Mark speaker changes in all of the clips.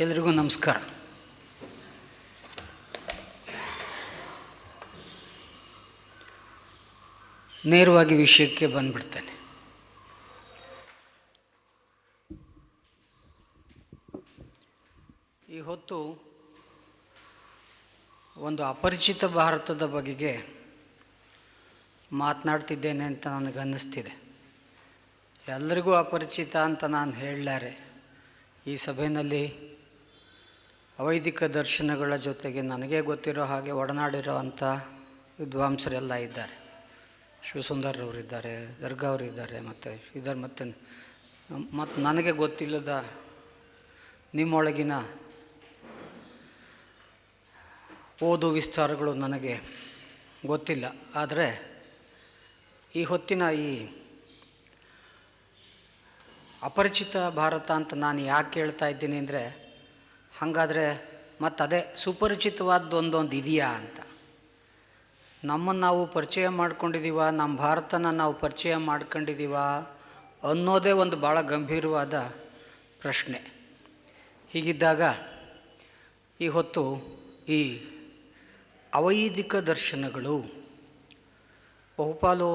Speaker 1: ಎಲ್ರಿಗೂ ನಮಸ್ಕಾರ. ನೇರವಾಗಿ ವಿಷಯಕ್ಕೆ ಬಂದ್ಬಿಡ್ತೇನೆ. ಈ ಹೊತ್ತು ಒಂದು ಅಪರಿಚಿತ ಭಾರತದ ಬಗೆಗೆ ಮಾತನಾಡ್ತಿದ್ದೇನೆ ಅಂತ ನನಗನ್ನಿಸ್ತಿದೆ. ಎಲ್ಲರಿಗೂ ಅಪರಿಚಿತ ಅಂತ ನಾನು ಹೇಳಲಾರೆ. ಈ ಸಭೆಯಲ್ಲಿ ಅವೈದಿಕ ದರ್ಶನಗಳ ಜೊತೆಗೆ ನನಗೆ ಗೊತ್ತಿರೋ ಹಾಗೆ ಒಡನಾಡಿರೋ ಅಂಥ ವಿದ್ವಾಂಸರೆಲ್ಲ ಇದ್ದಾರೆ. ಶಿವಸುಂದರವರಿದ್ದಾರೆ, ದರ್ಗಾ ಅವರಿದ್ದಾರೆ, ಮತ್ತು ನನಗೆ ಗೊತ್ತಿಲ್ಲದ ನಿಮ್ಮೊಳಗಿನ ಓದು ವಿಸ್ತಾರಗಳು ನನಗೆ ಗೊತ್ತಿಲ್ಲ. ಆದರೆ ಈ ಹೊತ್ತಿನ ಈ ಅಪರಿಚಿತ ಭಾರತ ಅಂತ ನಾನು ಯಾಕೆ ಹೇಳ್ತಾ ಇದ್ದೀನಿ ಅಂದರೆ, ಹಾಗಾದರೆ ಅದೇ ಸುಪರಿಚಿತವಾದೊಂದೊಂದು ಇದೆಯಾ ಅಂತ. ನಮ್ಮನ್ನು ನಾವು ಪರಿಚಯ ಮಾಡ್ಕೊಂಡಿದ್ದೀವ, ನಮ್ಮ ಭಾರತನ ನಾವು ಪರಿಚಯ ಮಾಡ್ಕೊಂಡಿದ್ದೀವ ಅನ್ನೋದೇ ಒಂದು ಭಾಳ ಗಂಭೀರವಾದ ಪ್ರಶ್ನೆ. ಹೀಗಿದ್ದಾಗ ಈ ಹೊತ್ತು ಈ ಅವೈದಿಕ ದರ್ಶನಗಳು ಬಹುಪಾಲು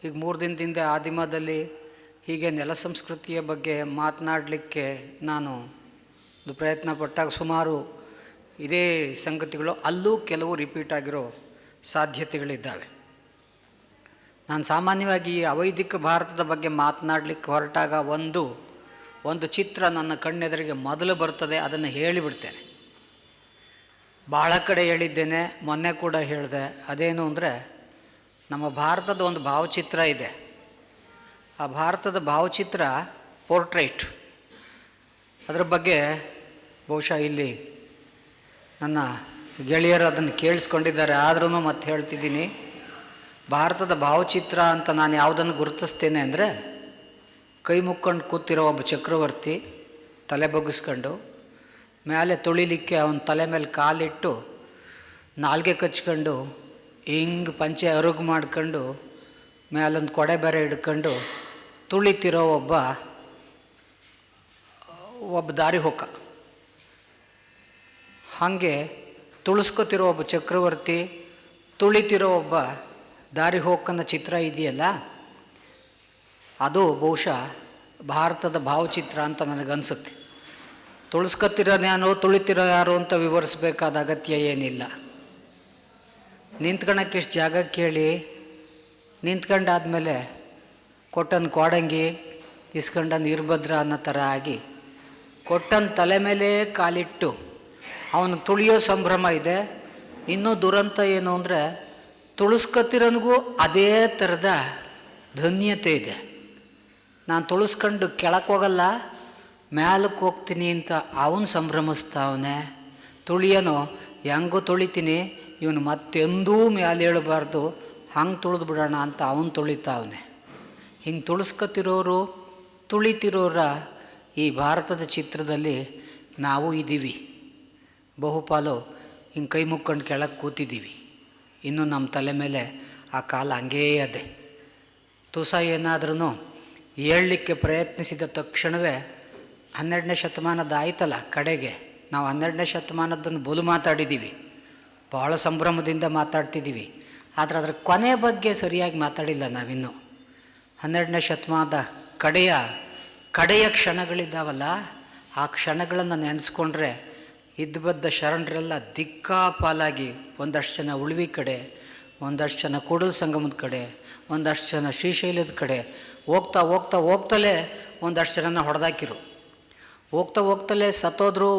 Speaker 1: ಈಗ 3 ದಿನದಿಂದ ಆದಿಮದಲ್ಲಿ ಹೀಗೆ ನೆಲ ಸಂಸ್ಕೃತಿಯ ಬಗ್ಗೆ ಮಾತನಾಡಲಿಕ್ಕೆ ನಾನು ಒಂದು ಪ್ರಯತ್ನ ಪಟ್ಟಾಗ ಸುಮಾರು ಇದೇ ಸಂಗತಿಗಳು ಅಲ್ಲೂ ಕೆಲವು ರಿಪೀಟ್ ಆಗಿರೋ ಸಾಧ್ಯತೆಗಳಿದ್ದಾವೆ. ನಾನು ಸಾಮಾನ್ಯವಾಗಿ ಈ ಅವೈದಿಕ ಭಾರತದ ಬಗ್ಗೆ ಮಾತನಾಡಲಿಕ್ಕೆ ಹೊರಟಾಗ ಒಂದು ಚಿತ್ರ ನನ್ನ ಕಣ್ಣೆದುರಿಗೆ ಮೊದಲು ಬರ್ತದೆ. ಅದನ್ನು ಹೇಳಿಬಿಡ್ತೇನೆ. ಭಾಳ ಕಡೆ ಹೇಳಿದ್ದೇನೆ, ಮೊನ್ನೆ ಕೂಡ ಹೇಳಿದೆ. ಅದೇನು ಅಂದರೆ, ನಮ್ಮ ಭಾರತದ ಒಂದು ಭಾವಚಿತ್ರ ಇದೆ. ಆ ಭಾರತದ ಭಾವಚಿತ್ರ ಪೋರ್ಟ್ರೈಟ್. ಅದರ ಬಗ್ಗೆ ಬಹುಶಃ ಇಲ್ಲಿ ನನ್ನ ಗೆಳೆಯರು ಅದನ್ನು ಕೇಳಿಸ್ಕೊಂಡಿದ್ದಾರೆ. ಆದ್ರೂ ಮತ್ತೆ ಹೇಳ್ತಿದ್ದೀನಿ, ಭಾರತದ ಭಾವಚಿತ್ರ ಅಂತ ನಾನು ಯಾವುದನ್ನು ಗುರುತಿಸ್ತೇನೆ ಅಂದರೆ, ಕೈ ಮುಕ್ಕೊಂಡು ಕೂತಿರೋ ಒಬ್ಬ ಚಕ್ರವರ್ತಿ ತಲೆ ಬಗ್ಗಿಸ್ಕೊಂಡು, ಮೇಲೆ ತುಳಿಲಿಕ್ಕೆ ಅವನ ತಲೆ ಮೇಲೆ ಕಾಲಿಟ್ಟು, ನಾಲ್ಗೆ ಕಚ್ಕೊಂಡು, ಹಿಂಗೆ ಪಂಚೆ ಅರುಗು ಮಾಡ್ಕೊಂಡು, ಮೇಲೊಂದು ಕೊಡೆ ಬೇರೆ ಹಿಡ್ಕೊಂಡು ತುಳಿತಿರೋ ಒಬ್ಬ ದಾರಿ ಹೋಕ. ಹಾಗೆ ತುಳಿಸ್ಕೊತಿರೋ ಒಬ್ಬ ಚಕ್ರವರ್ತಿ, ತುಳಿತಿರೋ ಒಬ್ಬ ದಾರಿ ಹೋಕನ ಚಿತ್ರ ಇದೆಯಲ್ಲ, ಅದು ಬಹುಶಃ ಭಾರತದ ಭಾವಚಿತ್ರ ಅಂತ ನನಗನ್ಸುತ್ತೆ. ತುಳಿಸ್ಕೊತಿರೋನ್ಯಾರೋ ತುಳಿತಿರೋ ಯಾರು ಅಂತ ವಿವರಿಸ್ಬೇಕಾದ ಅಗತ್ಯ ಏನಿಲ್ಲ. ನಿಂತ್ಕೊಳ್ಳೋಕ್ಕೆ ಎಷ್ಟು ಜಾಗ ಕೇಳಿ, ನಿಂತ್ಕೊಂಡಾದ್ಮೇಲೆ ಕೊಟ್ಟನ್ ಕೊಡಂಗಿ ಇಸ್ಕೊಂಡನ್ ಇರ್ಭದ್ರ ಅನ್ನೋ ಥರ ಆಗಿ ಕೊಟ್ಟನ್ ತಲೆ ಮೇಲೆ ಕಾಲಿಟ್ಟು ಅವನು ತುಳಿಯೋ ಸಂಭ್ರಮ ಇದೆ. ಇನ್ನೂ ದುರಂತ ಏನು ಅಂದರೆ, ತುಳಿಸ್ಕೊತಿರೋನಿಗೂ ಅದೇ ಥರದ ಧನ್ಯತೆ ಇದೆ. ನಾನು ತುಳಿಸ್ಕೊಂಡು ಕೆಳಕ್ಕೆ ಹೋಗಲ್ಲ, ಮ್ಯಾಲಕ್ಕೆ ಹೋಗ್ತೀನಿ ಅಂತ ಅವನು ಸಂಭ್ರಮಿಸ್ತಾವನೆ. ತುಳಿಯೋನು ಹೆಂಗೂ ತುಳಿತೀನಿ, ಇವನು ಮತ್ತೆಂದೂ ಮೇಲೆ ಹೇಳಬಾರ್ದು, ಹಂಗೆ ತುಳಿದು ಬಿಡೋಣ ಅಂತ ಅವನು ತುಳಿತಾವನೆ. ಹಿಂಗೆ ತುಳಿಸ್ಕೊತಿರೋರು ತುಳಿತಿರೋರ ಈ ಭಾರತದ ಚಿತ್ರದಲ್ಲಿ ನಾವು ಇದ್ದೀವಿ. ಬಹುಪಾಲು ಹಿಂಗೆ ಕೈ ಮುಕ್ಕೊಂಡು ಕೆಳಗೆ ಕೂತಿದ್ದೀವಿ. ಇನ್ನೂ ನಮ್ಮ ತಲೆ ಮೇಲೆ ಆ ಕಾಲ ಹಂಗೇ ಅದೆ. ತುಸ ಏನಾದ್ರೂ ಹೇಳಲಿಕ್ಕೆ ಪ್ರಯತ್ನಿಸಿದ ತಕ್ಷಣವೇ 12ನೇ ಶತಮಾನದ ಆಯ್ತಲ್ಲ ಕಡೆಗೆ, ನಾವು 12ನೇ ಶತಮಾನದನ್ನು ಬಲು ಮಾತಾಡಿದ್ದೀವಿ, ಭಾಳ ಸಂಭ್ರಮದಿಂದ ಮಾತಾಡ್ತಿದ್ದೀವಿ. ಆದರೆ ಅದರ ಕೊನೆ ಬಗ್ಗೆ ಸರಿಯಾಗಿ ಮಾತಾಡಿಲ್ಲ ನಾವಿನ್ನೂ. 12ನೇ ಶತಮಾನದ ಕಡೆಯ ಕ್ಷಣಗಳಿದ್ದಾವಲ್ಲ, ಆ ಕ್ಷಣಗಳನ್ನು ನೆನೆಸ್ಕೊಂಡ್ರೆ ಇದ್ದಬದ್ದ ಶರಣರೆಲ್ಲ ದಿಕ್ಕಾಪಾಲಾಗಿ, ಒಂದಷ್ಟು ಜನ ಉಳ್ವಿ ಕಡೆ, ಒಂದಷ್ಟು ಜನ ಕೂಡಲ ಸಂಗಮದ ಕಡೆ, ಒಂದಷ್ಟು ಜನ ಶ್ರೀಶೈಲದ ಕಡೆ ಹೋಗ್ತಲೇ ಒಂದಷ್ಟು ಜನನ ಹೊಡೆದಾಕಿರು. ಹೋಗ್ತಲೇ ಸತ್ತೋದ್ರು,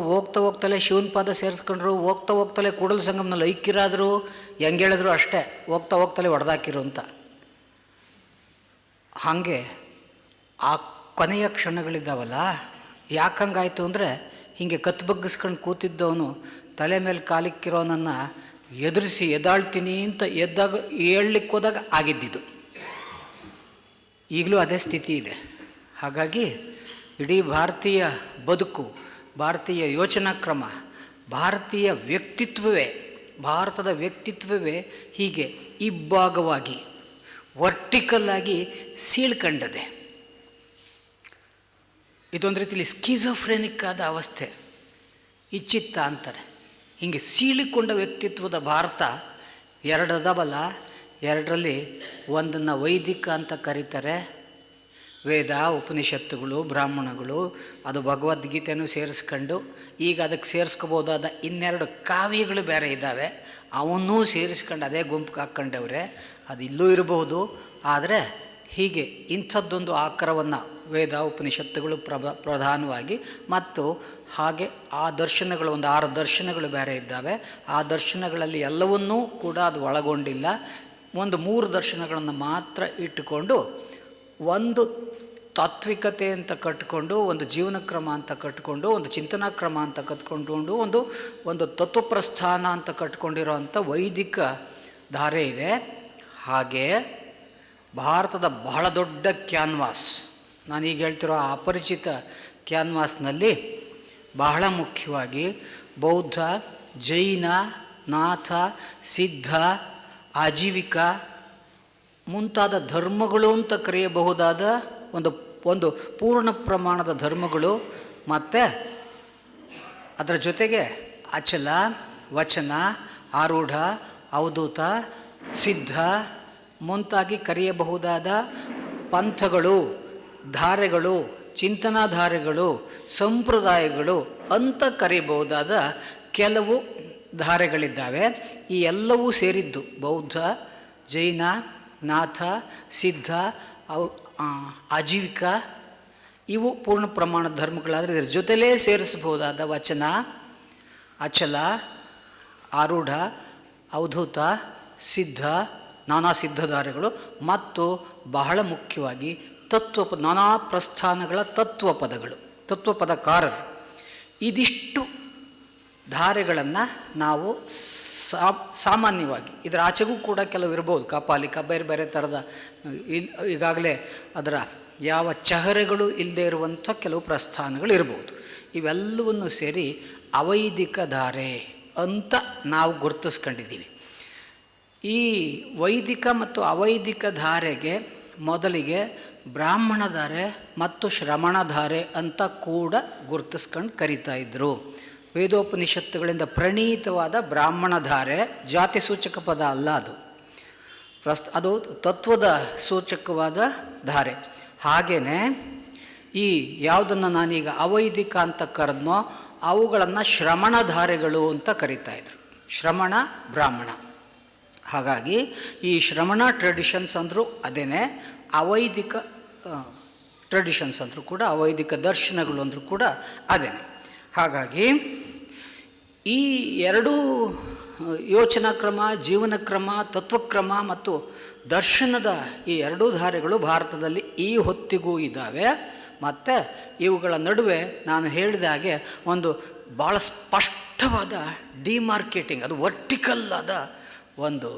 Speaker 1: ಹೋಗ್ತಲೇ ಶಿವನ ಪಾದ ಸೇರಿಸ್ಕೊಂಡ್ರು, ಹೋಗ್ತಲೇ ಕೂಡಲ ಸಂಗಮನಲ್ಲಿ ಐಕ್ಯರಾದರು. ಹೆಂಗೆ ಹೇಳಿದ್ರು ಅಷ್ಟೇ, ಹೋಗ್ತಲೇ ಹೊಡೆದಾಕಿರು ಅಂತ. ಹಾಗೆ ಆ ಕೊನೆಯ ಕ್ಷಣಗಳಿದ್ದಾವಲ್ಲ, ಯಾಕೆ ಹಂಗಾಯ್ತು ಅಂದರೆ, ಹೀಗೆ ಕತ್ತು ಬಗ್ಗಿಸ್ಕೊಂಡು ಕೂತಿದ್ದವನು ತಲೆ ಮೇಲೆ ಕಾಲಿಕ್ಕಿರೋನನ್ನು ಎದುರಿಸಿ ಎದಾಳ್ತೀನಿ ಅಂತ ಎದ್ದಾಗ ಹೇಳಲಿಕ್ಕೆ ಹೋದಾಗ ಆಗಿದ್ದಿದ್ದು. ಈಗಲೂ ಅದೇ ಸ್ಥಿತಿ ಇದೆ. ಹಾಗಾಗಿ ಇಡೀ ಭಾರತೀಯ ಬದುಕು, ಭಾರತೀಯ ಯೋಚನಾ ಕ್ರಮ, ಭಾರತದ ವ್ಯಕ್ತಿತ್ವವೇ ಹೀಗೆ ಇಬ್ಬಾಗವಾಗಿ ವರ್ಟಿಕಲ್ಲಾಗಿ ಸೀಳ್ಕಂಡದೆ. ಇದೊಂದು ರೀತಿಯಲ್ಲಿ ಸ್ಕೀಜೋಫ್ರೆನಿಕ್ ಆದ ಅವಸ್ಥೆ. ಇಚ್ಚಿತ್ತ ಅಂತಾರೆ. ಹೀಗೆ ಸೀಳಿಕೊಂಡ ವ್ಯಕ್ತಿತ್ವದ ಭಾರತ ಎರಡದವಲ್ಲ, ಎರಡರಲ್ಲಿ ಒಂದನ್ನು ವೈದಿಕ ಅಂತ ಕರೀತಾರೆ, ವೇದ ಉಪನಿಷತ್ತುಗಳು ಬ್ರಾಹ್ಮಣಗಳು, ಅದು ಭಗವದ್ಗೀತೆನೂ ಸೇರಿಸ್ಕೊಂಡು, ಈಗ ಅದಕ್ಕೆ ಸೇರಿಸ್ಕೋಬೋದಾದ ಇನ್ನೆರಡು ಕಾವ್ಯಗಳು ಬೇರೆ ಇದ್ದಾವೆ, ಅವನ್ನೂ ಸೇರಿಸ್ಕೊಂಡು ಅದೇ ಗುಂಪಿಗೆ ಹಾಕ್ಕೊಂಡವ್ರೆ. ಅದು ಇಲ್ಲೂ ಇರಬಹುದು. ಆದರೆ ಹೀಗೆ ಇಂಥದ್ದೊಂದು ಆಕಾರವನ್ನು ವೇದ ಉಪನಿಷತ್ತುಗಳು ಪ್ರಧಾನವಾಗಿ, ಮತ್ತು ಹಾಗೆ ಆ ದರ್ಶನಗಳು ಒಂದು 6 ದರ್ಶನಗಳು ಬೇರೆ ಇದ್ದಾವೆ. ಆ ದರ್ಶನಗಳಲ್ಲಿ ಎಲ್ಲವನ್ನೂ ಕೂಡ ಅದು ಒಳಗೊಂಡಿಲ್ಲ. ಒಂದು 3 ದರ್ಶನಗಳನ್ನು ಮಾತ್ರ ಇಟ್ಟುಕೊಂಡು ಒಂದು ತಾತ್ವಿಕತೆ ಅಂತ ಕಟ್ಟಿಕೊಂಡು, ಒಂದು ಜೀವನ ಕ್ರಮ ಅಂತ ಕಟ್ಟಿಕೊಂಡು, ಒಂದು ಚಿಂತನಾ ಕ್ರಮ ಅಂತ ಕಟ್ಕೊಂಡು, ಒಂದು ತತ್ವಪ್ರಸ್ಥಾನ ಅಂತ ಕಟ್ಕೊಂಡಿರೋವಂಥ ವೈದಿಕ ಧಾರೆ ಇದೆ. ಹಾಗೆ ಭಾರತದ ಬಹಳ ದೊಡ್ಡ ಕ್ಯಾನ್ವಾಸ್, ನಾನೀಗ ಹೇಳ್ತಿರೋ ಅಪರಿಚಿತ ಕ್ಯಾನ್ವಾಸ್ನಲ್ಲಿ ಬಹಳ ಮುಖ್ಯವಾಗಿ ಬೌದ್ಧ, ಜೈನ, ನಾಥ, ಸಿದ್ಧ, ಆಜೀವಿಕ ಮುಂತಾದ ಧರ್ಮಗಳು ಅಂತ ಕರೆಯಬಹುದಾದ ಒಂದು ಪೂರ್ಣ ಪ್ರಮಾಣದ ಧರ್ಮಗಳು, ಮತ್ತು ಅದರ ಜೊತೆಗೆ ಅಚಲ, ವಚನ, ಆರೂಢ, ಅವಧೂತ, ಸಿದ್ಧ ಮುಂತಾಗಿ ಕರೆಯಬಹುದಾದ ಪಂಥಗಳು, ಧಾರೆಗಳು, ಚಿಂತನಾಧಾರೆಗಳು, ಸಂಪ್ರದಾಯಗಳು ಅಂತ ಕರೆಯಬಹುದಾದ ಕೆಲವು ಧಾರೆಗಳಿದ್ದಾವೆ. ಈ ಎಲ್ಲವೂ ಸೇರಿದ್ದು ಬೌದ್ಧ, ಜೈನ, ನಾಥ, ಸಿದ್ಧ, ಆಜೀವಿಕ ಇವು ಪೂರ್ಣ ಪ್ರಮಾಣದ ಧರ್ಮಗಳಾದರೆ, ಇದರ ಜೊತೆಲೇ ಸೇರಿಸಬಹುದಾದ ವಚನ, ಅಚಲ, ಆರೂಢ, ಅವಧೂತ, ಸಿದ್ಧ, ನಾನಾ ಸಿದ್ಧಧಾರೆಗಳು, ಮತ್ತು ಬಹಳ ಮುಖ್ಯವಾಗಿ ನಾನಾ ಪ್ರಸ್ಥಾನಗಳ ತತ್ವಪದಗಳು, ತತ್ವಪದಕಾರರು. ಇದಿಷ್ಟು ಧಾರೆಗಳನ್ನು ನಾವು ಸಾಮಾನ್ಯವಾಗಿ, ಇದರ ಆಚೆಗೂ ಕೂಡ ಕೆಲವು ಇರ್ಬೋದು, ಕಾಪಾಲಿಕ ಬೇರೆ ಬೇರೆ ಥರದ ಈಗಾಗಲೇ ಅದರ ಯಾವ ಚಹರೆಗಳು ಇಲ್ಲದೆ ಇರುವಂಥ ಕೆಲವು ಪ್ರಸ್ಥಾನಗಳು ಇರ್ಬೋದು. ಇವೆಲ್ಲವನ್ನು ಸೇರಿ ಅವೈದಿಕ ಧಾರೆ ಅಂತ ನಾವು ಗುರುತಿಸ್ಕೊಂಡಿದ್ದೀವಿ. ಈ ವೈದಿಕ ಮತ್ತು ಅವೈದಿಕ ಧಾರೆಗೆ ಮೊದಲಿಗೆ ಬ್ರಾಹ್ಮಣ ಧಾರೆ ಮತ್ತು ಶ್ರಮಣ ಧಾರೆ ಅಂತ ಕೂಡ ಗುರುತಿಸ್ಕೊಂಡು ಕರೀತಾ ಇದ್ದರು. ವೇದೋಪನಿಷತ್ತುಗಳಿಂದ ಪ್ರಣೀತವಾದ ಬ್ರಾಹ್ಮಣ ಧಾರೆ ಜಾತಿ ಸೂಚಕ ಪದ ಅಲ್ಲ, ಅದು ತತ್ವದ ಸೂಚಕವಾದ ಧಾರೆ. ಹಾಗೆಯೇ ಈ ಯಾವುದನ್ನು ನಾನೀಗ ಅವೈದಿಕ ಅಂತ ಕರೆದ್ನೋ ಅವುಗಳನ್ನು ಶ್ರಮಣ ಧಾರೆಗಳು ಅಂತ ಕರೀತಾಯಿದ್ರು, ಶ್ರಮಣ ಬ್ರಾಹ್ಮಣ. ಹಾಗಾಗಿ ಈ ಶ್ರಮಣ ಟ್ರೆಡಿಷನ್ಸ್ ಅಂದರೂ ಅದೇನೇ, ಅವೈದಿಕ ಟ್ರೆಡಿಷನ್ಸ್ ಅಂದರೂ ಕೂಡ, ಅವೈದಿಕ ದರ್ಶನಗಳು ಅಂದರೂ ಕೂಡ ಅದೇನೆ. ಹಾಗಾಗಿ ಈ ಎರಡೂ ಯೋಚನಾ ಕ್ರಮ, ಜೀವನ ಕ್ರಮ, ತತ್ವಕ್ರಮ ಮತ್ತು ದರ್ಶನದ ಈ ಎರಡೂ ಧಾರೆಗಳು ಭಾರತದಲ್ಲಿ ಈ ಹೊತ್ತಿಗೂ ಇದ್ದಾವೆ. ಮತ್ತು ಇವುಗಳ ನಡುವೆ ನಾನು ಹೇಳಿದ ಹಾಗೆ ಒಂದು ಭಾಳ ಸ್ಪಷ್ಟವಾದ ಡಿಮಾರ್ಕೆಟಿಂಗ್, ಅದು ವರ್ಟಿಕಲ್ ಆದ ಒಂದು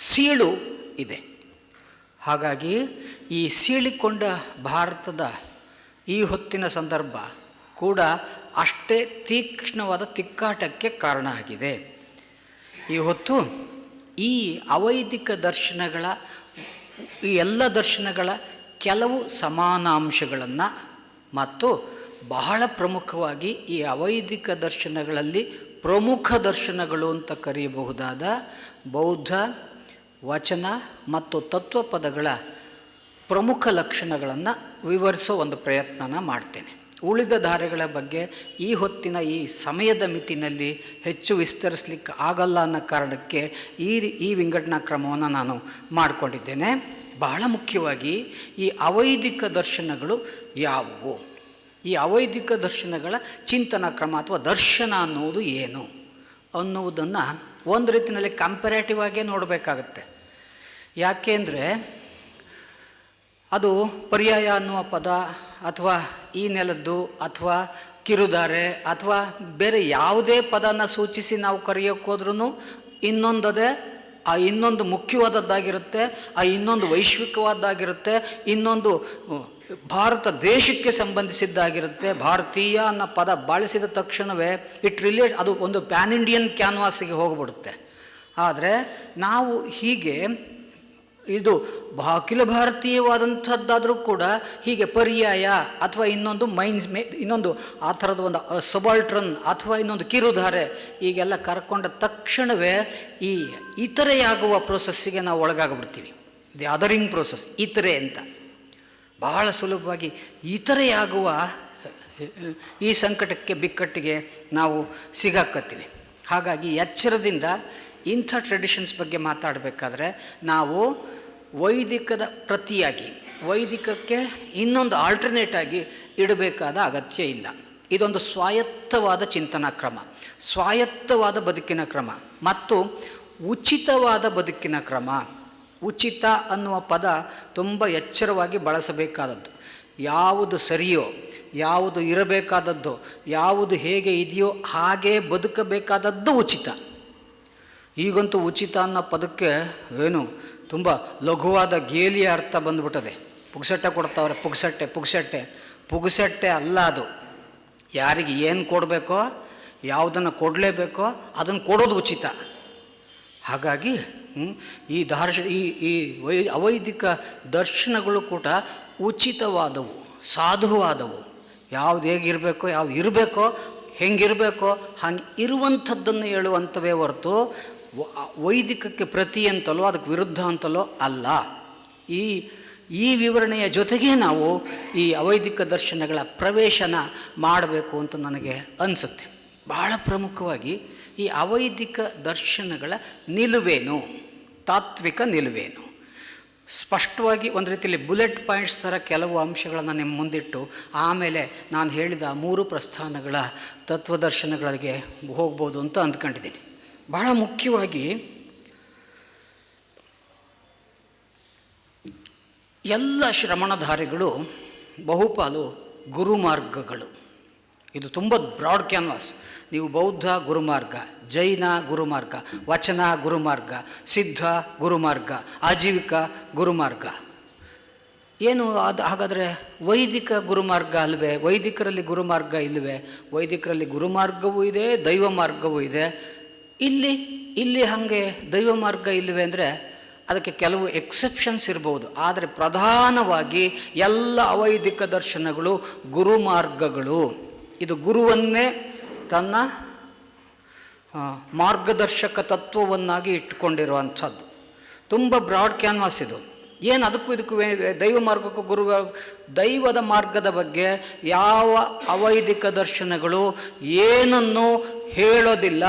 Speaker 1: ಸೀಳು ಇದೆ. ಹಾಗಾಗಿ ಈ ಸೀಳಿಕೊಂಡ ಭಾರತದ ಈ ಹೊತ್ತಿನ ಸಂದರ್ಭ ಕೂಡ ಅಷ್ಟೇ ತೀಕ್ಷ್ಣವಾದ ತಿಕ್ಕಾಟಕ್ಕೆ ಕಾರಣ ಆಗಿದೆ. ಈ ಹೊತ್ತು ಈ ಅವೈದಿಕ ದರ್ಶನಗಳ, ಈ ಎಲ್ಲ ದರ್ಶನಗಳ ಕೆಲವು ಸಮಾನಾಂಶಗಳನ್ನು ಮತ್ತು ಬಹಳ ಪ್ರಮುಖವಾಗಿ ಈ ಅವೈದಿಕ ದರ್ಶನಗಳಲ್ಲಿ ಪ್ರಮುಖ ದರ್ಶನಗಳು ಅಂತ ಕರೆಯಬಹುದಾದ ಬೌದ್ಧ, ವಚನ ಮತ್ತು ತತ್ವಪದಗಳ ಪ್ರಮುಖ ಲಕ್ಷಣಗಳನ್ನು ವಿವರಿಸೋ ಒಂದು ಪ್ರಯತ್ನನ ಮಾಡ್ತೇನೆ. ಉಳಿದ ಧಾರೆಗಳ ಬಗ್ಗೆ ಈ ಹೊತ್ತಿನ ಈ ಸಮಯದ ಮಿತಿನಲ್ಲಿ ಹೆಚ್ಚು ವಿಸ್ತರಿಸಲಿಕ್ಕೆ ಆಗಲ್ಲ ಅನ್ನೋ ಕಾರಣಕ್ಕೆ ಈ ವಿಂಗಡಣಾ ಕ್ರಮವನ್ನು ನಾನು ಮಾಡಿಕೊಂಡಿದ್ದೇನೆ. ಬಹಳ ಮುಖ್ಯವಾಗಿ ಈ ಅವೈದಿಕ ದರ್ಶನಗಳು ಯಾವುವು, ಈ ಅವೈದಿಕ ದರ್ಶನಗಳ ಚಿಂತನಾ ಕ್ರಮ ಅಥವಾ ದರ್ಶನ ಅನ್ನುವುದು ಏನು ಅನ್ನುವುದನ್ನು ಒಂದು ರೀತಿಯಲ್ಲಿ ಕಂಪ್ಯಾರೇಟಿವ್ ಆಗೇ ನೋಡಬೇಕಾಗತ್ತೆ. ಯಾಕೆಂದರೆ ಅದು ಪರ್ಯಾಯ ಅನ್ನುವ ಪದ ಅಥವಾ ಈ ನೆಲದ್ದು ಅಥವಾ ಕಿರುಧಾರೆ ಅಥವಾ ಬೇರೆ ಯಾವುದೇ ಪದನ ಸೂಚಿಸಿ ನಾವು ಕರೆಯೋಕ್ಕೋದ್ರೂ ಇನ್ನೊಂದದೇ, ಆ ಇನ್ನೊಂದು ಮುಖ್ಯವಾದದ್ದಾಗಿರುತ್ತೆ, ಆ ಇನ್ನೊಂದು ವೈಶ್ವಿಕವಾದ್ದಾಗಿರುತ್ತೆ, ಇನ್ನೊಂದು ಭಾರತ ದೇಶಕ್ಕೆ ಸಂಬಂಧಿಸಿದ್ದಾಗಿರುತ್ತೆ. ಭಾರತೀಯ ಅನ್ನೋ ಪದ ಬಳಸಿದ ತಕ್ಷಣವೇ ಅದು ಒಂದು ಪ್ಯಾನ್ ಇಂಡಿಯನ್ ಕ್ಯಾನ್ವಾಸಿಗೆ ಹೋಗ್ಬಿಡುತ್ತೆ. ಆದರೆ ನಾವು ಹೀಗೆ ಇದು ಅಖಿಲ ಭಾರತೀಯವಾದಂಥದ್ದಾದರೂ ಕೂಡ ಹೀಗೆ ಪರ್ಯಾಯ ಅಥವಾ ಇನ್ನೊಂದು ಇನ್ನೊಂದು ಆ ಥರದ ಒಂದು ಸಬಾಲ್ಟ್ರನ್ ಅಥವಾ ಇನ್ನೊಂದು ಕಿರುಧಾರೆ ಈಗೆಲ್ಲ ಕರ್ಕೊಂಡ ತಕ್ಷಣವೇ ಈ ಇತರೆಯಾಗುವ ಪ್ರೋಸೆಸ್ಸಿಗೆ ನಾವು ಒಳಗಾಗ್ಬಿಡ್ತೀವಿ. ದಿ ಅದರಿಂಗ್ ಪ್ರೋಸೆಸ್ ಇತರೆ ಅಂತ ಬಹಳ ಸುಲಭವಾಗಿ ಇತರೆಯಾಗುವ ಈ ಸಂಕಟಕ್ಕೆ ಬಿಕ್ಕಟ್ಟಿಗೆ ನಾವು ಸಿಗಾಕತ್ತೀವಿ. ಹಾಗಾಗಿ ಎಚ್ಚರದಿಂದ ಇಂಥ ಟ್ರೆಡಿಷನ್ಸ್ ಬಗ್ಗೆ ಮಾತಾಡಬೇಕಾದ್ರೆ ನಾವು ವೈದಿಕದ ಪ್ರತಿಯಾಗಿ ವೈದಿಕಕ್ಕೆ ಇನ್ನೊಂದು ಆಲ್ಟರ್ನೇಟ್ ಆಗಿ ಇಡಬೇಕಾದ ಅಗತ್ಯ ಇಲ್ಲ. ಇದೊಂದು ಸ್ವಾಯತ್ತವಾದ ಚಿಂತನಾ ಕ್ರಮ, ಸ್ವಾಯತ್ತವಾದ ಬದುಕಿನ ಕ್ರಮ ಮತ್ತು ಉಚಿತವಾದ ಬದುಕಿನ ಕ್ರಮ. ಉಚಿತ ಅನ್ನುವ ಪದ ತುಂಬ ಎಚ್ಚರವಾಗಿ ಬಳಸಬೇಕಾದದ್ದು. ಯಾವುದು ಸರಿಯೋ, ಯಾವುದು ಇರಬೇಕಾದದ್ದು, ಯಾವುದು ಹೇಗೆ ಇದೆಯೋ ಹಾಗೇ ಬದುಕಬೇಕಾದದ್ದು ಉಚಿತ. ಈಗಂತೂ ಉಚಿತ ಅನ್ನೋ ಪದಕ್ಕೆ ಏನು ತುಂಬ ಲಘುವಾದ ಗೇಲಿಯ ಅರ್ಥ ಬಂದುಬಿಟ್ಟದೆ. ಪುಗ್ಸಟ್ಟೆ ಕೊಡ್ತಾವ್ರೆ, ಪುಗ್ಸಟ್ಟೆ ಪುಗ್ಸಟ್ಟೆ ಪುಗ್ಸಟ್ಟೆ ಅಲ್ಲ ಅದು. ಯಾರಿಗೆ ಏನು ಕೊಡಬೇಕೋ, ಯಾವುದನ್ನು ಕೊಡಲೇಬೇಕೋ ಅದನ್ನು ಕೊಡೋದು ಉಚಿತ. ಹಾಗಾಗಿ ಈ ಅವೈದಿಕ ದರ್ಶನಗಳು ಕೂಡ ಉಚಿತವಾದವು, ಸಾಧುವಾದವು. ಯಾವುದು ಹೇಗಿರಬೇಕೋ, ಯಾವುದು ಇರಬೇಕೋ, ಹೆಂಗಿರಬೇಕೋ ಹಂಗೆ ಇರುವಂಥದ್ದನ್ನು ಹೇಳುವಂಥವೇ ಹೊರತು ವೈದಿಕಕ್ಕೆ ಪ್ರತಿ ಅಂತಲೋ ಅದಕ್ಕೆ ವಿರುದ್ಧ ಅಂತಲೋ ಅಲ್ಲ. ಈ ವಿವರಣೆಯ ಜೊತೆಗೆ ನಾವು ಈ ಅವೈದಿಕ ದರ್ಶನಗಳ ಪ್ರವೇಶನ ಮಾಡಬೇಕು ಅಂತ ನನಗೆ ಅನಿಸುತ್ತೆ. ಬಹಳ ಪ್ರಮುಖವಾಗಿ ಈ ಅವೈದಿಕ ದರ್ಶನಗಳ ನಿಲುವೇನು, ತಾತ್ವಿಕ ನಿಲುವೇನು, ಸ್ಪಷ್ಟವಾಗಿ ಒಂದು ರೀತಿಯಲ್ಲಿ ಬುಲೆಟ್ ಪಾಯಿಂಟ್ಸ್ ಥರ ಕೆಲವು ಅಂಶಗಳನ್ನು ನಿಮ್ಮ ಮುಂದಿಟ್ಟು ಆಮೇಲೆ ನಾನು ಹೇಳಿದ 3 ಪ್ರಸ್ಥಾನಗಳ ತತ್ವದರ್ಶನಗಳಿಗೆ ಹೋಗ್ಬೋದು ಅಂತ ಅಂದ್ಕೊಂಡಿದ್ದೀನಿ. ಬಹಳ ಮುಖ್ಯವಾಗಿ ಎಲ್ಲ ಶ್ರಮಣಧಾರಿಗಳು ಬಹುಪಾಲು ಗುರುಮಾರ್ಗಗಳು. ಇದು ತುಂಬ ಬ್ರಾಡ್ ಕ್ಯಾನ್ವಾಸ್. ನೀವು ಬೌದ್ಧ ಗುರುಮಾರ್ಗ, ಜೈನ ಗುರುಮಾರ್ಗ, ವಚನ ಗುರುಮಾರ್ಗ, ಸಿದ್ಧ ಗುರುಮಾರ್ಗ, ಆಜೀವಿಕ ಗುರುಮಾರ್ಗ. ಏನು ಅದು ಹಾಗಾದರೆ ವೈದಿಕ ಗುರುಮಾರ್ಗ ಅಲ್ವೇ? ವೈದಿಕರಲ್ಲಿ ಗುರುಮಾರ್ಗ ಇಲ್ಲವೇ? ವೈದಿಕರಲ್ಲಿ ಗುರುಮಾರ್ಗವೂ ಇದೆ, ದೈವ ಮಾರ್ಗವೂ ಇದೆ. ಇಲ್ಲಿ ಹಾಗೆ ದೈವ ಮಾರ್ಗ ಇಲ್ಲವೇ ಅಂದರೆ ಅದಕ್ಕೆ ಕೆಲವು ಎಕ್ಸೆಪ್ಷನ್ಸ್ ಇರ್ಬೋದು. ಆದರೆ ಪ್ರಧಾನವಾಗಿ ಎಲ್ಲ ಅವೈದಿಕ ದರ್ಶನಗಳು ಗುರುಮಾರ್ಗಗಳು. ಇದು ಗುರುವನ್ನೇ ತನ್ನ ಮಾರ್ಗದರ್ಶಕ ತತ್ವವನ್ನಾಗಿ ಇಟ್ಟುಕೊಂಡಿರುವಂಥದ್ದು. ತುಂಬ ಬ್ರಾಡ್ ಕ್ಯಾನ್ವಾಸ್ ಇದು. ಏನು ಇದಕ್ಕೂ ದೈವ ಮಾರ್ಗಕ್ಕೂ ದೈವದ ಮಾರ್ಗದ ಬಗ್ಗೆ ಯಾವ ಅವೈದಿಕ ದರ್ಶನಗಳು ಏನನ್ನೂ ಹೇಳೋದಿಲ್ಲ.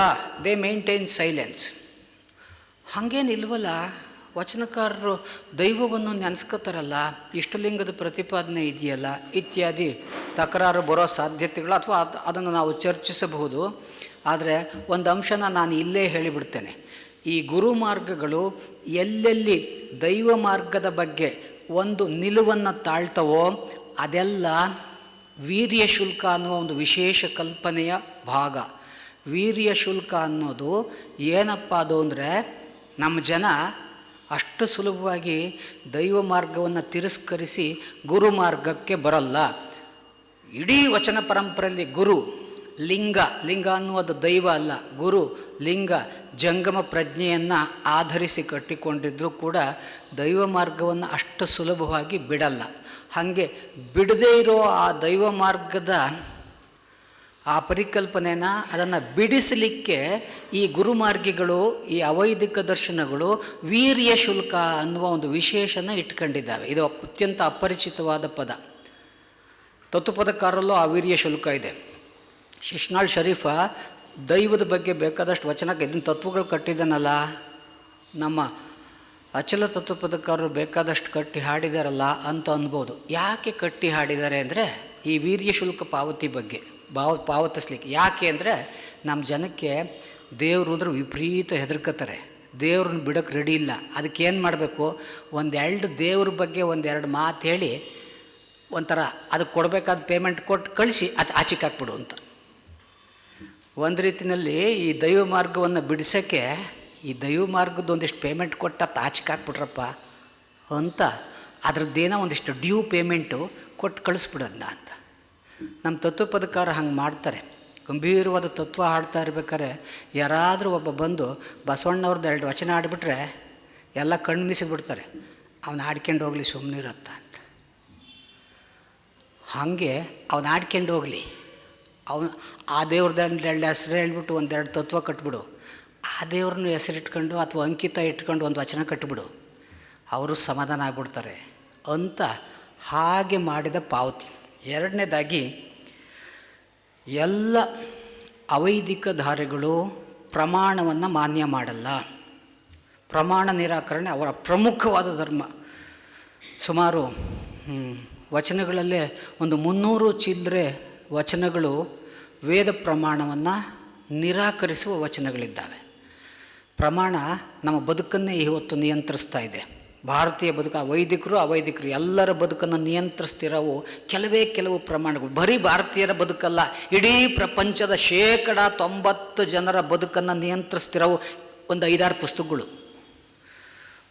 Speaker 1: They maintain silence. ಹಾಗೇನಿಲ್ವಲ್ಲ, ವಚನಕಾರರು ದೈವವನ್ನು ನೆನೆಸ್ಕೋತಾರಲ್ಲ, ಇಷ್ಟಲಿಂಗದ ಪ್ರತಿಪಾದನೆ ಇದೆಯಲ್ಲ ಇತ್ಯಾದಿ ತಕರಾರು ಬರೋ ಸಾಧ್ಯತೆಗಳು ಅಥವಾ ಅದನ್ನು ನಾವು ಚರ್ಚಿಸಬಹುದು. ಆದರೆ ಒಂದು ಅಂಶನ ನಾನು ಇಲ್ಲೇ ಹೇಳಿಬಿಡ್ತೇನೆ. ಈ ಗುರುಮಾರ್ಗಗಳು ಎಲ್ಲೆಲ್ಲಿ ದೈವ ಮಾರ್ಗದ ಬಗ್ಗೆ ಒಂದು ನಿಲುವನ್ನು ತಾಳ್ತವೋ ಅದೆಲ್ಲ ವೀರ್ಯ ಶುಲ್ಕ ಅನ್ನೋ ಒಂದು ವಿಶೇಷ ಕಲ್ಪನೆಯ ಭಾಗ. ವೀರ್ಯ ಶುಲ್ಕ ಅನ್ನೋದು ಏನಪ್ಪ ಅದು ಅಂದರೆ, ನಮ್ಮ ಜನ ಅಷ್ಟು ಸುಲಭವಾಗಿ ದೈವ ಮಾರ್ಗವನ್ನು ತಿರಸ್ಕರಿಸಿ ಗುರು ಮಾರ್ಗಕ್ಕೆ ಬರಲ್ಲ. ಇಡೀ ವಚನ ಪರಂಪರೆಯಲ್ಲಿ ಗುರು ಲಿಂಗ ಅನ್ನುವುದು ದೈವ ಅಲ್ಲ, ಗುರು ಲಿಂಗ ಜಂಗಮ ಪ್ರಜ್ಞೆಯನ್ನು ಆಧರಿಸಿ ಕಟ್ಟಿಕೊಂಡಿದ್ದರೂ ಕೂಡ ದೈವ ಮಾರ್ಗವನ್ನು ಅಷ್ಟು ಸುಲಭವಾಗಿ ಬಿಡಲ್ಲ. ಹಾಗೆ ಬಿಡದೇ ಇರೋ ಆ ದೈವ ಮಾರ್ಗದ ಆ ಪರಿಕಲ್ಪನೆನ ಅದನ್ನು ಬಿಡಿಸಲಿಕ್ಕೆ ಈ ಗುರುಮಾರ್ಗಿಗಳು, ಈ ಅವೈದಿಕ ದರ್ಶನಗಳು ವೀರ್ಯ ಶುಲ್ಕ ಅನ್ನುವ ಒಂದು ವಿಶೇಷನ ಇಟ್ಕೊಂಡಿದ್ದಾವೆ. ಇದು ಅತ್ಯಂತ ಅಪರಿಚಿತವಾದ ಪದ. ತತ್ವಪದಕಾರಲ್ಲೂ ಆ ವೀರ್ಯ ಶುಲ್ಕ ಇದೆ. ಶಿಶ್ನಾಳ್ ಶರೀಫ ದೈವದ ಬಗ್ಗೆ ಬೇಕಾದಷ್ಟು ವಚನಕ್ಕೆ ಇದನ್ನು ತತ್ವಗಳು ಕಟ್ಟಿದ್ದಾನಲ್ಲ, ನಮ್ಮ ಅಚಲ ತತ್ವಪದಕಾರರು ಬೇಕಾದಷ್ಟು ಕಟ್ಟಿ ಹಾಡಿದಾರಲ್ಲ ಅಂತ ಅನ್ಬೋದು. ಯಾಕೆ ಕಟ್ಟಿ ಹಾಡಿದ್ದಾರೆ ಅಂದರೆ ಈ ವೀರ್ಯ ಶುಲ್ಕ ಪಾವತಿ ಬಗ್ಗೆ ಪಾವತಿಸ್ಲಿಕ್ಕೆ. ಯಾಕೆ ಅಂದರೆ ನಮ್ಮ ಜನಕ್ಕೆ ದೇವರು ಅಂದರೆ ವಿಪರೀತ ಹೆದರ್ಕೋತಾರೆ, ದೇವ್ರನ್ನ ಬಿಡೋಕ್ಕೆ ರೆಡಿ ಇಲ್ಲ. ಅದಕ್ಕೇನು ಮಾಡಬೇಕು, ಒಂದೆರಡು ದೇವ್ರ ಬಗ್ಗೆ ಒಂದೆರಡು ಮಾತು ಹೇಳಿ ಒಂಥರ ಅದಕ್ಕೆ ಕೊಡಬೇಕಾದ ಪೇಮೆಂಟ್ ಕೊಟ್ಟು ಕಳಿಸಿ ಅದು ಆಚೆಗೆ ಹಾಕ್ಬಿಡು ಅಂತ. ಒಂದು ರೀತಿಯಲ್ಲಿ ಈ ದೈವ ಮಾರ್ಗವನ್ನು ಬಿಡಿಸೋಕ್ಕೆ ಈ ದೈವ ಮಾರ್ಗದ ಒಂದಿಷ್ಟು ಪೇಮೆಂಟ್ ಕೊಟ್ಟು ಅದು ಆಚೆಗೆ ಹಾಕ್ಬಿಟ್ರಪ್ಪ ಅಂತ ಅದ್ರದ್ದೇನೋ ಒಂದಿಷ್ಟು ಡ್ಯೂ ಪೇಮೆಂಟು ಕೊಟ್ಟು ಕಳಿಸ್ಬಿಡೋದನ್ನ ಅಂತ. ನಮ್ಮ ತತ್ವಪದಕಾರ ಹಂಗೆ ಮಾಡ್ತಾರೆ. ಗಂಭೀರವಾದ ತತ್ವ ಹಾಡ್ತಾ ಇರ್ಬೇಕಾದ್ರೆ ಯಾರಾದರೂ ಒಬ್ಬ ಬಂದು ಬಸವಣ್ಣವ್ರದ್ದು 2 ವಚನ ಆಡಿಬಿಟ್ರೆ ಎಲ್ಲ ಕಣ್ಣು ಮೀಸಿಬಿಡ್ತಾರೆ, ಅವನು ಆಡ್ಕೊಂಡು ಹೋಗಲಿ ಸುಮ್ಮನಿರತ್ತ ಅಂತ. ಹಾಗೆ ಅವನು ಆಡ್ಕೊಂಡು ಹೋಗಲಿ, ಅವನು ಆ ದೇವ್ರದ್ದು ಎರಡು ಹೆಸರು ಹೇಳ್ಬಿಟ್ಟು ಒಂದೆರಡು ತತ್ವ ಕಟ್ಬಿಡು, ಆ ದೇವ್ರನ್ನ ಹೆಸರಿಟ್ಕೊಂಡು ಅಥವಾ ಅಂಕಿತ ಇಟ್ಕೊಂಡು ಒಂದು ವಚನ ಕಟ್ಬಿಡು, ಅವರು ಸಮಾಧಾನ ಆಗ್ಬಿಡ್ತಾರೆ ಅಂತ ಹಾಗೆ ಮಾಡಿದ ಪಾವತಿ. ಎರಡನೇದಾಗಿ, ಎಲ್ಲ ಅವೈದಿಕ ಧಾರೆಗಳು ಪ್ರಮಾಣವನ್ನು ಮಾನ್ಯ ಮಾಡಲ್ಲ. ಪ್ರಮಾಣ ನಿರಾಕರಣೆ ಅವರ ಪ್ರಮುಖವಾದ ಧರ್ಮ. ಸುಮಾರು ವಚನಗಳಲ್ಲೇ ಒಂದು 300 ಚಿಲ್ಲರೆ ವಚನಗಳು ವೇದ ಪ್ರಮಾಣವನ್ನು ನಿರಾಕರಿಸುವ ವಚನಗಳಿದ್ದಾವೆ. ಪ್ರಮಾಣ ನಮ್ಮ ಬದುಕನ್ನೇ ಇವತ್ತು ನಿಯಂತ್ರಿಸ್ತಾ ಇದೆ. ಭಾರತೀಯ ಬದುಕು, ವೈದಿಕರು ಅವೈದಿಕರು ಎಲ್ಲರ ಬದುಕನ್ನು ನಿಯಂತ್ರಿಸ್ತಿರೋವು ಕೆಲವು ಪ್ರಮಾಣಗಳು. ಬರೀ ಭಾರತೀಯರ ಬದುಕಲ್ಲ, ಇಡೀ ಪ್ರಪಂಚದ 90% ಜನರ ಬದುಕನ್ನು ನಿಯಂತ್ರಿಸ್ತಿರೋವು ಒಂದು 5-6 ಪುಸ್ತಕಗಳು,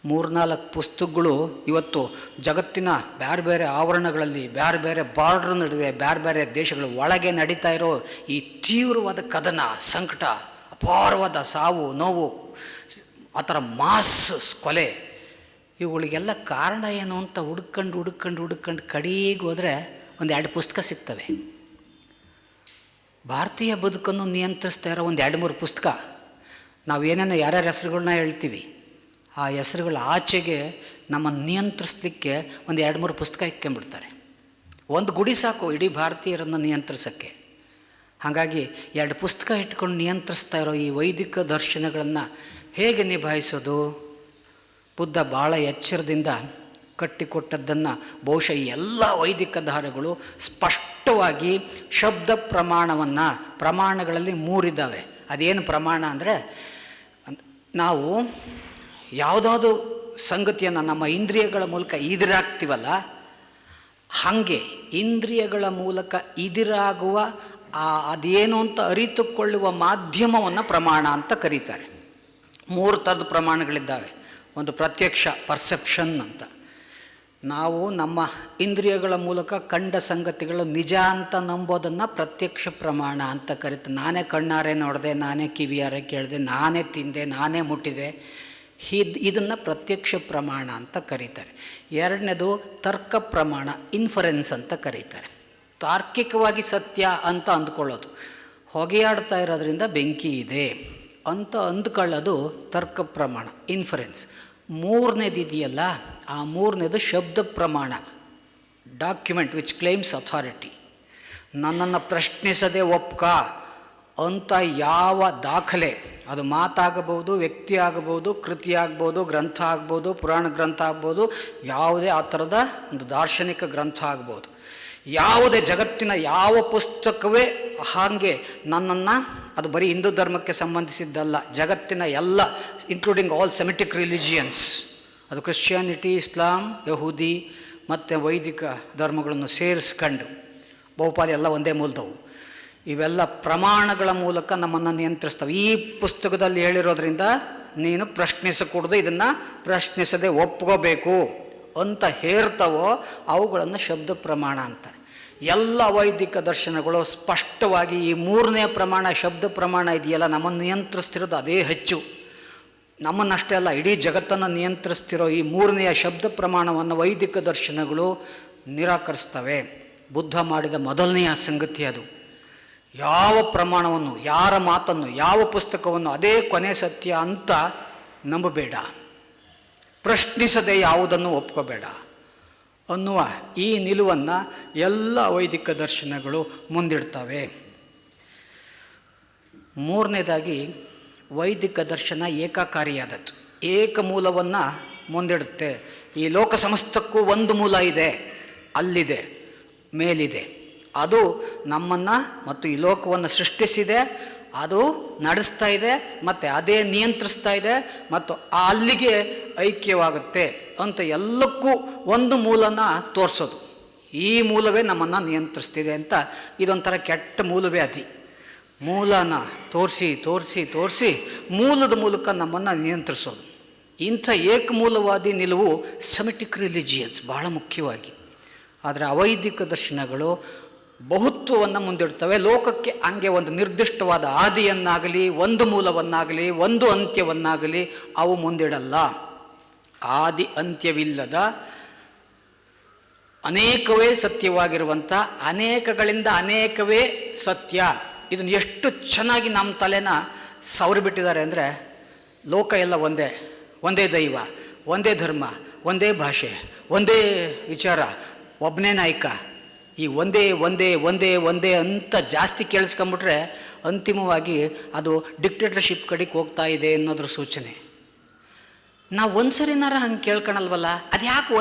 Speaker 1: 3-4 ಪುಸ್ತಕಗಳು ಇವತ್ತು ಜಗತ್ತಿನ ಬೇರೆ ಬೇರೆ ಆವರಣಗಳಲ್ಲಿ, ಬೇರೆ ಬೇರೆ ಬಾರ್ಡ್ರ್ ನಡುವೆ, ಬೇರೆ ಬೇರೆ ದೇಶಗಳ ಒಳಗೆ ನಡೀತಾ ಇರೋ ಈ ತೀವ್ರವಾದ ಕದನ, ಸಂಕಟ, ಅಪಾರವಾದ ಸಾವು ನೋವು, ಆ ಥರ ಮಾಸ್ ಕೊಲೆ, ಇವುಗಳಿಗೆಲ್ಲ ಕಾರಣ ಏನು ಅಂತ ಹುಡ್ಕೊಂಡು ಕಡೆಗೆ ಹೋದರೆ ಒಂದು 2 ಪುಸ್ತಕ ಸಿಗ್ತವೆ. ಭಾರತೀಯ ಬದುಕನ್ನು ನಿಯಂತ್ರಿಸ್ತಾ ಇರೋ ಒಂದು 2-3 ಪುಸ್ತಕ. ನಾವೇನೇನೋ ಯಾರ್ಯಾರ ಹೆಸರುಗಳನ್ನ ಹೇಳ್ತೀವಿ, ಆ ಹೆಸರುಗಳ ಆಚೆಗೆ ನಮ್ಮನ್ನು ನಿಯಂತ್ರಿಸ್ಲಿಕ್ಕೆ ಒಂದು 2-3 ಪುಸ್ತಕ ಇಕ್ಕೊಂಬಿಡ್ತಾರೆ. ಒಂದು ಗುಡಿ ಸಾಕು ಇಡೀ ಭಾರತೀಯರನ್ನು ನಿಯಂತ್ರಿಸೋಕ್ಕೆ. ಹಾಗಾಗಿ 2 ಪುಸ್ತಕ ಇಟ್ಕೊಂಡು ನಿಯಂತ್ರಿಸ್ತಾ ಇರೋ ಈ ವೈದಿಕ ದರ್ಶನಗಳನ್ನು ಹೇಗೆ ನಿಭಾಯಿಸೋದು? ಬುದ್ಧ ಭಾಳ ಎಚ್ಚರದಿಂದ ಕಟ್ಟಿಕೊಟ್ಟದ್ದನ್ನು ಬಹುಶಃ ಎಲ್ಲ ವೈದಿಕ ಧಾರೆಗಳು ಸ್ಪಷ್ಟವಾಗಿ ಶಬ್ದ ಪ್ರಮಾಣಗಳಲ್ಲಿ 3 ಇದ್ದಾವೆ. ಅದೇನು ಪ್ರಮಾಣ ಅಂದರೆ, ನಾವು ಯಾವುದಾದ್ರು ಸಂಗತಿಯನ್ನು ನಮ್ಮ ಇಂದ್ರಿಯಗಳ ಮೂಲಕ ಇದಿರಾಗ್ತೀವಲ್ಲ, ಹಾಗೆ ಇಂದ್ರಿಯಗಳ ಮೂಲಕ ಇದಿರಾಗುವ ಅದೇನು ಅಂತ ಅರಿತುಕೊಳ್ಳುವ ಮಾಧ್ಯಮವನ್ನು ಪ್ರಮಾಣ ಅಂತ ಕರೀತಾರೆ. 3 ಥರದ ಪ್ರಮಾಣಗಳಿದ್ದಾವೆ. ಒಂದು ಪ್ರತ್ಯಕ್ಷ, ಪರ್ಸೆಪ್ಷನ್ ಅಂತ. ನಾವು ನಮ್ಮ ಇಂದ್ರಿಯಗಳ ಮೂಲಕ ಕಂಡ ಸಂಗತಿಗಳು ನಿಜ ಅಂತ ನಂಬೋದನ್ನು ಪ್ರತ್ಯಕ್ಷ ಪ್ರಮಾಣ ಅಂತ ಕರೀತಾರೆ. ನಾನೇ ಕಣ್ಣಾರೆ ನೋಡಿದೆ, ನಾನೇ ಕಿವಿಯಾರೆ ಕೇಳಿದೆ, ನಾನೇ ತಿಂದೆ, ನಾನೇ ಮುಟ್ಟಿದೆ, ಇದನ್ನು ಪ್ರತ್ಯಕ್ಷ ಪ್ರಮಾಣ ಅಂತ ಕರೀತಾರೆ. ಎರಡನೇದು ತರ್ಕ ಪ್ರಮಾಣ, ಇನ್ಫರೆನ್ಸ್ ಅಂತ ಕರೀತಾರೆ. ತಾರ್ಕಿಕವಾಗಿ ಸತ್ಯ ಅಂತ ಅಂದ್ಕೊಳ್ಳೋದು. ಹೊಗೆಯಾಡ್ತಾ ಇರೋದ್ರಿಂದ ಬೆಂಕಿ ಇದೆ ಅಂತ ಅಂದ್ಕೊಳ್ಳೋದು ತರ್ಕ ಪ್ರಮಾಣ, ಇನ್ಫರೆನ್ಸ್. ಮೂರನೇದು ಇದೆಯಲ್ಲ, ಆ ಮೂರನೇದು ಶಬ್ದ ಪ್ರಮಾಣ, ಡಾಕ್ಯುಮೆಂಟ್ ವಿಚ್ ಕ್ಲೇಮ್ಸ್ ಅಥಾರಿಟಿ. ನನ್ನನ್ನು ಪ್ರಶ್ನಿಸದೆ ಒಪ್ಕ ಅಂತ ಯಾವ ದಾಖಲೆ, ಅದು ಮಾತಾಗಬಹುದು, ವ್ಯಕ್ತಿ ಆಗಬಹುದು, ಕೃತಿ ಆಗ್ಬೋದು, ಗ್ರಂಥ ಆಗ್ಬೋದು, ಪುರಾಣ ಗ್ರಂಥ ಆಗ್ಬೋದು, ಯಾವುದೇ ಆ ಥರದ ಒಂದು ದಾರ್ಶನಿಕ ಗ್ರಂಥ ಆಗ್ಬೋದು, ಯಾವುದೇ ಜಗತ್ತಿನ ಯಾವ ಪುಸ್ತಕವೇ ಹಾಗೆ ನನ್ನನ್ನು, ಅದು ಬರೀ ಹಿಂದೂ ಧರ್ಮಕ್ಕೆ ಸಂಬಂಧಿಸಿದ್ದಲ್ಲ, ಜಗತ್ತಿನ ಎಲ್ಲ ಇನ್ಕ್ಲೂಡಿಂಗ್ ಆಲ್ ಸೆಮಿಟಿಕ್ ರಿಲಿಜಿಯನ್ಸ್, ಅದು ಕ್ರಿಶ್ಚಿಯಾನಿಟಿ, ಇಸ್ಲಾಂ, ಯಹೂದಿ ಮತ್ತು ವೈದಿಕ ಧರ್ಮಗಳನ್ನು ಸೇರಿಸ್ಕೊಂಡು, ಬಹುಪಾಲು ಎಲ್ಲ ಒಂದೇ ಮೂಲದವು, ಇವೆಲ್ಲ ಪ್ರಮಾಣಗಳ ಮೂಲಕ ನಮ್ಮನ್ನು ನಿಯಂತ್ರಿಸ್ತವೆ. ಈ ಪುಸ್ತಕದಲ್ಲಿ ಹೇಳಿರೋದ್ರಿಂದ ನೀನು ಪ್ರಶ್ನಿಸಕೂಡದು, ಇದನ್ನು ಪ್ರಶ್ನಿಸದೆ ಒಪ್ಕೋಬೇಕು ಅಂತ ಹೇರ್ತವೋ ಅವುಗಳನ್ನು ಶಬ್ದ ಪ್ರಮಾಣ ಅಂತಾರೆ. ಎಲ್ಲ ವೈದಿಕ ದರ್ಶನಗಳು ಸ್ಪಷ್ಟವಾಗಿ ಈ ಮೂರನೇ ಪ್ರಮಾಣ, ಶಬ್ದ ಪ್ರಮಾಣ ಇದೆಯಲ್ಲ, ನಮ್ಮನ್ನು ನಿಯಂತ್ರಿಸ್ತಿರೋದು ಅದೇ ಹೆಚ್ಚು. ನಮ್ಮನ್ನಷ್ಟೇ ಅಲ್ಲ, ಇಡೀ ಜಗತ್ತನ್ನು ನಿಯಂತ್ರಿಸ್ತಿರೋ ಈ ಮೂರನೆಯ ಶಬ್ದ ಪ್ರಮಾಣವನ್ನು ವೈದಿಕ ದರ್ಶನಗಳು ನಿರಾಕರಿಸ್ತವೆ. ಬುದ್ಧ ಮಾಡಿದ ಮೊದಲನೆಯ ಸಂಗತಿ ಅದು. ಯಾವ ಪ್ರಮಾಣವನ್ನು, ಯಾರ ಮಾತನ್ನು, ಯಾವ ಪುಸ್ತಕವನ್ನು ಅದೇ ಕೊನೆ ಸತ್ಯ ಅಂತ ನಂಬಬೇಡ, ಪ್ರಶ್ನಿಸದೆ ಯಾವುದನ್ನು ಒಪ್ಕೋಬೇಡ ಅನ್ನುವ ಈ ನಿಲುವನ್ನು ಎಲ್ಲ ವೈದಿಕ ದರ್ಶನಗಳು ಮುಂದಿಡ್ತವೆ. ಮೂರನೇದಾಗಿ, ವೈದಿಕ ದರ್ಶನ ಏಕಕಾರಿಯಾದದ್ದು, ಏಕಮೂಲವನ್ನು ಮುಂದಿಡುತ್ತೆ. ಈ ಲೋಕ ಸಮಸ್ತಕ್ಕೂ ಒಂದು ಮೂಲ ಇದೆ, ಅಲ್ಲಿದೆ, ಮೇಲಿದೆ. ಅದು ನಮ್ಮನ್ನು ಮತ್ತು ಈ ಲೋಕವನ್ನು ಸೃಷ್ಟಿಸಿದೆ, ಅದು ನಡೆಸ್ತಾ ಇದೆ, ಮತ್ತು ಅದೇ ನಿಯಂತ್ರಿಸ್ತಾ ಇದೆ, ಮತ್ತು ಅಲ್ಲಿಗೆ ಐಕ್ಯವಾಗುತ್ತೆ ಅಂತ ಎಲ್ಲಕ್ಕೂ ಒಂದು ಮೂಲನ ತೋರಿಸೋದು. ಈ ಮೂಲವೇ ನಮ್ಮನ್ನು ನಿಯಂತ್ರಿಸ್ತಿದೆ ಅಂತ ಇದೊಂಥರ ಕೆಟ್ಟ ಮೂಲವೇ ಅತಿ. ಮೂಲನ ತೋರಿಸಿ ಮೂಲದ ಮೂಲಕ ನಮ್ಮನ್ನು ನಿಯಂತ್ರಿಸೋದು. ಇಂಥ ಏಕಮೂಲವಾದಿ ನಿಲುವು ಸೆಮಿಟಿಕ್ ರಿಲಿಜಿಯನ್ಸ್ ಬಹಳ ಮುಖ್ಯವಾಗಿ. ಆದರೆ ಅವೈದಿಕ ದರ್ಶನಗಳು ಬಹುತ್ವವನ್ನು ಮುಂದಿಡ್ತವೆ. ಲೋಕಕ್ಕೆ ಹಂಗೆ ಒಂದು ನಿರ್ದಿಷ್ಟವಾದ ಆದಿಯನ್ನಾಗಲಿ, ಒಂದು ಮೂಲವನ್ನಾಗಲಿ, ಒಂದು ಅಂತ್ಯವನ್ನಾಗಲಿ ಅವು ಮುಂದಿಡಲ್ಲ. ಆದಿ ಅಂತ್ಯವಿಲ್ಲದ ಅನೇಕವೇ ಸತ್ಯವಾಗಿರುವಂಥ ಅನೇಕಗಳಿಂದ ಅನೇಕವೇ ಸತ್ಯ. ಇದನ್ನು ಎಷ್ಟು ಚೆನ್ನಾಗಿ ನಮ್ಮ ತಲೆನ ಸವರಿಬಿಟ್ಟಿದ್ದಾರೆ ಅಂದರೆ, ಲೋಕ ಎಲ್ಲ ಒಂದೇ, ಒಂದೇ ದೈವ, ಒಂದೇ ಧರ್ಮ, ಒಂದೇ ಭಾಷೆ, ಒಂದೇ ವಿಚಾರ, ಒಬ್ಬನೇ ನಾಯಕ, ಈ ಒಂದೇ ಒಂದೇ ಒಂದೇ ಒಂದೇ ಅಂತ ಜಾಸ್ತಿ ಕೇಳಿಸ್ಕೊಂಬಿಟ್ರೆ ಅಂತಿಮವಾಗಿ ಅದು ಡಿಕ್ಟೇಟರ್ಶಿಪ್ ಕಡೆಗೆ ಹೋಗ್ತಾ ಇದೆ ಅನ್ನೋದ್ರ ಸೂಚನೆ. ನಾವು ಒಂದು ಸರಿನಾರ ಹಂಗೆ ಕೇಳ್ಕೊಳಲ್ವಲ್ಲ, ಅದು ಯಾಕೆ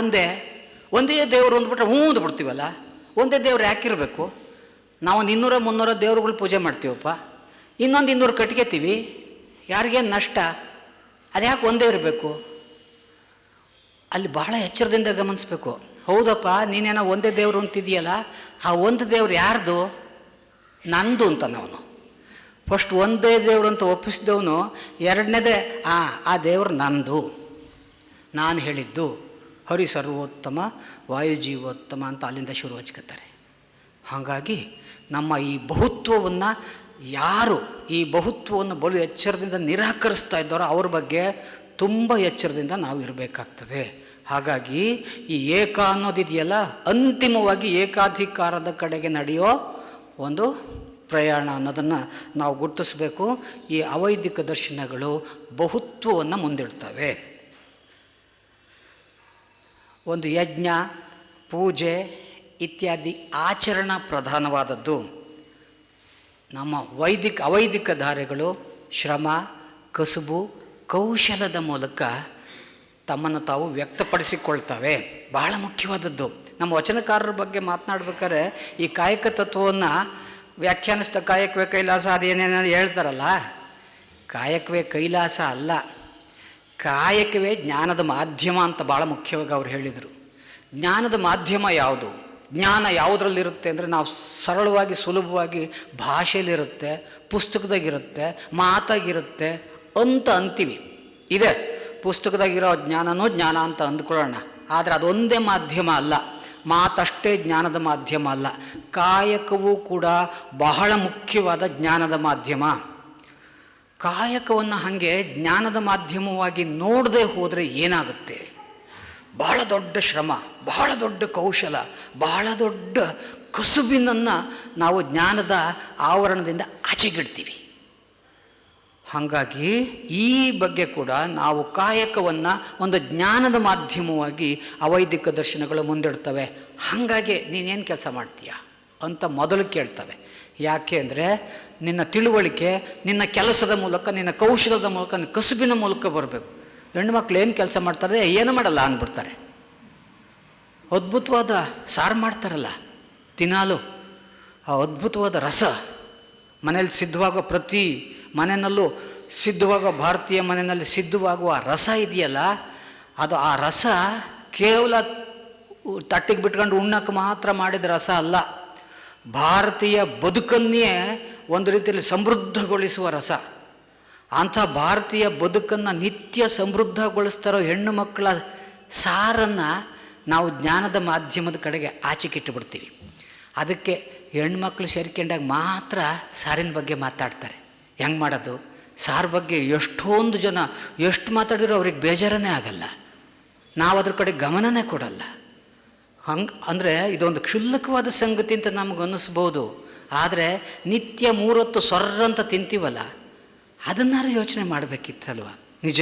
Speaker 1: ಒಂದೇ ದೇವರು ಅಂದ್ಬಿಟ್ರೆ ಅಂದ್ಬಿಡ್ತೀವಲ್ಲ. ಒಂದೇ ದೇವ್ರು ಯಾಕಿರಬೇಕು? ನಾವು 200-300 ದೇವ್ರುಗಳು ಪೂಜೆ ಮಾಡ್ತೀವಪ್ಪ, ಇನ್ನೊಂದು 200 ಕಟ್ಗೆತೀವಿ, ಯಾರಿಗೇನು ನಷ್ಟ? ಅದು ಯಾಕೆ ಒಂದೇ ಇರಬೇಕು? ಅಲ್ಲಿ ಬಹಳ ಎಚ್ಚರದಿಂದ ಗಮನಿಸ್ಬೇಕು. ಹೌದಪ್ಪ, ನೀನೇನೋ ಒಂದೇ ದೇವರು ಅಂತಿದೆಯಲ್ಲ, ಆ ಒಂದು ದೇವ್ರು ಯಾರ್ದು? ನಂದು ಅಂತ ನಾವು ಫಸ್ಟ್ ಒಂದೇ ದೇವರು ಅಂತ ಒಪ್ಪಿಸಿದವನು ಎರಡನೇದೇ ಆ ದೇವ್ರು ನಂದು, ನಾನು ಹೇಳಿದ್ದು, ಹರಿ ಸರ್ವೋತ್ತಮ ವಾಯುಜೀವೋತ್ತಮ ಅಂತ ಅಲ್ಲಿಂದ ಶುರು ಹಚ್ಕೊತಾರೆ. ಹಾಗಾಗಿ ನಮ್ಮ ಈ ಬಹುತ್ವವನ್ನು ಯಾರು ಈ ಬಹುತ್ವವನ್ನು ಬಲು ಎಚ್ಚರದಿಂದ ನಿರಾಕರಿಸ್ತಾ ಇದ್ದಾರೋ ಅವ್ರ ಬಗ್ಗೆ ತುಂಬ ಎಚ್ಚರದಿಂದ ನಾವು ಇರಬೇಕಾಗ್ತದೆ. ಹಾಗಾಗಿ ಈ ಏಕ ಅನ್ನೋದಿದೆಯಲ್ಲ, ಅಂತಿಮವಾಗಿ ಏಕಾಧಿಕಾರದ ಕಡೆಗೆ ನಡೆಯೋ ಒಂದು ಪ್ರಯಾಣ ಅನ್ನೋದನ್ನು ನಾವು ಗುರುತಿಸಬೇಕು. ಈ ಅವೈದಿಕ ದರ್ಶನಗಳು ಬಹುತ್ವವನ್ನು ಮುಂದಿಡ್ತವೆ. ಒಂದು ಯಜ್ಞ, ಪೂಜೆ ಇತ್ಯಾದಿ ಆಚರಣಾ ಪ್ರಧಾನವಾದದ್ದು. ನಮ್ಮ ಅವೈದಿಕ ಧಾರೆಗಳು ಶ್ರಮ, ಕಸುಬು, ಕೌಶಲದ ಮೂಲಕ ತಮ್ಮನ್ನು ತಾವು ವ್ಯಕ್ತಪಡಿಸಿಕೊಳ್ತವೆ. ಬಹಳ ಮುಖ್ಯವಾದದ್ದು. ನಮ್ಮ ವಚನಕಾರರ ಬಗ್ಗೆ ಮಾತನಾಡ್ಬೇಕಾದ್ರೆ ಈ ಕಾಯಕ ತತ್ವವನ್ನು ವ್ಯಾಖ್ಯಾನಿಸಿದ ಕಾಯಕವೇ ಕೈಲಾಸ ಅದೇನೇನೋ ಹೇಳ್ತಾರಲ್ಲ, ಕಾಯಕವೇ ಕೈಲಾಸ ಅಲ್ಲ, ಕಾಯಕವೇ ಜ್ಞಾನದ ಮಾಧ್ಯಮ ಅಂತ ಭಾಳ ಮುಖ್ಯವಾಗಿ ಅವ್ರು ಹೇಳಿದರು. ಜ್ಞಾನದ ಮಾಧ್ಯಮ ಯಾವುದು? ಜ್ಞಾನ ಯಾವುದ್ರಲ್ಲಿರುತ್ತೆ ಅಂದರೆ, ನಾವು ಸರಳವಾಗಿ ಸುಲಭವಾಗಿ ಭಾಷೆಯಲ್ಲಿರುತ್ತೆ, ಪುಸ್ತಕದಾಗಿರುತ್ತೆ, ಮಾತಾಗಿರುತ್ತೆ ಅಂತ ಅಂತೀವಿ. ಇದೆ ಪುಸ್ತಕದಾಗಿರೋ ಜ್ಞಾನನೂ ಜ್ಞಾನ ಅಂತ ಅಂದ್ಕೊಳ್ಳೋಣ. ಆದರೆ ಅದೊಂದೇ ಮಾಧ್ಯಮ ಅಲ್ಲ, ಮಾತಷ್ಟೇ ಜ್ಞಾನದ ಮಾಧ್ಯಮ ಅಲ್ಲ. ಕಾಯಕವೂ ಕೂಡ ಬಹಳ ಮುಖ್ಯವಾದ ಜ್ಞಾನದ ಮಾಧ್ಯಮ. ಕಾಯಕವನ್ನು ಹಾಗೆ ಜ್ಞಾನದ ಮಾಧ್ಯಮವಾಗಿ ನೋಡದೆ ಹೋದರೆ ಏನಾಗುತ್ತೆ? ಬಹಳ ದೊಡ್ಡ ಶ್ರಮ, ಬಹಳ ದೊಡ್ಡ ಕೌಶಲ, ಬಹಳ ದೊಡ್ಡ ಕಸುಬಿನನ್ನು ನಾವು ಜ್ಞಾನದ ಆವರಣದಿಂದ ಆಚೆಗಿಡ್ತೀವಿ. ಹಾಗಾಗಿ ಈ ಬಗ್ಗೆ ಕೂಡ ನಾವು ಕಾಯಕವನ್ನು ಒಂದು ಜ್ಞಾನದ ಮಾಧ್ಯಮವಾಗಿ ಅವೈದಿಕ ದರ್ಶನಗಳು ಮುಂದಿಡ್ತವೆ. ಹಾಗಾಗಿ ನೀನೇನು ಕೆಲಸ ಮಾಡ್ತೀಯ ಅಂತ ಮೊದಲು ಕೇಳ್ತವೆ. ಯಾಕೆ ಅಂದರೆ ನಿನ್ನ ತಿಳುವಳಿಕೆ ನಿನ್ನ ಕೆಲಸದ ಮೂಲಕ, ನಿನ್ನ ಕೌಶಲದ ಮೂಲಕ, ನಿನ್ನ ಕಸುಬಿನ ಮೂಲಕ ಬರಬೇಕು. ಹೆಣ್ಣುಮಕ್ಳು ಏನು ಕೆಲಸ ಮಾಡ್ತಾರೆ? ಏನು ಮಾಡಲ್ಲ ಅಂದ್ಬಿಡ್ತಾರೆ. ಅದ್ಭುತವಾದ ಸಾರು ಮಾಡ್ತಾರಲ್ಲ ದಿನಾಲು, ಆ ಅದ್ಭುತವಾದ ರಸ ಮನೇಲಿ ಸಿದ್ಧವಾಗೋ, ಪ್ರತಿ ಮನೆಯಲ್ಲೂ ಸಿದ್ಧವಾಗೋ, ಭಾರತೀಯ ಮನೆಯಲ್ಲಿ ಸಿದ್ಧವಾಗುವ ರಸ ಇದೆಯಲ್ಲ, ಅದು ಆ ರಸ ಕೇವಲ ತಟ್ಟಿಗೆ ಬಿಟ್ಕೊಂಡು ಉಣ್ಣಕ್ಕೆ ಮಾತ್ರ ಮಾಡಿದ ರಸ ಅಲ್ಲ, ಭಾರತೀಯ ಬದುಕನ್ನೇ ಒಂದು ರೀತಿಯಲ್ಲಿ ಸಮೃದ್ಧಗೊಳಿಸುವ ರಸ. ಅಂಥ ಭಾರತೀಯ ಬದುಕನ್ನು ನಿತ್ಯ ಸಮೃದ್ಧಗೊಳಿಸ್ತಾರೋ ಹೆಣ್ಣು ಮಕ್ಕಳ ಸಾರನ್ನು ನಾವು ಜ್ಞಾನದ ಮಾಧ್ಯಮದ ಕಡೆಗೆ ಆಚೆಕಿಟ್ಟುಬಿಡ್ತೀವಿ. ಅದಕ್ಕೆ ಹೆಣ್ಮಕ್ಳು ಸೇರ್ಕೊಂಡಾಗ ಮಾತ್ರ ಸಾರಿನ ಬಗ್ಗೆ ಮಾತಾಡ್ತಾರೆ. ಹೆಂಗೆ ಮಾಡೋದು? ಸಾರು ಬಗ್ಗೆ ಎಷ್ಟೊಂದು ಜನ ಎಷ್ಟು ಮಾತಾಡಿದ್ರು ಅವ್ರಿಗೆ ಬೇಜಾರನೇ ಆಗಲ್ಲ, ನಾವು ಅದ್ರ ಕಡೆ ಗಮನನೇ ಕೊಡಲ್ಲ. ಹಂಗೆ ಅಂದರೆ ಇದೊಂದು ಕ್ಷುಲ್ಲಕವಾದ ಸಂಗತಿ ಅಂತ ನಮ್ಗೆ ಅನ್ನಿಸ್ಬೋದು. ಆದರೆ ನಿತ್ಯ 3 ಹೊತ್ತು ಸೊರ್ರಂತ ತಿಂತೀವಲ್ಲ, ಅದನ್ನಾರು ಯೋಚನೆ ಮಾಡಬೇಕಿತ್ತಲ್ವ. ನಿಜ,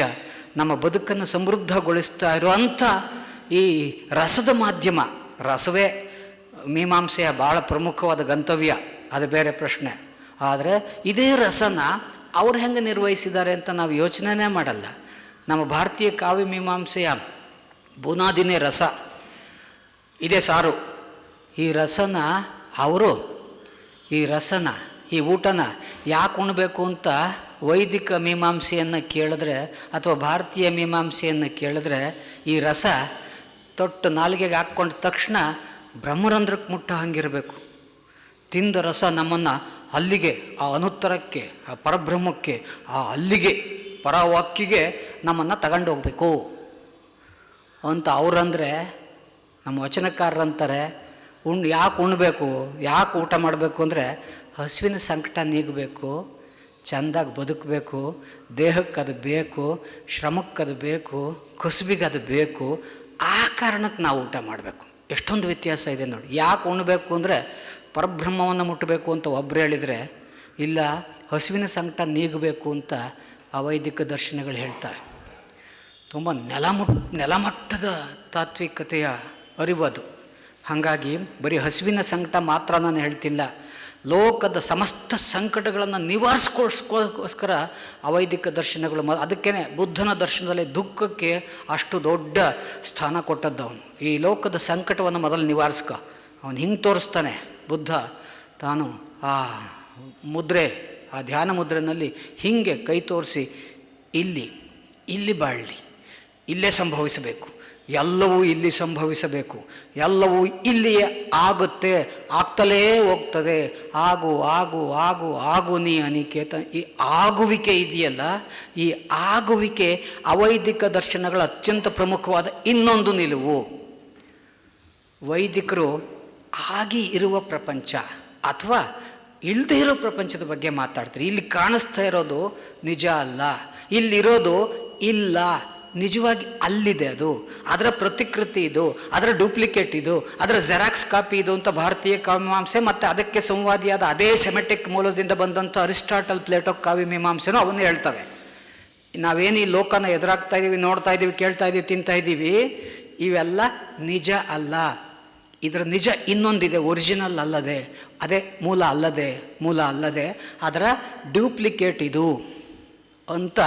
Speaker 1: ನಮ್ಮ ಬದುಕನ್ನು ಸಮೃದ್ಧಗೊಳಿಸ್ತಾ ಇರುವಂಥ ಈ ರಸದ ಮಾಧ್ಯಮ, ರಸವೇ ಮೀಮಾಂಸೆಯ ಭಾಳ ಪ್ರಮುಖವಾದ ಗಂತವ್ಯ, ಅದು ಬೇರೆ ಪ್ರಶ್ನೆ. ಆದರೆ ಇದೇ ರಸನ ಅವ್ರು ಹೆಂಗೆ ನಿರ್ವಹಿಸಿದ್ದಾರೆ ಅಂತ ನಾವು ಯೋಚನೆನೇ ಮಾಡಲ್ಲ. ನಮ್ಮ ಭಾರತೀಯ ಕಾವ್ಯ ಮೀಮಾಂಸೆಯ ಬುನಾದಿನೇ ರಸ, ಇದೇ ಸಾರು. ಈ ರಸನ ಅವರು ಈ ಊಟನ ಯಾಕೆ ಉಣ್ಣಬೇಕು ಅಂತ ವೈದಿಕ ಮೀಮಾಂಸೆಯನ್ನು ಕೇಳಿದ್ರೆ ಅಥವಾ ಭಾರತೀಯ ಮೀಮಾಂಸೆಯನ್ನು ಕೇಳಿದ್ರೆ, ಈ ರಸ ತೊಟ್ಟು ನಾಲಿಗೆಗೆ ಹಾಕ್ಕೊಂಡ ತಕ್ಷಣ ಬ್ರಹ್ಮರಂಧ್ರಕ್ಕೆ ಮುಟ್ಟ ಹಂಗಿರಬೇಕು. ತಿಂದ ರಸ ನಮ್ಮನ್ನು ಅಲ್ಲಿಗೆ, ಆ ಅನುತ್ತರಕ್ಕೆ, ಆ ಪರಬ್ರಹ್ಮಕ್ಕೆ, ಆ ಅಲ್ಲಿಗೆ ಪರವಾಕ್ಕಿಗೆ ನಮ್ಮನ್ನು ತಗೊಂಡು ಹೋಗಬೇಕು ಅಂತ ಅವರಂದರೆ. ನಮ್ಮ ವಚನಕಾರರಂತಾರೆ, ಯಾಕೆ ಉಣ್ಣಬೇಕು, ಯಾಕೆ ಊಟ ಮಾಡಬೇಕು ಅಂದರೆ ಹಸುವಿನ ಸಂಕಟ ನೀಗಬೇಕು, ಚೆಂದಾಗಿ ಬದುಕಬೇಕು, ದೇಹಕ್ಕೆ ಅದು ಬೇಕು, ಶ್ರಮಕ್ಕದು ಬೇಕು, ಕುಸುಬಿಗೆ ಅದು ಬೇಕು. ಆ ಕಾರಣಕ್ಕೆ ನಾವು ಊಟ ಮಾಡಬೇಕು. ಎಷ್ಟೊಂದು ವ್ಯತ್ಯಾಸ ಇದೆ ನೋಡಿ. ಯಾಕೆ ಉಣ್ಣಬೇಕು ಅಂದರೆ ಪರಬ್ರಹ್ಮವನ್ನು ಮುಟ್ಟಬೇಕು ಅಂತ ಒಬ್ಬರು ಹೇಳಿದರೆ, ಇಲ್ಲ ಹಸುವಿನ ಸಂಕಟ ನೀಗಬೇಕು ಅಂತ ಅವೈದಿಕ ದರ್ಶನಗಳು ಹೇಳ್ತವೆ. ತುಂಬ ನೆಲಮಟ್ಟದ ತಾತ್ವಿಕತೆಯ ಅರಿವದು. ಹಾಗಾಗಿ ಬರೀ ಹಸುವಿನ ಸಂಕಟ ಮಾತ್ರ ನಾನು ಹೇಳ್ತಿಲ್ಲ, ಲೋಕದ ಸಮಸ್ತ ಸಂಕಟಗಳನ್ನು ನಿವಾರಿಸ್ಕೋಸ್ಕರ ಅವೈದಿಕ ದರ್ಶನಗಳು. ಅದಕ್ಕೇ ಬುದ್ಧನ ದರ್ಶನದಲ್ಲಿ ದುಃಖಕ್ಕೆ ಅಷ್ಟು ದೊಡ್ಡ ಸ್ಥಾನ ಕೊಟ್ಟದ್ದು. ಅವನು ಈ ಲೋಕದ ಸಂಕಟವನ್ನು ಮೊದಲು ನಿವಾರಿಸ್ಕೊ. ಅವನು ಹಿಂಗೆ ತೋರಿಸ್ತಾನೆ ಬುದ್ಧ. ತಾನು ಆ ಮುದ್ರೆ, ಆ ಧ್ಯಾನ ಮುದ್ರೆನಲ್ಲಿ ಹೀಗೆ ಕೈ ತೋರಿಸಿ, ಇಲ್ಲಿ ಬಾಳಲಿ, ಇಲ್ಲೇ ಸಂಭವಿಸಬೇಕು, ಎಲ್ಲವೂ ಇಲ್ಲಿ ಸಂಭವಿಸಬೇಕು, ಎಲ್ಲವೂ ಇಲ್ಲಿಯೇ ಆಗುತ್ತೆ, ಆಗ್ತಲೇ ಹೋಗ್ತದೆ. ಆಗು ಆಗು ಆಗು ಆಗು ನೀ ಅನಿಕೇತ. ಈ ಆಗುವಿಕೆ ಇದೆಯಲ್ಲ, ಈ ಆಗುವಿಕೆ ಅವೈದಿಕ ದರ್ಶನಗಳ ಅತ್ಯಂತ ಪ್ರಮುಖವಾದ ಇನ್ನೊಂದು ನಿಲುವು. ವೈದಿಕರು ಆಗಿ ಇರುವ ಪ್ರಪಂಚ ಅಥವಾ ಇಲ್ಲದೆ ಇರೋ ಪ್ರಪಂಚದ ಬಗ್ಗೆ ಮಾತಾಡ್ತಾರೆ. ಇಲ್ಲಿ ಕಾಣಿಸ್ತಾ ಇರೋದು ನಿಜ ಅಲ್ಲ, ಇಲ್ಲಿರೋದು ಇಲ್ಲ, ನಿಜವಾಗಿ ಅಲ್ಲಿದೆ, ಅದು ಅದರ ಪ್ರತಿಕೃತಿ, ಇದು ಅದರ ಡೂಪ್ಲಿಕೇಟ್, ಇದು ಅದರ ಜೆರಾಕ್ಸ್ ಕಾಪಿ ಇದು ಅಂತ ಭಾರತೀಯ ಕಾವ್ಯಮೀಮಾಂಸೆ ಮತ್ತು ಅದಕ್ಕೆ ಸಂವಾದಿಯಾದ ಅದೇ ಸೆಮೆಟಿಕ್ ಮೂಲದಿಂದ ಬಂದಂಥ ಅರಿಸ್ಟಾಟಲ್, ಪ್ಲೇಟೋ ಕಾವ್ಯಮೀಮಾಂಸೆನೂ ಅವನ್ನೇ ಹೇಳ್ತವೆ. ನಾವೇನು ಈ ಲೋಕನ ಎದುರಾಗ್ತಾ ಇದ್ದೀವಿ, ನೋಡ್ತಾ ಇದ್ದೀವಿ, ಕೇಳ್ತಾ ಇದ್ದೀವಿ, ತಿಂತಾ ಇದ್ದೀವಿ, ಇವೆಲ್ಲ ನಿಜ ಅಲ್ಲ. ಇದರ ನಿಜ ಇನ್ನೊಂದಿದೆ, ಒರಿಜಿನಲ್ ಅಲ್ಲದೆ, ಅದೇ ಮೂಲ ಅಲ್ಲದೆ ಅದರ ಡೂಪ್ಲಿಕೇಟ್ ಇದು ಅಂತ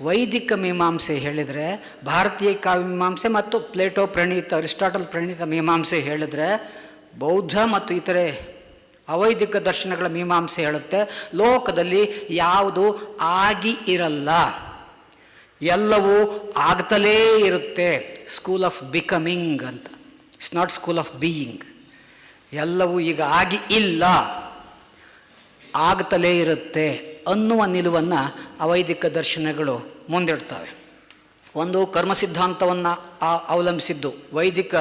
Speaker 1: ವೈದಿಕ ಮೀಮಾಂಸೆ ಹೇಳಿದರೆ, ಭಾರತೀಯ ಕಾವ್ಯಮೀಮಾಂಸೆ ಮತ್ತು ಪ್ಲೇಟೋ ಪ್ರಣೀತ, ಅರಿಸ್ಟಾಟಲ್ ಪ್ರಣೀತ ಮೀಮಾಂಸೆ ಹೇಳಿದರೆ, ಬೌದ್ಧ ಮತ್ತು ಇತರೆ ಅವೈದಿಕ ದರ್ಶನಗಳ ಮೀಮಾಂಸೆ ಹೇಳುತ್ತೆ ಲೋಕದಲ್ಲಿ ಯಾವುದು ಆಗಿ ಇರಲ್ಲ, ಎಲ್ಲವೂ ಆಗ್ತಲೇ ಇರುತ್ತೆ. ಸ್ಕೂಲ್ ಆಫ್ ಬಿಕಮಿಂಗ್ ಅಂತ, it's not school of being. ಎಲ್ಲವೂ ಈಗ ಆಗಿ ಇಲ್ಲ, ಆಗ್ತಲೇ ಇರುತ್ತೆ ಅನ್ನುವ ನಿಲುವನ್ನು ಅವೈದಿಕ ದರ್ಶನಗಳು ಮುಂದಿಡ್ತವೆ. ಒಂದು ಕರ್ಮ ಸಿದ್ಧಾಂತವನ್ನು ಅವಲಂಬಿಸಿದ್ದು ವೈದಿಕ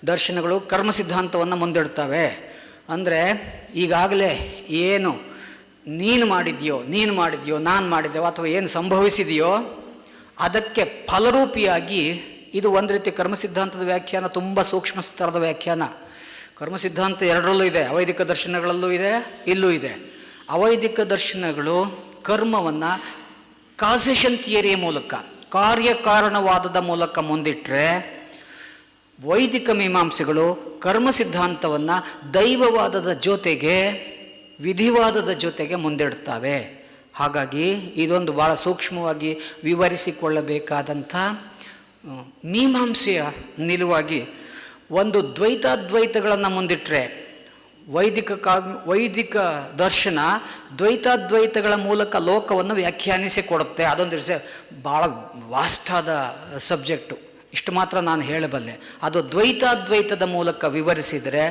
Speaker 1: ದರ್ಶನಗಳು ಕರ್ಮ ಸಿದ್ಧಾಂತವನ್ನು ಮುಂದಿಡ್ತವೆ. ಅಂದರೆ ಈಗಾಗಲೇ ಏನು ನೀನು ಮಾಡಿದ್ಯೋ ನಾನು ಮಾಡಿದ್ದೆವೋ ಅಥವಾ ಏನು ಸಂಭವಿಸಿದೆಯೋ ಅದಕ್ಕೆ ಫಲರೂಪಿಯಾಗಿ ಇದು ಒಂದು ರೀತಿ ಕರ್ಮ ಸಿದ್ಧಾಂತದ ವ್ಯಾಖ್ಯಾನ, ತುಂಬ ಸೂಕ್ಷ್ಮ ಸ್ತರದ ವ್ಯಾಖ್ಯಾನ. ಕರ್ಮ ಸಿದ್ಧಾಂತ ಎರಡರಲ್ಲೂ ಇದೆ, ಅವೈದಿಕ ದರ್ಶನಗಳಲ್ಲೂ ಇದೆ, ಇಲ್ಲೂ ಇದೆ. ಅವೈದಿಕ ದರ್ಶನಗಳು ಕರ್ಮವನ್ನು ಕಾಸೇಷನ್ ಥಿಯರಿಯ ಮೂಲಕ, ಕಾರ್ಯಕಾರಣವಾದದ ಮೂಲಕ ಮುಂದಿಟ್ಟರೆ, ವೈದಿಕ ಮೀಮಾಂಸೆಗಳು ಕರ್ಮ ಸಿದ್ಧಾಂತವನ್ನು ದೈವವಾದದ ಜೊತೆಗೆ, ವಿಧಿವಾದದ ಜೊತೆಗೆ ಮುಂದಿಡ್ತವೆ. ಹಾಗಾಗಿ ಇದೊಂದು ಭಾಳ ಸೂಕ್ಷ್ಮವಾಗಿ ವಿವರಿಸಿಕೊಳ್ಳಬೇಕಾದಂಥ ಮೀಮಾಂಸೆಯ ನಿಲುವಾಗಿ ಒಂದು ದ್ವೈತಾದ್ವೈತಗಳನ್ನು ಮುಂದಿಟ್ಟರೆ, ವೈದಿಕ ದರ್ಶನ ದ್ವೈತಾದ್ವೈತಗಳ ಮೂಲಕ ಲೋಕವನ್ನು ವ್ಯಾಖ್ಯಾನಿಸಿಕೊಡುತ್ತೆ. ಅದೊಂದು ಭಾಳ ವಾಸ್ಟಾದ ಸಬ್ಜೆಕ್ಟು, ಇಷ್ಟು ಮಾತ್ರ ನಾನು ಹೇಳಬಲ್ಲೆ. ಅದು ದ್ವೈತಾದ್ವೈತದ ಮೂಲಕ ವಿವರಿಸಿದರೆ,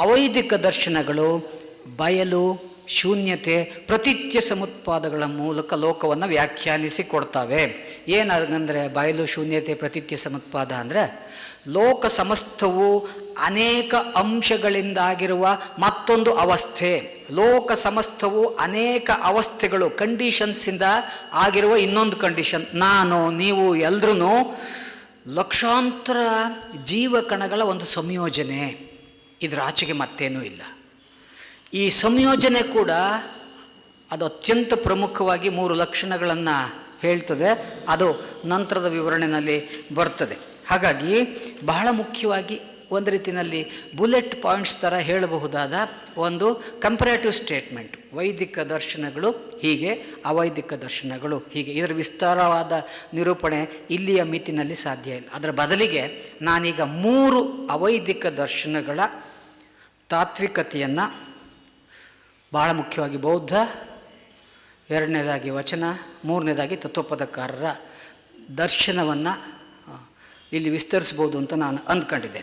Speaker 1: ಅವೈದಿಕ ದರ್ಶನಗಳು ಬಯಲು, ಶೂನ್ಯತೆ, ಪ್ರತೀತ್ಯ ಸಮುತ್ಪಾದಗಳ ಮೂಲಕ ಲೋಕವನ್ನು ವ್ಯಾಖ್ಯಾನಿಸಿ ಕೊಡ್ತವೆ. ಏನಾಗಂದರೆ ಬಯಲು, ಶೂನ್ಯತೆ, ಪ್ರತೀತ್ಯ ಸಮುತ್ಪಾದ ಅಂದರೆ ಲೋಕ ಸಮಸ್ತವು ಅನೇಕ ಅಂಶಗಳಿಂದಾಗಿರುವ ಮತ್ತೊಂದು ಅವಸ್ಥೆ, ಲೋಕ ಸಮಸ್ತವು ಅನೇಕ ಅವಸ್ಥೆಗಳು, ಕಂಡೀಷನ್ಸಿಂದ ಆಗಿರುವ ಇನ್ನೊಂದು ಕಂಡೀಷನ್. ನಾನು, ನೀವು ಎಲ್ಲರೂ ಲಕ್ಷಾಂತರ ಜೀವಕಣಗಳ ಒಂದು ಸಂಯೋಜನೆ, ಇದರ ಆಚೆಗೆ ಮತ್ತೇನೂ ಇಲ್ಲ. ಈ ಸಂಯೋಜನೆ ಕೂಡ ಅದು ಅತ್ಯಂತ ಪ್ರಮುಖವಾಗಿ 3 ಲಕ್ಷಣಗಳನ್ನು ಹೇಳ್ತದೆ. ಅದು ನಂತರದ ವಿವರಣೆಯಲ್ಲಿ ಬರ್ತದೆ. ಹಾಗಾಗಿ ಬಹಳ ಮುಖ್ಯವಾಗಿ ಒಂದು ರೀತಿಯಲ್ಲಿ ಬುಲೆಟ್ ಪಾಯಿಂಟ್ಸ್ ಥರ ಹೇಳಬಹುದಾದ ಒಂದು ಕಂಪರೇಟಿವ್ ಸ್ಟೇಟ್ಮೆಂಟ್. ವೈದಿಕ ದರ್ಶನಗಳು ಹೀಗೆ, ಅವೈದಿಕ ದರ್ಶನಗಳು ಹೀಗೆ. ಇದರ ವಿಸ್ತಾರವಾದ ನಿರೂಪಣೆ ಇಲ್ಲಿಯ ಮಿತಿನಲ್ಲಿ ಸಾಧ್ಯ ಇಲ್ಲ. ಅದರ ಬದಲಿಗೆ ನಾನೀಗ 3 ಅವೈದಿಕ ದರ್ಶನಗಳ ತಾತ್ವಿಕತೆಯನ್ನು, ಭಾಳ ಮುಖ್ಯವಾಗಿ ಬೌದ್ಧ, ಎರಡನೇದಾಗಿ ವಚನ, ಮೂರನೇದಾಗಿ ತತ್ವಪದಕಾರರ ದರ್ಶನವನ್ನು ಇಲ್ಲಿ ವಿಸ್ತರಿಸ್ಬೋದು ಅಂತ ನಾನು ಅಂದ್ಕೊಂಡಿದ್ದೆ.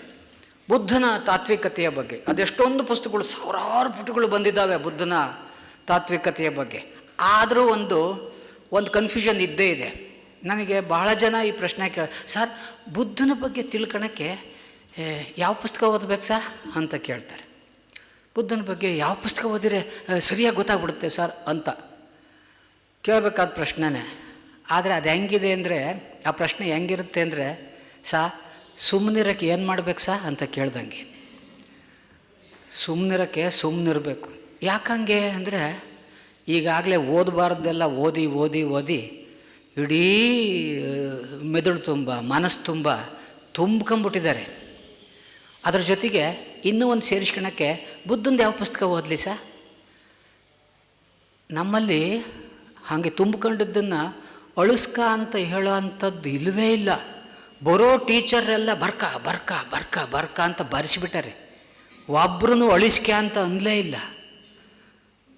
Speaker 1: ಬುದ್ಧನ ತಾತ್ವಿಕತೆಯ ಬಗ್ಗೆ ಅದೆಷ್ಟೊಂದು ಪುಸ್ತಕಗಳು, ಸಾವಿರಾರು ಪುಟಗಳು ಬಂದಿದ್ದಾವೆ ಬುದ್ಧನ ತಾತ್ವಿಕತೆಯ ಬಗ್ಗೆ. ಆದರೂ ಒಂದು ಕನ್ಫ್ಯೂಷನ್ ಇದ್ದೇ ಇದೆ. ನನಗೆ ಬಹಳ ಜನ ಈ ಪ್ರಶ್ನೆ ಸರ್ ಬುದ್ಧನ ಬಗ್ಗೆ ತಿಳ್ಕೊಳಕ್ಕೆ ಯಾವ ಪುಸ್ತಕ ಓದಬೇಕು ಸರ್ ಅಂತ ಕೇಳ್ತಾರೆ. ಬುದ್ಧನ ಬಗ್ಗೆ ಯಾವ ಪುಸ್ತಕ ಓದಿದ್ರೆ ಸರಿಯಾಗಿ ಗೊತ್ತಾಗ್ಬಿಡುತ್ತೆ ಸರ್ ಅಂತ. ಕೇಳಬೇಕಾದ ಪ್ರಶ್ನೆನೇ. ಆದರೆ ಅದು ಹೆಂಗಿದೆ ಅಂದರೆ, ಆ ಪ್ರಶ್ನೆ ಹೆಂಗಿರುತ್ತೆ ಅಂದರೆ, ಸುಮ್ಮನಿರೋಕ್ಕೆ ಏನು ಮಾಡ್ಬೇಕು ಅಂತ ಕೇಳ್ದಂಗೆ. ಸುಮ್ಮನಿರೋಕ್ಕೆ ಸುಮ್ಮನಿರಬೇಕು. ಯಾಕಂಗೆ ಅಂದರೆ, ಈಗಾಗಲೇ ಓದಬಾರ್ದೆಲ್ಲ ಓದಿ ಓದಿ ಓದಿ ಇಡೀ ಮೆದುಳು ತುಂಬ, ಮನಸ್ಸು ತುಂಬ ತುಂಬ್ಕೊಂಬಿಟ್ಟಿದ್ದಾರೆ. ಅದ್ರ ಜೊತೆಗೆ ಇನ್ನೂ ಒಂದು ಸೇರಿಸ್ಕೊಳಕ್ಕೆ ಬುದ್ಧಂದು ಯಾವ ಪುಸ್ತಕ ಓದಲಿ ನಮ್ಮಲ್ಲಿ ಹಾಗೆ ತುಂಬ್ಕೊಂಡಿದ್ದನ್ನು ಅಳಿಸ್ಕ ಅಂತ ಹೇಳೋ ಅಂಥದ್ದು ಇಲ್ಲವೇ ಇಲ್ಲ. ಬರೋ ಟೀಚರೆಲ್ಲ ಬರ್ಕ ಬರ್ಕ ಬರ್ಕ ಬರ್ಕ ಅಂತ ಬರೆಸಿಬಿಟ್ಟಾರೆ. ಒಬ್ಬರೂ ಅಳಿಸ್ಕೆ ಅಂತ ಅನ್ನಲೇ ಇಲ್ಲ.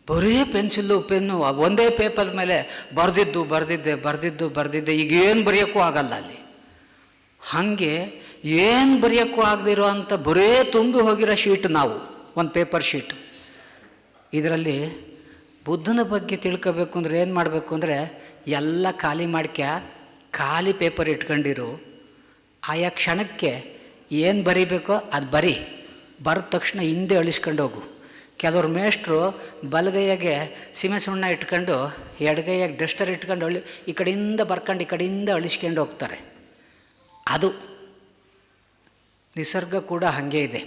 Speaker 1: ಬರೀ ಪೆನ್ಸಿಲ್ಲು ಪೆನ್ನು ಒಂದೇ ಪೇಪರ್ ಮೇಲೆ ಬರೆದಿದ್ದೆ ಈಗೇನು ಬರೆಯೋಕ್ಕೂ ಆಗಲ್ಲ ಅಲ್ಲಿ. ಹಾಗೆ ಏನು ಬರೆಯೋಕ್ಕೂ ಆಗದಿರೋ ಅಂಥ ಬರೇ ತುಂಬಿ ಹೋಗಿರೋ ಶೀಟ್ ನಾವು, ಒಂದು ಪೇಪರ್ ಶೀಟ್. ಇದರಲ್ಲಿ ಬುದ್ಧನ ಬಗ್ಗೆ ತಿಳ್ಕೋಬೇಕು ಅಂದರೆ ಏನು ಮಾಡಬೇಕು ಅಂದರೆ, ಎಲ್ಲ ಖಾಲಿ ಖಾಲಿ ಪೇಪರ್ ಇಟ್ಕೊಂಡಿರು. ಆಯಾ ಕ್ಷಣಕ್ಕೆ ಏನು ಬರೀಬೇಕೋ ಅದು ಬರೆದ ತಕ್ಷಣ ಹಿಂದೆ ಅಳಿಸ್ಕೊಂಡು ಹೋಗು. ಕೆಲವ್ರು ಮೇಷ್ಟ್ರು ಬಲಗೈಯಾಗೆ ಸೀಮೆ ಸುಣ್ಣ ಇಟ್ಕೊಂಡು ಎಡಗೈಯಾಗೆ ಡಸ್ಟರ್ ಇಟ್ಕೊಂಡು ಈ ಕಡೆಯಿಂದ ಬರ್ಕೊಂಡು ಈ ಕಡೆಯಿಂದ ಅಳಿಸ್ಕೊಂಡು ಹೋಗ್ತಾರೆ. ಅದು ನಿಸರ್ಗ ಕೂಡ ಹಾಗೆ ಇದೆ.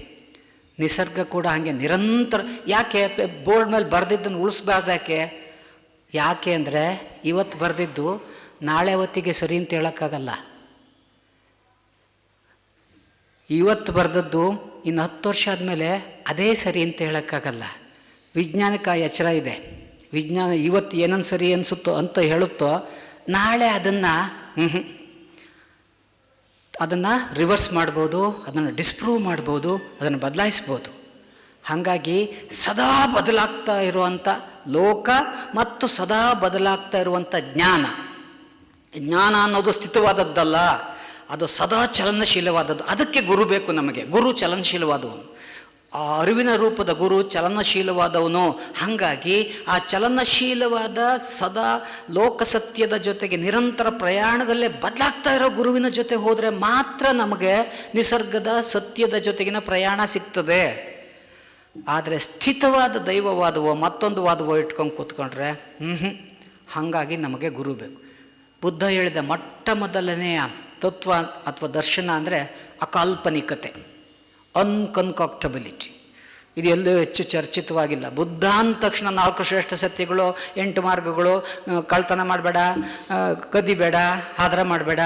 Speaker 1: ನಿಸರ್ಗ ಕೂಡ ಹಾಗೆ ನಿರಂತರ. ಯಾಕೆ ಬೋರ್ಡ್ ಮೇಲೆ ಬರೆದಿದ್ದನ್ನು ಉಳಿಸ್ಬಾರ್ದು? ಯಾಕೆ ಅಂದರೆ, ಇವತ್ತು ಬರೆದಿದ್ದು ನಾಳೆ ಹೊತ್ತಿಗೆ ಸರಿ ಅಂತ ಹೇಳೋಕ್ಕಾಗಲ್ಲ. ಇವತ್ತು ಬರೆದದ್ದು ಇನ್ನು 10 ವರ್ಷ ಆದಮೇಲೆ ಅದೇ ಸರಿ ಅಂತ ಹೇಳೋಕ್ಕಾಗಲ್ಲ. ವಿಜ್ಞಾನಕ್ಕೆ ಎಚ್ಚರ ಇದೆ. ವಿಜ್ಞಾನ ಇವತ್ತು ಏನನ್ನು ಸರಿ ಅನಿಸುತ್ತೋ ಅಂತ ಹೇಳುತ್ತೋ, ನಾಳೆ ಅದನ್ನು ರಿವರ್ಸ್ ಮಾಡ್ಬೋದು, ಅದನ್ನು ಡಿಸ್ಪ್ರೂವ್ ಮಾಡ್ಬೋದು, ಅದನ್ನು ಬದಲಾಯಿಸ್ಬೋದು. ಹಾಗಾಗಿ ಸದಾ ಬದಲಾಗ್ತಾ ಇರುವಂಥ ಲೋಕ ಮತ್ತು ಸದಾ ಬದಲಾಗ್ತಾ ಇರುವಂಥ ಜ್ಞಾನ ಅನ್ನೋದು ಸ್ಥಿತವಾದದ್ದಲ್ಲ, ಅದು ಸದಾ ಚಲನಶೀಲವಾದದ್ದು. ಅದಕ್ಕೆ ಗುರು ಬೇಕು ನಮಗೆ. ಗುರು ಚಲನಶೀಲವಾದವನು, ಆ ಅರಿವಿನ ರೂಪದ ಗುರು ಚಲನಶೀಲವಾದವನು. ಹಾಗಾಗಿ ಆ ಚಲನಶೀಲವಾದ ಸದಾ ಲೋಕಸತ್ಯದ ಜೊತೆಗೆ ನಿರಂತರ ಪ್ರಯಾಣದಲ್ಲೇ ಬದಲಾಗ್ತಾ ಇರೋ ಗುರುವಿನ ಜೊತೆ ಹೋದರೆ ಮಾತ್ರ ನಮಗೆ ನಿಸರ್ಗದ ಸತ್ಯದ ಜೊತೆಗಿನ ಪ್ರಯಾಣ ಸಿಗ್ತದೆ. ಆದರೆ ಸ್ಥಿತವಾದ ದೈವವಾದವೋ ಮತ್ತೊಂದು ವಾದವೋ ಇಟ್ಕೊಂಡು ಕೂತ್ಕೊಂಡ್ರೆ ಹಾಗಾಗಿ ನಮಗೆ ಗುರು ಬೇಕು. ಬುದ್ಧ ಹೇಳಿದ ಮೊಟ್ಟ ಮೊದಲನೆಯ ತತ್ವ ಅಥವಾ ದರ್ಶನ ಅಂದರೆ ಅಕಾಲ್ಪನಿಕತೆ, ಅನ್ಕನ್ಕಾಕ್ಟಬಿಲಿಟಿ. ಇದು ಎಲ್ಲೂ ಹೆಚ್ಚು ಚರ್ಚಿತವಾಗಿಲ್ಲ. ಬುದ್ಧ ಅಂದ ತಕ್ಷಣ 4 ಶ್ರೇಷ್ಠ ಸತ್ಯಗಳು, 8 ಮಾರ್ಗಗಳು, ಕಳ್ತನ ಮಾಡಬೇಡ, ಕದಿಬೇಡ, ಆದರ ಮಾಡಬೇಡ,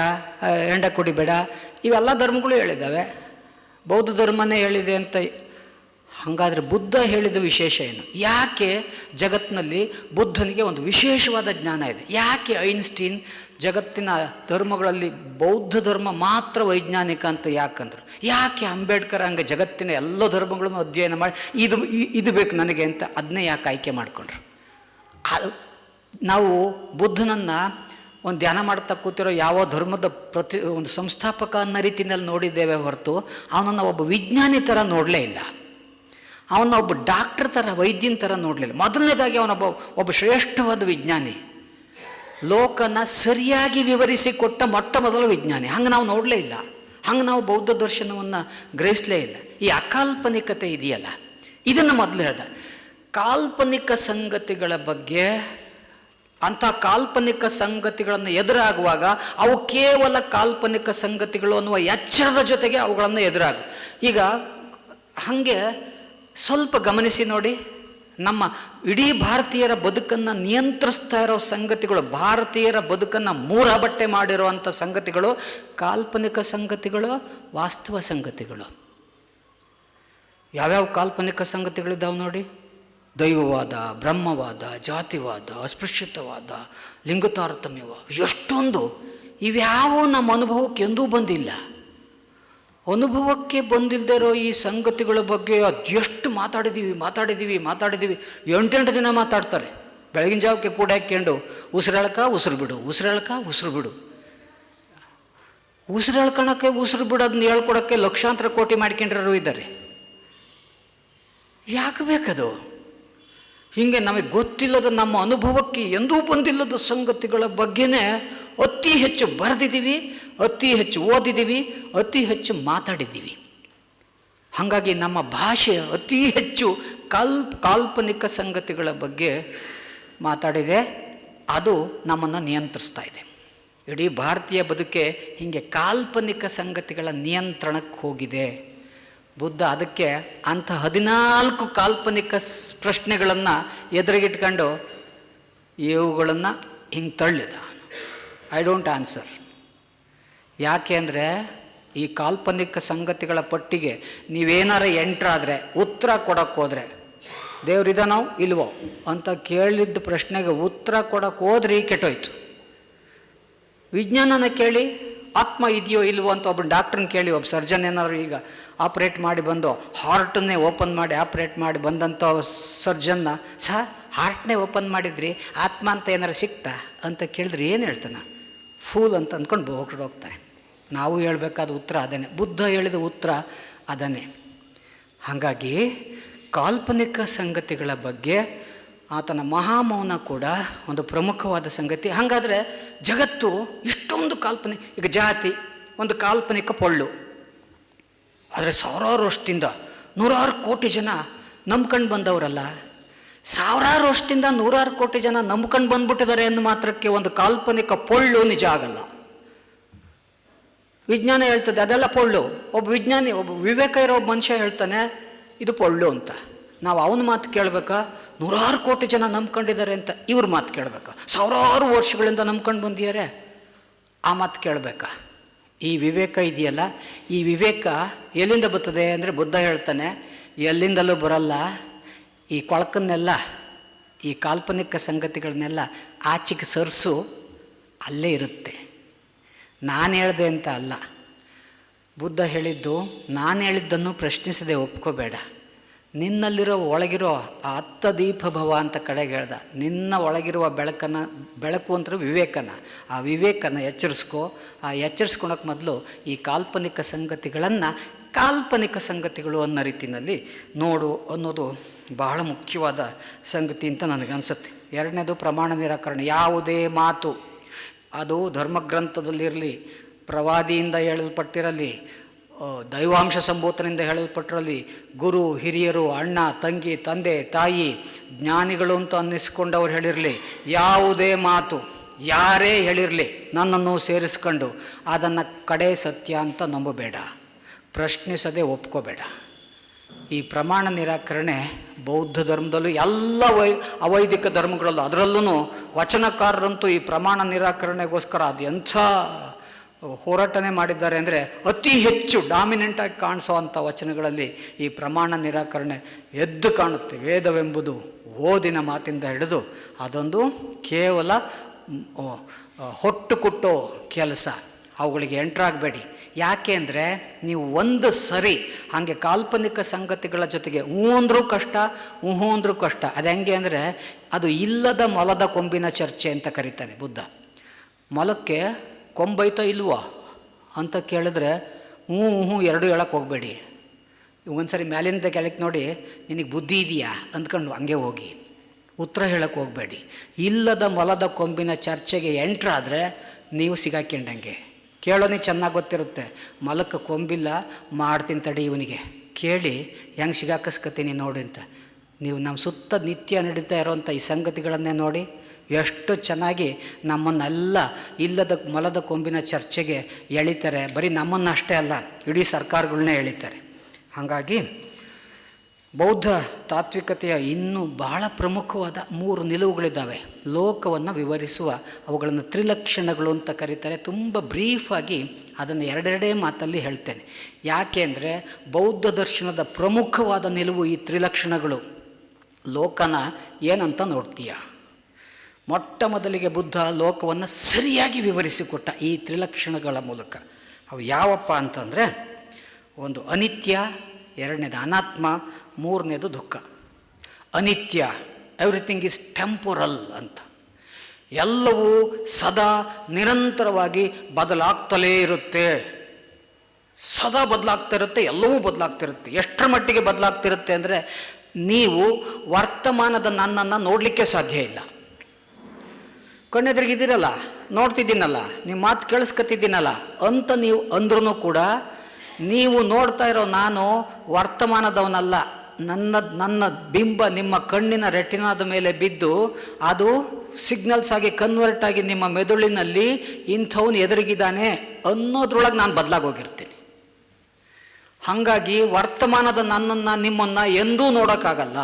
Speaker 1: ಎಂಡ ಕುಡಿಬೇಡ, ಇವೆಲ್ಲ ಧರ್ಮಗಳು ಹೇಳಿದ್ದಾವೆ. ಬೌದ್ಧ ಧರ್ಮನೇ ಹೇಳಿದೆ ಅಂತ. ಹಾಗಾದರೆ ಬುದ್ಧ ಹೇಳಿದ ವಿಶೇಷ ಏನು? ಯಾಕೆ ಜಗತ್ತಿನಲ್ಲಿ ಬುದ್ಧನಿಗೆ ಒಂದು ವಿಶೇಷವಾದ ಜ್ಞಾನ ಇದೆ? ಯಾಕೆ ಐನ್ಸ್ಟೀನ್ ಜಗತ್ತಿನ ಧರ್ಮಗಳಲ್ಲಿ ಬೌದ್ಧ ಧರ್ಮ ಮಾತ್ರ ವೈಜ್ಞಾನಿಕ ಅಂತ ಯಾಕಂದ್ರು? ಯಾಕೆ ಅಂಬೇಡ್ಕರ್ ಹಂಗೆ ಜಗತ್ತಿನ ಎಲ್ಲ ಧರ್ಮಗಳನ್ನು ಅಧ್ಯಯನ ಮಾಡಿ ಇದು ಬೇಕು ನನಗೆ ಅಂತ ಅದನ್ನೇ ಯಾಕೆ ಆಯ್ಕೆ ಮಾಡಿಕೊಂಡ್ರು? ನಾವು ಬುದ್ಧನನ್ನು ಒಂದು ಧ್ಯಾನ ಮಾಡ್ತಾ ಕೂತಿರೋ ಯಾವ ಧರ್ಮದ ಒಂದು ಸಂಸ್ಥಾಪಕ ಅನ್ನೋ ರೀತಿಯಲ್ಲಿ ನೋಡಿದ್ದೇವೆ ಹೊರತು ಅವನನ್ನು ಒಬ್ಬ ವಿಜ್ಞಾನಿ ಥರ ನೋಡಲೇ ಇಲ್ಲ. ಅವನ ಒಬ್ಬ ಡಾಕ್ಟರ್ ಥರ, ವೈದ್ಯನ ಥರ ನೋಡಲಿಲ್ಲ. ಮೊದಲನೇದಾಗಿ ಒಬ್ಬ ಶ್ರೇಷ್ಠವಾದ ವಿಜ್ಞಾನಿ, ಲೋಕನ ಸರಿಯಾಗಿ ವಿವರಿಸಿಕೊಟ್ಟ ಮೊಟ್ಟ ಮೊದಲ ವಿಜ್ಞಾನಿ. ಹಂಗೆ ನಾವು ನೋಡಲೇ ಇಲ್ಲ. ಹಂಗೆ ನಾವು ಬೌದ್ಧ ದರ್ಶನವನ್ನು ಗ್ರಹಿಸಲೇ ಇಲ್ಲ. ಈ ಅಕಾಲ್ಪನಿಕತೆ ಇದೆಯಲ್ಲ, ಇದನ್ನು ಮೊದಲು ಹೇಳ್ದ. ಕಾಲ್ಪನಿಕ ಸಂಗತಿಗಳ ಬಗ್ಗೆ, ಅಂಥ ಕಾಲ್ಪನಿಕ ಸಂಗತಿಗಳನ್ನು ಎದುರಾಗುವಾಗ ಅವು ಕೇವಲ ಕಾಲ್ಪನಿಕ ಸಂಗತಿಗಳು ಅನ್ನುವ ಎಚ್ಚರದ ಜೊತೆಗೆ ಅವುಗಳನ್ನು ಎದುರಾಗು. ಈಗ ಹಾಗೆ ಸ್ವಲ್ಪ ಗಮನಿಸಿ ನೋಡಿ, ನಮ್ಮ ಇಡೀ ಭಾರತೀಯರ ಬದುಕನ್ನು ನಿಯಂತ್ರಿಸ್ತಾ ಇರೋ ಸಂಗತಿಗಳು, ಭಾರತೀಯರ ಬದುಕನ್ನು ಮೂರಬಟ್ಟೆ ಮಾಡಿರುವಂಥ ಸಂಗತಿಗಳು ಕಾಲ್ಪನಿಕ ಸಂಗತಿಗಳು, ವಾಸ್ತವ ಸಂಗತಿಗಳು. ಯಾವ್ಯಾವ ಕಾಲ್ಪನಿಕ ಸಂಗತಿಗಳಿದ್ದಾವೆ ನೋಡಿ? ದೈವವಾದ, ಬ್ರಹ್ಮವಾದ, ಜಾತಿವಾದ, ಅಸ್ಪೃಶ್ಯತವಾದ, ಲಿಂಗ ತಾರತಮ್ಯವಾದ, ಎಷ್ಟೊಂದು. ಇವ್ಯಾವೂ ನಮ್ಮ ಅನುಭವಕ್ಕೆ ಎಂದೂ ಬಂದಿಲ್ಲ. ಅನುಭವಕ್ಕೆ ಬಂದಿಲ್ಲದೆ ಇರೋ ಈ ಸಂಗತಿಗಳ ಬಗ್ಗೆ ಅದೆಷ್ಟು ಮಾತಾಡಿದ್ದೀವಿ 8 ದಿನ ಮಾತಾಡ್ತಾರೆ. ಬೆಳಗಿನ ಜಾವಕ್ಕೆ ಕೂಡ ಹಾಕ್ಕೊಂಡು ಉಸಿರೆಳ್ಕ ಉಸಿರು ಬಿಡು, ಉಸಿರು ಬಿಡು. ಉಸಿರು ಎಳ್ಕೊಳಕ್ಕೆ ಉಸಿರು ಬಿಡೋದನ್ನ ಹೇಳ್ಕೊಡೋಕ್ಕೆ ಲಕ್ಷಾಂತರ ಕೋಟಿ ಮಾಡ್ಕೊಂಡ್ರು ಇದ್ದಾರೆ. ಯಾಕೆ ಬೇಕದು? ಹೀಗೆ ನಮಗೆ ಗೊತ್ತಿಲ್ಲದ, ನಮ್ಮ ಅನುಭವಕ್ಕೆ ಎಂದೂ ಬಂದಿಲ್ಲದ ಸಂಗತಿಗಳ ಬಗ್ಗೆನೇ ಅತಿ ಹೆಚ್ಚು ಬರೆದಿದ್ದೀವಿ, ಅತಿ ಹೆಚ್ಚು ಓದಿದ್ದೀವಿ, ಅತಿ ಹೆಚ್ಚು ಮಾತಾಡಿದ್ದೀವಿ. ಹಾಗಾಗಿ ನಮ್ಮ ಭಾಷೆ ಅತಿ ಹೆಚ್ಚು ಕಾಲ್ಪನಿಕ ಸಂಗತಿಗಳ ಬಗ್ಗೆ ಮಾತಾಡಿದೆ, ಅದು ನಮ್ಮನ್ನು ನಿಯಂತ್ರಿಸ್ತಾ ಇದೆ. ಇಡೀ ಭಾರತೀಯ ಬದುಕೆ ಹೀಗೆ ಕಾಲ್ಪನಿಕ ಸಂಗತಿಗಳ ನಿಯಂತ್ರಣಕ್ಕೆ ಹೋಗಿದೆ. ಬುದ್ಧ ಅದಕ್ಕೆ ಅಂಥ 14 ಕಾಲ್ಪನಿಕ ಪ್ರಶ್ನೆಗಳನ್ನು ಎದುರಿಗಿಟ್ಕೊಂಡು ಇವುಗಳನ್ನು ಹಿಂಗೆ ತಳ್ಳಿದ. I don't answer. ಯಾಕೆ ಅಂದರೆ ಈ ಕಾಲ್ಪನಿಕ ಸಂಗತಿಗಳ ಪಟ್ಟಿಗೆ ನೀವೇನಾರು ಎಂಟ್ರಾದರೆ ಉತ್ತರ ಕೊಡೋಕ್ಕೆ ಹೋದರೆ ದೇವ್ರಿದಾನೋ ಇಲ್ವೋ ಅಂತ ಕೇಳಿದ್ದ ಪ್ರಶ್ನೆಗೆ ಉತ್ತರ ಕೊಡೋಕ್ಕೆ ಹೋದ್ರೆ ಕೆಟ್ಟೋಯ್ತು. ವಿಜ್ಞಾನನ ಕೇಳಿ ಆತ್ಮ ಇದೆಯೋ ಇಲ್ವೋ ಅಂತ ಒಬ್ಬ ಡಾಕ್ಟ್ರನ್ನ ಕೇಳಿ, ಒಬ್ಬ ಸರ್ಜನ್ ಏನಾದ್ರು ಈಗ ಆಪ್ರೇಟ್ ಮಾಡಿ ಬಂದು ಹಾರ್ಟನ್ನೇ ಓಪನ್ ಮಾಡಿ ಆಪ್ರೇಟ್ ಮಾಡಿ ಬಂದಂಥ ಸರ್ಜನ್ನ ಹಾರ್ಟ್ನೇ ಓಪನ್ ಮಾಡಿದ್ರಿ ಆತ್ಮ ಅಂತ ಏನಾರು ಸಿಕ್ತಾ ಅಂತ ಕೇಳಿದ್ರೆ ಏನು ಹೇಳ್ತಾನೆ? ಫೂಲ್ ಅಂತ ಅಂದ್ಕೊಂಡು ಹೋಗ್ತಾನೆ. ನಾವು ಹೇಳಬೇಕಾದ ಉತ್ತರ ಅದನ್ನೇ, ಬುದ್ಧ ಹೇಳಿದ ಉತ್ತರ ಅದನ್ನೇ. ಹಾಗಾಗಿ ಕಾಲ್ಪನಿಕ ಸಂಗತಿಗಳ ಬಗ್ಗೆ ಆತನ ಮಹಾಮೌನ ಕೂಡ ಒಂದು ಪ್ರಮುಖವಾದ ಸಂಗತಿ. ಹಾಗಾದರೆ ಜಗತ್ತು ಇಷ್ಟೊಂದು ಕಾಲ್ಪನಿಕ, ಈಗ ಜಾತಿ ಒಂದು ಕಾಲ್ಪನಿಕ ಪೊಳ್ಳು, ಆದರೆ ಸಾವಿರಾರು ವರ್ಷದಿಂದ 100 ಕೋಟಿ ಜನ ನಂಬ್ಕೊಂಡು ಬಂದವರಲ್ಲ, ಸಾವಿರಾರು ವರ್ಷದಿಂದ 100 ಕೋಟಿ ಜನ ನಂಬ್ಕೊಂಡು ಬಂದ್ಬಿಟ್ಟಿದ್ದಾರೆ ಎಂದು ಮಾತ್ರಕ್ಕೆ ಒಂದು ಕಾಲ್ಪನಿಕ ಪೊಳ್ಳು ನಿಜ ಆಗಲ್ಲ. ವಿಜ್ಞಾನ ಹೇಳ್ತದೆ ಅದೆಲ್ಲ ಪೊಳ್ಳು. ಒಬ್ಬ ವಿಜ್ಞಾನಿ, ಒಬ್ಬ ವಿವೇಕ ಇರೋ ಒಬ್ಬ ಮನುಷ್ಯ ಹೇಳ್ತಾನೆ ಇದು ಪೊಳ್ಳು ಅಂತ. ನಾವು ಅವನ ಮಾತು ಕೇಳಬೇಕಾ? 100 ಕೋಟಿ ಜನ ನಂಬ್ಕೊಂಡಿದ್ದಾರೆ ಅಂತ ಇವ್ರ ಮಾತು ಕೇಳಬೇಕಾ? ಸಾವಿರಾರು ವರ್ಷಗಳಿಂದ ನಂಬ್ಕೊಂಡು ಬಂದಿದ್ದಾರೆ, ಆ ಮಾತು ಕೇಳಬೇಕಾ? ಈ ವಿವೇಕ ಇದೆಯಲ್ಲ, ಈ ವಿವೇಕ ಎಲ್ಲಿಂದ ಬರ್ತದೆ ಅಂದರೆ ಬುದ್ಧ ಹೇಳ್ತಾನೆ ಎಲ್ಲಿಂದಲೂ ಬರಲ್ಲ. ಈ ಕೊಳಕನ್ನೆಲ್ಲ, ಈ ಕಾಲ್ಪನಿಕ ಸಂಗತಿಗಳನ್ನೆಲ್ಲ ಆಚೆಗೆ ಸರಿಸು, ಅಲ್ಲೇ ಇರುತ್ತೆ. ನಾನು ಹೇಳಿದೆ ಅಂತ ಅಲ್ಲ. ಬುದ್ಧ ಹೇಳಿದ್ದು ನಾನು ಹೇಳಿದ್ದನ್ನು ಪ್ರಶ್ನಿಸದೆ ಒಪ್ಕೋಬೇಡ. ನಿನ್ನಲ್ಲಿರೋ ಒಳಗಿರೋ ಆ 10 ದೀಪ ಭವ ಅಂತ ಕಡೆಗೆ ಹೇಳ್ದ. ನಿನ್ನ ಒಳಗಿರುವ ಬೆಳಕು ಅಂತ ವಿವೇಕನ, ಆ ವಿವೇಕನ ಎಚ್ಚರಿಸ್ಕೋ. ಆ ಎಚ್ಚರಿಸ್ಕೊಳಕ್ಕೆ ಮೊದಲು ಈ ಕಾಲ್ಪನಿಕ ಸಂಗತಿಗಳನ್ನು ಕಾಲ್ಪನಿಕ ಸಂಗತಿಗಳು ಅನ್ನೋ ರೀತಿಯಲ್ಲಿ ನೋಡು ಅನ್ನೋದು ಬಹಳ ಮುಖ್ಯವಾದ ಸಂಗತಿ ಅಂತ ನನಗನ್ಸುತ್ತೆ. ಎರಡನೇದು ಪ್ರಮಾಣ ನಿರಾಕರಣೆ. ಯಾವುದೇ ಮಾತು ಅದು ಧರ್ಮಗ್ರಂಥದಲ್ಲಿರಲಿ, ಪ್ರವಾದಿಯಿಂದ ಹೇಳಲ್ಪಟ್ಟಿರಲಿ, ದೈವಾಂಶ ಸಂಬೋಧನೆಯಿಂದ ಹೇಳಲ್ಪಟ್ಟಿರಲಿ, ಗುರು ಹಿರಿಯರು, ಅಣ್ಣ ತಂಗಿ, ತಂದೆ ತಾಯಿ, ಜ್ಞಾನಿಗಳು ಅಂತ ಅನ್ನಿಸ್ಕೊಂಡವ್ರು ಹೇಳಿರಲಿ, ಯಾವುದೇ ಮಾತು ಯಾರೇ ಹೇಳಿರಲಿ ನನ್ನನ್ನು ಸೇರಿಸ್ಕೊಂಡು ಅದನ್ನು ಕಡೆ ಸತ್ಯ ಅಂತ ನಂಬಬೇಡ, ಪ್ರಶ್ನಿಸದೆ ಒಪ್ಕೋಬೇಡ. ಈ ಪ್ರಮಾಣ ನಿರಾಕರಣೆ ಬೌದ್ಧ ಧರ್ಮದಲ್ಲೂ ಎಲ್ಲ ಅವೈದಿಕ ಧರ್ಮಗಳಲ್ಲೂ, ಅದರಲ್ಲೂ ವಚನಕಾರರಂತೂ ಈ ಪ್ರಮಾಣ ನಿರಾಕರಣೆಗೋಸ್ಕರ ಅದು ಎಂಥ ಹೋರಾಟನೆ ಮಾಡಿದ್ದಾರೆ ಅಂದರೆ ಅತಿ ಹೆಚ್ಚು ಡಾಮಿನೆಂಟಾಗಿ ಕಾಣಿಸೋ ಅಂಥ ವಚನಗಳಲ್ಲಿ ಈ ಪ್ರಮಾಣ ನಿರಾಕರಣೆ ಎದ್ದು ಕಾಣುತ್ತೆ. ವೇದವೆಂಬುದು ಓದಿನ ಮಾತಿಂದ ಹಿಡಿದು ಅದೊಂದು ಕೇವಲ ಹೊಟ್ಟು ಕುಟ್ಟೋ ಕೆಲಸ, ಅವುಗಳಿಗೆ ಎಂಟ್ರಾಗಬೇಡಿ. ಯಾಕೆ ಅಂದರೆ ನೀವು ಒಂದು ಸರಿ ಹಾಗೆ ಕಾಲ್ಪನಿಕ ಸಂಗತಿಗಳ ಜೊತೆಗೆ ಹ್ಞೂ ಅಂದರೂ ಕಷ್ಟ, ಹ್ಞೂ ಅಂದರೂ ಕಷ್ಟ. ಅದು ಹೆಂಗೆ ಅಂದರೆ ಅದು ಇಲ್ಲದ ಮೊಲದ ಕೊಂಬಿನ ಚರ್ಚೆ ಅಂತ ಕರೀತಾನೆ ಬುದ್ಧ. ಮೊಲಕ್ಕೆ ಕೊಂಬೈತೋ ಇಲ್ವೋ ಅಂತ ಕೇಳಿದ್ರೆ ಹ್ಞೂ ಎರಡೂ ಹೇಳಕ್ಕೆ ಹೋಗಬೇಡಿ. ಒಂದ್ಸರಿ ಮ್ಯಾಲಿಂದ ಕೆಳಕ್ಕೆ ನೋಡಿ ನಿನಗೆ ಬುದ್ಧಿ ಇದೆಯಾ ಅಂದ್ಕೊಂಡು ಹಂಗೆ ಹೋಗಿ, ಉತ್ತರ ಹೇಳಕ್ಕೆ ಹೋಗಬೇಡಿ. ಇಲ್ಲದ ಮೊಲದ ಕೊಂಬಿನ ಚರ್ಚೆಗೆ ಎಂಟ್ರಾದರೆ ನೀವು ಸಿಗಾಕೊಂಡಂಗೆ. ಕೇಳೋನಿ ಚೆನ್ನಾಗಿ ಗೊತ್ತಿರುತ್ತೆ, ಮೊಲಕ್ಕೆ ಕೊಂಬಿಲ್ಲ, ಮಾಡ್ತೀನಿ ತಡಿ ಇವನಿಗೆ, ಕೇಳಿ ಹೆಂಗೆ ಸಿಗಾಕಿಸ್ಕೊತೀನಿ ನೋಡಿ ಅಂತ. ನೀವು ನಮ್ಮ ಸುತ್ತ ನಿತ್ಯ ನಡೀತಾ ಇರೋವಂಥ ಈ ಸಂಗತಿಗಳನ್ನೇ ನೋಡಿ, ಎಷ್ಟು ಚೆನ್ನಾಗಿ ನಮ್ಮನ್ನೆಲ್ಲ ಇಲ್ಲದ ಮೊಲದ ಕೊಂಬಿನ ಚರ್ಚೆಗೆ ಎಳಿತಾರೆ. ಬರೀ ನಮ್ಮನ್ನಷ್ಟೇ ಅಲ್ಲ, ಇಡೀ ಸರ್ಕಾರಗಳನ್ನೇ ಎಳಿತಾರೆ. ಹಾಗಾಗಿ ಬೌದ್ಧ ತಾತ್ವಿಕತೆಯ ಇನ್ನೂ ಬಹಳ ಪ್ರಮುಖವಾದ 3 ನಿಲುವುಗಳಿದ್ದಾವೆ. ಲೋಕವನ್ನು ವಿವರಿಸುವ ಅವುಗಳನ್ನು ತ್ರಿಲಕ್ಷಣಗಳು ಅಂತ ಕರೀತಾರೆ. ತುಂಬ ಬ್ರೀಫಾಗಿ ಅದನ್ನು ಎರಡೆರಡೇ ಮಾತಲ್ಲಿ ಹೇಳ್ತೇನೆ. ಯಾಕೆ ಅಂದರೆ ಬೌದ್ಧ ದರ್ಶನದ ಪ್ರಮುಖವಾದ ನಿಲುವು ಈ ತ್ರಿಲಕ್ಷಣಗಳು. ಲೋಕನ ಏನಂತ ನೋಡ್ತೀಯ? ಮೊಟ್ಟ ಮೊದಲಿಗೆ ಬುದ್ಧ ಲೋಕವನ್ನು ಸರಿಯಾಗಿ ವಿವರಿಸಿಕೊಟ್ಟ ಈ ತ್ರಿಲಕ್ಷಣಗಳ ಮೂಲಕ. ಅವು ಯಾವಪ್ಪ ಅಂತಂದರೆ, ಒಂದು ಅನಿತ್ಯ, ಎರಡನೇದು ಅನಾತ್ಮ, ಮೂರನೇದು ದುಃಖ. ಅನಿತ್ಯ, ಎವ್ರಿಥಿಂಗ್ ಈಸ್ ಟೆಂಪೊರಲ್ ಅಂತ. ಎಲ್ಲವೂ ಸದಾ ನಿರಂತರವಾಗಿ ಬದಲಾಗ್ತಲೇ ಇರುತ್ತೆ, ಸದಾ ಬದಲಾಗ್ತಾ ಇರುತ್ತೆ, ಎಲ್ಲವೂ ಬದಲಾಗ್ತಿರುತ್ತೆ. ಎಷ್ಟರ ಮಟ್ಟಿಗೆ ಬದಲಾಗ್ತಿರುತ್ತೆ ಅಂದರೆ ನೀವು ವರ್ತಮಾನದ ನನ್ನನ್ನು ನೋಡಲಿಕ್ಕೆ ಸಾಧ್ಯ ಇಲ್ಲ. ಕಣ್ಣೆದ್ರಿಗಿದ್ದೀರಲ್ಲ, ನೋಡ್ತಿದ್ದೀನಲ್ಲ, ನಿಮ್ಮ ಮಾತು ಕೇಳಿಸ್ಕೊತಿದ್ದೀನಲ್ಲ ಅಂತ ನೀವು ಅಂದ್ರೂ ಕೂಡ ನೀವು ನೋಡ್ತಾ ಇರೋ ನಾನು ವರ್ತಮಾನದವನಲ್ಲ. ನನ್ನ ಬಿಂಬ ನಿಮ್ಮ ಕಣ್ಣಿನ ರೆಟಿನಾದ ಮೇಲೆ ಬಿದ್ದು ಅದು ಸಿಗ್ನಲ್ಸ್ ಆಗಿ ಕನ್ವರ್ಟ್ ಆಗಿ ನಿಮ್ಮ ಮೆದುಳಿನಲ್ಲಿ ಇಂಥವನು ಎದುರಿಗಿದ್ದಾನೆ ಅನ್ನೋದ್ರೊಳಗೆ ನಾನು ಬದಲಾಗೋಗಿರ್ತೀನಿ. ಹಾಗಾಗಿ ವರ್ತಮಾನದ ನನ್ನನ್ನು ನಿಮ್ಮನ್ನು ಎಂದೂ ನೋಡೋಕ್ಕಾಗಲ್ಲ.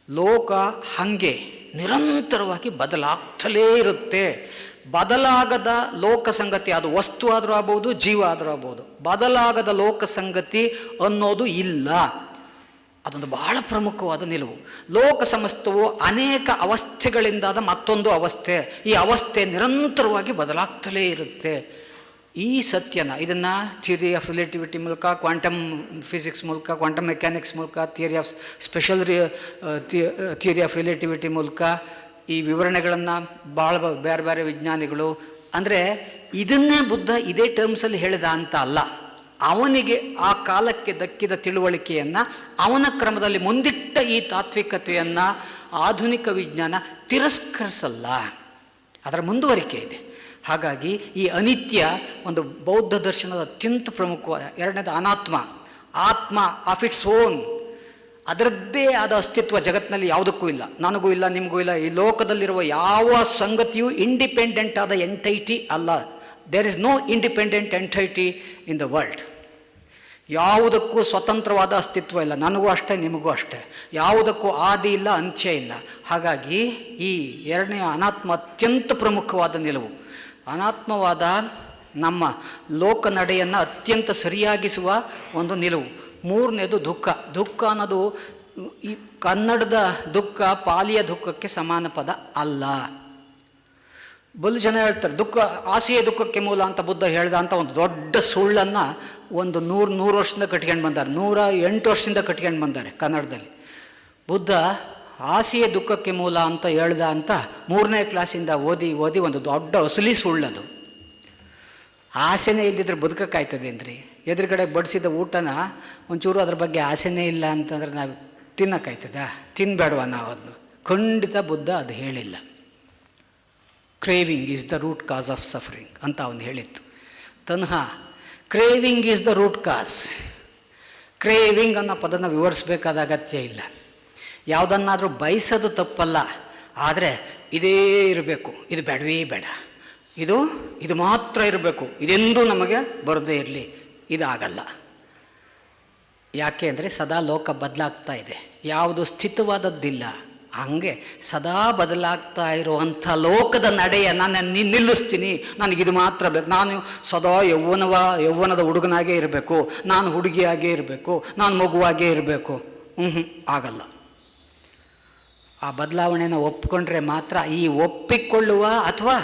Speaker 1: ಲೋಕ ಹಾಗೆ ನಿರಂತರವಾಗಿ ಬದಲಾಗ್ತಲೇ ಇರುತ್ತೆ. ಬದಲಾಗದ ಲೋಕ ಸಂಗತಿ, ಅದು ವಸ್ತು ಆದರೂ ಆಗ್ಬೋದು, ಜೀವ ಆದರೂ ಆಗ್ಬೋದು, ಬದಲಾಗದ ಲೋಕ ಸಂಗತಿ ಅನ್ನೋದು ಇಲ್ಲ. ಅದೊಂದು ಬಹಳ ಪ್ರಮುಖವಾದ ನಿಲುವು. ಲೋಕ ಸಮಸ್ತವು ಅನೇಕ ಅವಸ್ಥೆಗಳಿಂದಾದ ಮತ್ತೊಂದು ಅವಸ್ಥೆ. ಈ ಅವಸ್ಥೆ ನಿರಂತರವಾಗಿ ಬದಲಾಗ್ತಲೇ ಇರುತ್ತೆ. ಈ ಸತ್ಯನ ಇದನ್ನು ಥಿಯರಿ ಆಫ್ ರಿಲೇಟಿವಿಟಿ ಮೂಲಕ, ಕ್ವಾಂಟಮ್ ಫಿಸಿಕ್ಸ್ ಮೂಲಕ, ಕ್ವಾಂಟಮ್ ಮೆಕ್ಯಾನಿಕ್ಸ್ ಮೂಲಕ, theory of special theory of relativity ಮೂಲಕ ಈ ವಿವರಣೆಗಳನ್ನು ಭಾಳ ಬೇರೆ ಬೇರೆ ವಿಜ್ಞಾನಿಗಳು, ಅಂದರೆ ಇದನ್ನೇ ಬುದ್ಧ ಇದೇ ಟರ್ಮ್ಸಲ್ಲಿ ಹೇಳಿದ ಅಂತ ಅಲ್ಲ, ಅವನಿಗೆ ಆ ಕಾಲಕ್ಕೆ ದಕ್ಕಿದ ತಿಳುವಳಿಕೆಯನ್ನು ಅವನ ಕ್ರಮದಲ್ಲಿ ಮುಂದಿಟ್ಟ ಈ ತಾತ್ವಿಕತೆಯನ್ನು ಆಧುನಿಕ ವಿಜ್ಞಾನ ತಿರಸ್ಕರಿಸಲ್ಲ, ಅದರ ಮುಂದುವರಿಕೆ ಇದೆ. ಹಾಗಾಗಿ ಈ ಅನಿತ್ಯ ಒಂದು ಬೌದ್ಧ ದರ್ಶನದ ಅತ್ಯಂತ ಪ್ರಮುಖವಾದ. ಎರಡನೇದು ಅನಾತ್ಮ. ಆತ್ಮ ಆಫ್ ಇಟ್ಸ್ ಓನ್, ಅದರದ್ದೇ ಆದ ಅಸ್ತಿತ್ವ ಜಗತ್ತಿನಲ್ಲಿ ಯಾವುದಕ್ಕೂ ಇಲ್ಲ, ನನಗೂ ಇಲ್ಲ, ನಿಮಗೂ ಇಲ್ಲ. ಈ ಲೋಕದಲ್ಲಿರುವ ಯಾವ ಸಂಗತಿಯೂ ಇಂಡಿಪೆಂಡೆಂಟ್ ಆದ ಎಂಟೈಟಿ ಅಲ್ಲ. There is no independent entity in the world. ಯಾವುದಕ್ಕೂ ಸ್ವತಂತ್ರವಾದ ಅಸ್ತಿತ್ವ ಇಲ್ಲ, ನನಗೂ ಅಷ್ಟೇ, ನಿಮಗೂ ಅಷ್ಟೇ. ಯಾವುದಕ್ಕೂ ಆದಿ ಇಲ್ಲ, ಅಂತ್ಯ ಇಲ್ಲ. ಹಾಗಾಗಿ ಈ ಎರಡನೆಯ ಅನಾತ್ಮ ಅತ್ಯಂತ ಪ್ರಮುಖವಾದ ನಿಲುವು. ಅನಾತ್ಮವಾದ ನಮ್ಮ ಲೋಕ ನಡೆಯನ್ನು ಅತ್ಯಂತ ಸರಿಯಾಗಿಸುವ ಒಂದು ನಿಲುವು. ಮೂರನೇದು ದುಃಖ. ದುಃಖ ಅನ್ನೋದು ಈ ಕನ್ನಡದ ದುಃಖ ಪಾಲಿಯ ದುಃಖಕ್ಕೆ ಸಮಾನ ಪದ ಅಲ್ಲ. ಬಲು ಜನ ಹೇಳ್ತಾರೆ ದುಃಖ ಆಸೆಯ ದುಃಖಕ್ಕೆ ಮೂಲ ಅಂತ ಬುದ್ಧ ಹೇಳ್ದ ಅಂತ ಒಂದು ದೊಡ್ಡ ಸುಳ್ಳನ್ನು ಒಂದು 100 ವರ್ಷದಿಂದ ಕಟ್ಕೊಂಡು ಬಂದಾರೆ, 108 ವರ್ಷದಿಂದ ಕಟ್ಕೊಂಡು ಬಂದಾರೆ ಕನ್ನಡದಲ್ಲಿ. ಬುದ್ಧ ಆಸೆಯ ದುಃಖಕ್ಕೆ ಮೂಲ ಅಂತ ಹೇಳ್ದ ಅಂತ 3ನೇ ಕ್ಲಾಸಿಂದ ಓದಿ ಒಂದು ದೊಡ್ಡ ಅಸಲಿ ಸುಳ್ಳದು. ಆಸೆನೇ ಇಲ್ಲದಿದ್ರೆ ಬದುಕಕ್ಕಾಯ್ತದೆ ಅಂದ್ರಿ. ಎದುರುಗಡೆ ಬಡಿಸಿದ ಊಟನ ಒಂಚೂರು ಅದ್ರ ಬಗ್ಗೆ ಆಸೆನೇ ಇಲ್ಲ ಅಂತಂದ್ರೆ ನಾವು ತಿನ್ನೋಕ್ಕಾಯ್ತದ? ತಿನ್ನಬೇಡವ ನಾವು ಅದನ್ನು? ಖಂಡಿತ ಬುದ್ಧ ಅದು ಹೇಳಿಲ್ಲ. Craving is the root cause of suffering ಅಂತ ಅವನು ಹೇಳಿತ್ತು. ತನ್ಹಾ craving is the root cause. Craving ಅನ್ನೋ ಪದನ ವಿವರಿಸಬೇಕಾದ ಅಗತ್ಯ ಇಲ್ಲ. ಯಾವುದನ್ನಾದರೂ ಬಯಸೋದು ತಪ್ಪಲ್ಲ, ಆದರೆ ಇದೇ ಇರಬೇಕು, ಇದು ಬೇಡವೇ ಬೇಡ, ಇದು ಮಾತ್ರ ಇರಬೇಕು, ಇದೆಂದೂ ನಮಗೆ ಬರದೇ ಇರಲಿ, ಇದಾಗಲ್ಲ. ಯಾಕೆ ಅಂದರೆ ಸದಾ ಲೋಕ ಬದಲಾಗ್ತಾ ಇದೆ, ಯಾವುದು ಸ್ಥಿತವಾದದ್ದಿಲ್ಲ. ಹಂಗೆ ಸದಾ ಬದಲಾಗ್ತಾ ಇರುವಂಥ ಲೋಕದ ನಡೆಯ ನಾನು ನಿಲ್ಲಿಸ್ತೀನಿ, ನನಗಿದು ಮಾತ್ರ ಬೇಕು, ನಾನು ಸದಾ ಯೌವನದ ಹುಡುಗನಾಗೇ ಇರಬೇಕು, ನಾನು ಹುಡುಗಿಯಾಗೇ ಇರಬೇಕು, ನಾನು ಮಗುವಾಗೇ ಇರಬೇಕು, ಆಗಲ್ಲ. ಆ ಬದಲಾವಣೆನ ಒಪ್ಪಿಕೊಂಡ್ರೆ ಮಾತ್ರ ಈ ಒಪ್ಪಿಕೊಳ್ಳುವ ಅಥವಾ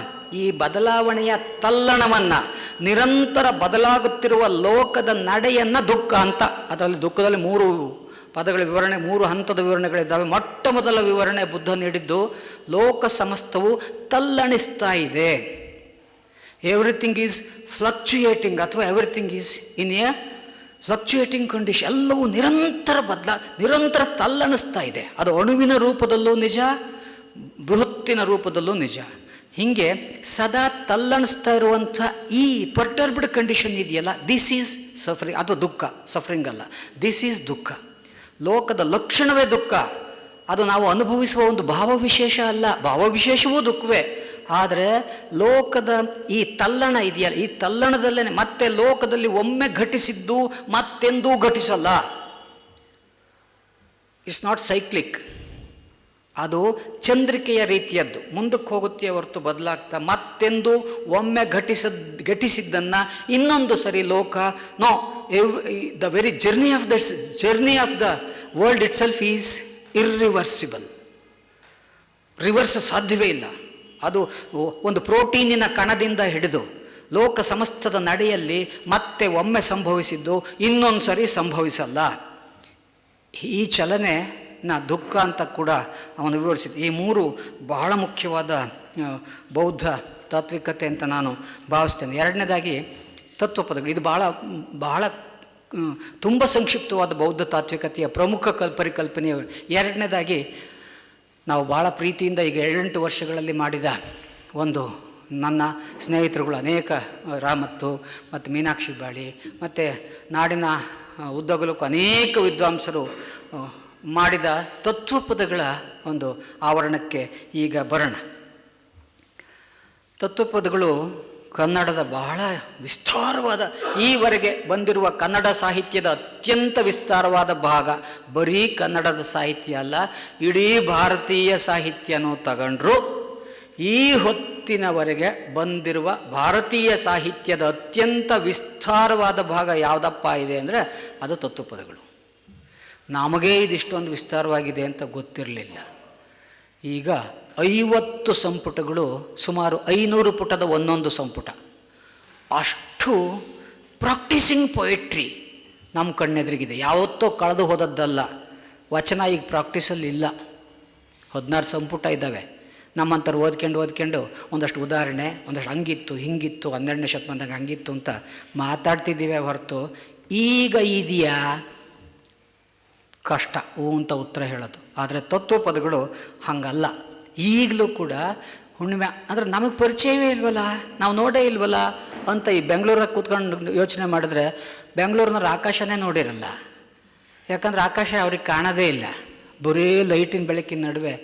Speaker 1: ಈ ಬದಲಾವಣೆಯ ತಲ್ಲಣವನ್ನು, ನಿರಂತರ ಬದಲಾಗುತ್ತಿರುವ ಲೋಕದ ನಡೆಯನ್ನು ದುಃಖ ಅಂತ. ಅದರಲ್ಲಿ ದುಃಖದಲ್ಲಿ 3 ಪದಗಳ ವಿವರಣೆ, 3 ಹಂತದ ವಿವರಣೆಗಳಿದ್ದಾವೆ. ಮೊಟ್ಟ ಮೊದಲ ವಿವರಣೆ ಬುದ್ಧ ನೀಡಿದ್ದು ಲೋಕ ಸಮಸ್ತವು ತಲ್ಲಣಿಸ್ತಾ ಇದೆ. ಎವ್ರಿಥಿಂಗ್ ಈಸ್ ಫ್ಲಕ್ಚುಯೇಟಿಂಗ್ ಅಥವಾ everything is in a fluctuating condition. ಎಲ್ಲವೂ ನಿರಂತರ ತಲ್ಲಣಿಸ್ತಾ ಇದೆ. ಅದು ಅಣುವಿನ ರೂಪದಲ್ಲೂ ನಿಜ, ಬೃಹತ್ತಿನ ರೂಪದಲ್ಲೂ ನಿಜ. ಹೀಗೆ ಸದಾ ತಲ್ಲಣಿಸ್ತಾ ಇರುವಂಥ ಈ ಪರ್ಟರ್ಬ್ಡ್ ಕಂಡೀಷನ್ ಇದೆಯಲ್ಲ, ದಿಸ್ ಈಸ್ ಸಫರಿಂಗ್. ಅದು ದುಃಖ, ಸಫರಿಂಗ್ ಅಲ್ಲ, ದಿಸ್ ಈಸ್ ದುಃಖ. ಲೋಕದ ಲಕ್ಷಣವೇ ದುಃಖ. ಅದು ನಾವು ಅನುಭವಿಸುವ ಒಂದು ಭಾವವಿಶೇಷ ಅಲ್ಲ, ಭಾವವಿಶೇಷವೂ ದುಃಖವೇ. ಆದರೆ ಲೋಕದ ಈ ತಲ್ಲಣ ಇದೆಯಲ್ಲ, ಈ ತಲ್ಲಣದಲ್ಲೇ ಮತ್ತೆ ಲೋಕದಲ್ಲಿ ಒಮ್ಮೆ ಘಟಿಸಿದ್ದು ಮತ್ತೆಂದೂ ಘಟಿಸಲ್ಲ. It's not cyclic. ಅದು ಚಂದ್ರಿಕೆಯ ರೀತಿಯದ್ದು, ಮುಂದಕ್ಕೆ ಹೋಗುತ್ತೆ ಹೊರತು ಬದಲಾಗ್ತಾ. ಮತ್ತೆಂದು ಒಮ್ಮೆ ಘಟಿಸಿದ್ದನ್ನು ಇನ್ನೊಂದು ಸರಿ ಲೋಕ no, the very journey of the world itself is irreversible. Reverse ಸಾಧ್ಯವೇ ಇಲ್ಲ. ಅದು ಒಂದು ಪ್ರೋಟೀನಿನ ಕಣದಿಂದ ಹಿಡಿದು ಲೋಕ ಸಮಸ್ತದ ನಡೆಯಲ್ಲಿ ಮತ್ತೆ ಒಮ್ಮೆ ಸಂಭವಿಸಿದ್ದು ಇನ್ನೊಂದು ಸರಿ ಸಂಭವಿಸಲ್ಲ. ಈ ಚಲನೆ ದುಃಖ ಅಂತ ಕೂಡ ಅವನು ವಿವರಿಸಿದ್ದು. ಈ 3 ಬಹಳ ಮುಖ್ಯವಾದ ಬೌದ್ಧ ತಾತ್ವಿಕತೆ ಅಂತ ನಾನು ಭಾವಿಸ್ತೇನೆ. ಎರಡನೇದಾಗಿ ತತ್ವಪದಗಳು. ಇದು ಬಹಳ ತುಂಬ ಸಂಕ್ಷಿಪ್ತವಾದ ಬೌದ್ಧ ತಾತ್ವಿಕತೆಯ ಪ್ರಮುಖ ಪರಿಕಲ್ಪನೆಯವರು. ಎರಡನೇದಾಗಿ ನಾವು ಭಾಳ ಪ್ರೀತಿಯಿಂದ ಈಗ 7-8 ವರ್ಷಗಳಲ್ಲಿ ಮಾಡಿದ ಒಂದು, ನನ್ನ ಸ್ನೇಹಿತರುಗಳು ಅನೇಕ, ರಾಮತ್ತು ಮತ್ತು ಮೀನಾಕ್ಷಿ ಬಾಳಿ ಮತ್ತು ನಾಡಿನ ಉದ್ದಗಲಕ್ಕೂ ಅನೇಕ ವಿದ್ವಾಂಸರು ಮಾಡಿದ ತತ್ವಪದಗಳ ಒಂದು ಆವರಣಕ್ಕೆ ಈಗ ಬರೋಣ. ತತ್ವಪದಗಳು ಕನ್ನಡದ ಬಹಳ ವಿಸ್ತಾರವಾದ, ಈವರೆಗೆ ಬಂದಿರುವ ಕನ್ನಡ ಸಾಹಿತ್ಯದ ಅತ್ಯಂತ ವಿಸ್ತಾರವಾದ ಭಾಗ. ಬರೀ ಕನ್ನಡದ ಸಾಹಿತ್ಯ ಅಲ್ಲ, ಇಡೀ ಭಾರತೀಯ ಸಾಹಿತ್ಯನೂ ತಗೊಂಡ್ರು ಈ ಹೊತ್ತಿನವರೆಗೆ ಬಂದಿರುವ ಭಾರತೀಯ ಸಾಹಿತ್ಯದ ಅತ್ಯಂತ ವಿಸ್ತಾರವಾದ ಭಾಗ ಯಾವುದಪ್ಪ ಇದೆ ಅಂದರೆ ಅದು ತತ್ವಪದಗಳು. ನಮಗೇ ಇದಿಷ್ಟೊಂದು ವಿಸ್ತಾರವಾಗಿದೆ ಅಂತ ಗೊತ್ತಿರಲಿಲ್ಲ. ಈಗ 50 ಸಂಪುಟಗಳು, ಸುಮಾರು 500 ಪುಟದ ಒಂದೊಂದು ಸಂಪುಟ. ಅಷ್ಟು ಪ್ರಾಕ್ಟೀಸಿಂಗ್ ಪೊಯೆಟ್ರಿ ನಮ್ಮ ಕಣ್ಣೆದುರಿಗಿದೆ. ಯಾವತ್ತೋ ಕಳೆದು ಹೋದದ್ದಲ್ಲ. ವಚನ ಈಗ ಪ್ರಾಕ್ಟೀಸಲ್ಲಿ ಇಲ್ಲ. 16 ಸಂಪುಟ ಇದ್ದಾವೆ. ನಮ್ಮಂಥವ್ರು ಓದ್ಕೊಂಡು ಒಂದಷ್ಟು ಉದಾಹರಣೆ, ಒಂದಷ್ಟು ಹಂಗಿತ್ತು ಹಿಂಗಿತ್ತು 12ನೇ ಶತಮಾನದಾಗ ಹಂಗಿತ್ತು ಅಂತ ಮಾತಾಡ್ತಿದ್ದೀವಿ ಹೊರತು ಈಗ ಇದೆಯಾ? ಕಷ್ಟ ಅಂತ ಉತ್ತರ ಹೇಳೋದು. ಆದರೆ ತತ್ವಪದಗಳು ಹಾಗಲ್ಲ. ಈಗಲೂ ಕೂಡ ಹುಣ್ಣಿಮೆ ಅಂದರೆ ನಮಗೆ ಪರಿಚಯವೇ ಇಲ್ವಲ್ಲ, ನಾವು ನೋಡೇ ಇಲ್ವಲ್ಲ ಅಂತ ಈ ಬೆಂಗಳೂರಾಗ ಕೂತ್ಕೊಂಡು ಯೋಚನೆ ಮಾಡಿದ್ರೆ ಬೆಂಗಳೂರಿನವ್ರು ಆಕಾಶನೇ ನೋಡಿರಲ್ಲ. ಯಾಕಂದ್ರೆ ಆಕಾಶ ಅವ್ರಿಗೆ ಕಾಣೋದೇ ಇಲ್ಲ. ಬರೀ ಲೈಟಿನ ಬೆಳಕಿನ ನಡುವೆ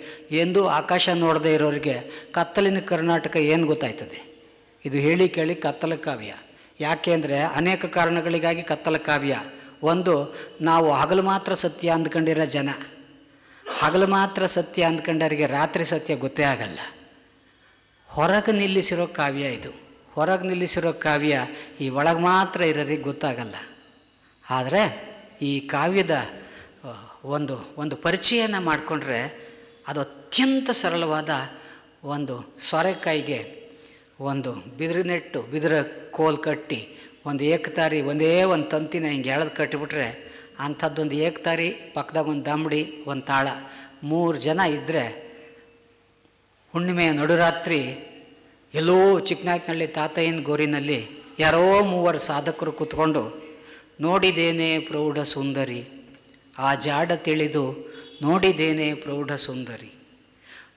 Speaker 1: ಎಂದೂ ಆಕಾಶ ನೋಡದೇ ಇರೋರಿಗೆ ಕತ್ತಲಿನ ಕರ್ನಾಟಕ ಏನು ಗೊತ್ತಾಯ್ತದೆ? ಇದು ಹೇಳಿ ಕೇಳಿ ಕತ್ತಲ ಕಾವ್ಯ. ಯಾಕೆ ಅಂದರೆ ಅನೇಕ ಕಾರಣಗಳಿಗಾಗಿ ಕತ್ತಲ ಕಾವ್ಯ. ಒಂದು, ನಾವು ಹಗಲು ಮಾತ್ರ ಸತ್ಯ ಅಂದ್ಕೊಂಡಿರೋ ಜನ. ಹಗಲು ಮಾತ್ರ ಸತ್ಯ ಅಂದ್ಕೊಂಡವರಿಗೆ ರಾತ್ರಿ ಸತ್ಯ ಗೊತ್ತೇ ಆಗಲ್ಲ. ಹೊರಗೆ ನಿಲ್ಲಿಸಿರೋ ಕಾವ್ಯ ಇದು. ಹೊರಗೆ ನಿಲ್ಲಿಸಿರೋ ಕಾವ್ಯ ಈ ಒಳಗೆ ಮಾತ್ರ ಇರೋರಿಗೆ ಗೊತ್ತಾಗಲ್ಲ. ಆದರೆ ಈ ಕಾವ್ಯದ ಒಂದು ಪರಿಚಯನ ಮಾಡಿಕೊಂಡ್ರೆ ಅದು ಅತ್ಯಂತ ಸರಳವಾದ ಒಂದು ಸೋರೆಕಾಯಿಗೆ ಒಂದು ಬಿದಿರ ಕೋಲ್ ಕಟ್ಟಿ ಒಂದು ಏಕತಾರಿ ಒಂದೇ ಒಂದು ತಂತಿನ ಹಿಂಗೆ ಎಳೆದು ಕಟ್ಟಿಬಿಟ್ರೆ ಅಂಥದ್ದೊಂದು ಏಕತಾರಿ, ಪಕ್ಕದಾಗ ಒಂದು ದಂಬಡಿ, ಒಂದು ತಾಳ, 3 ಜನ ಇದ್ದರೆ ಹುಣ್ಣಿಮೆಯ ನಡುರಾತ್ರಿ ಎಲ್ಲೋ ಚಿಕ್ಕನಾಯಕನಹಳ್ಳಿ ತಾತಯ್ಯನ ಗೋರಿನಲ್ಲಿ ಯಾರೋ 3 ಸಾಧಕರು ಕೂತ್ಕೊಂಡು ನೋಡಿದೇನೆ ಪ್ರೌಢ ಸುಂದರಿ, ಆ ಜಾಡ ತಿಳಿದು ನೋಡಿದೇನೆ ಪ್ರೌಢ ಸುಂದರಿ,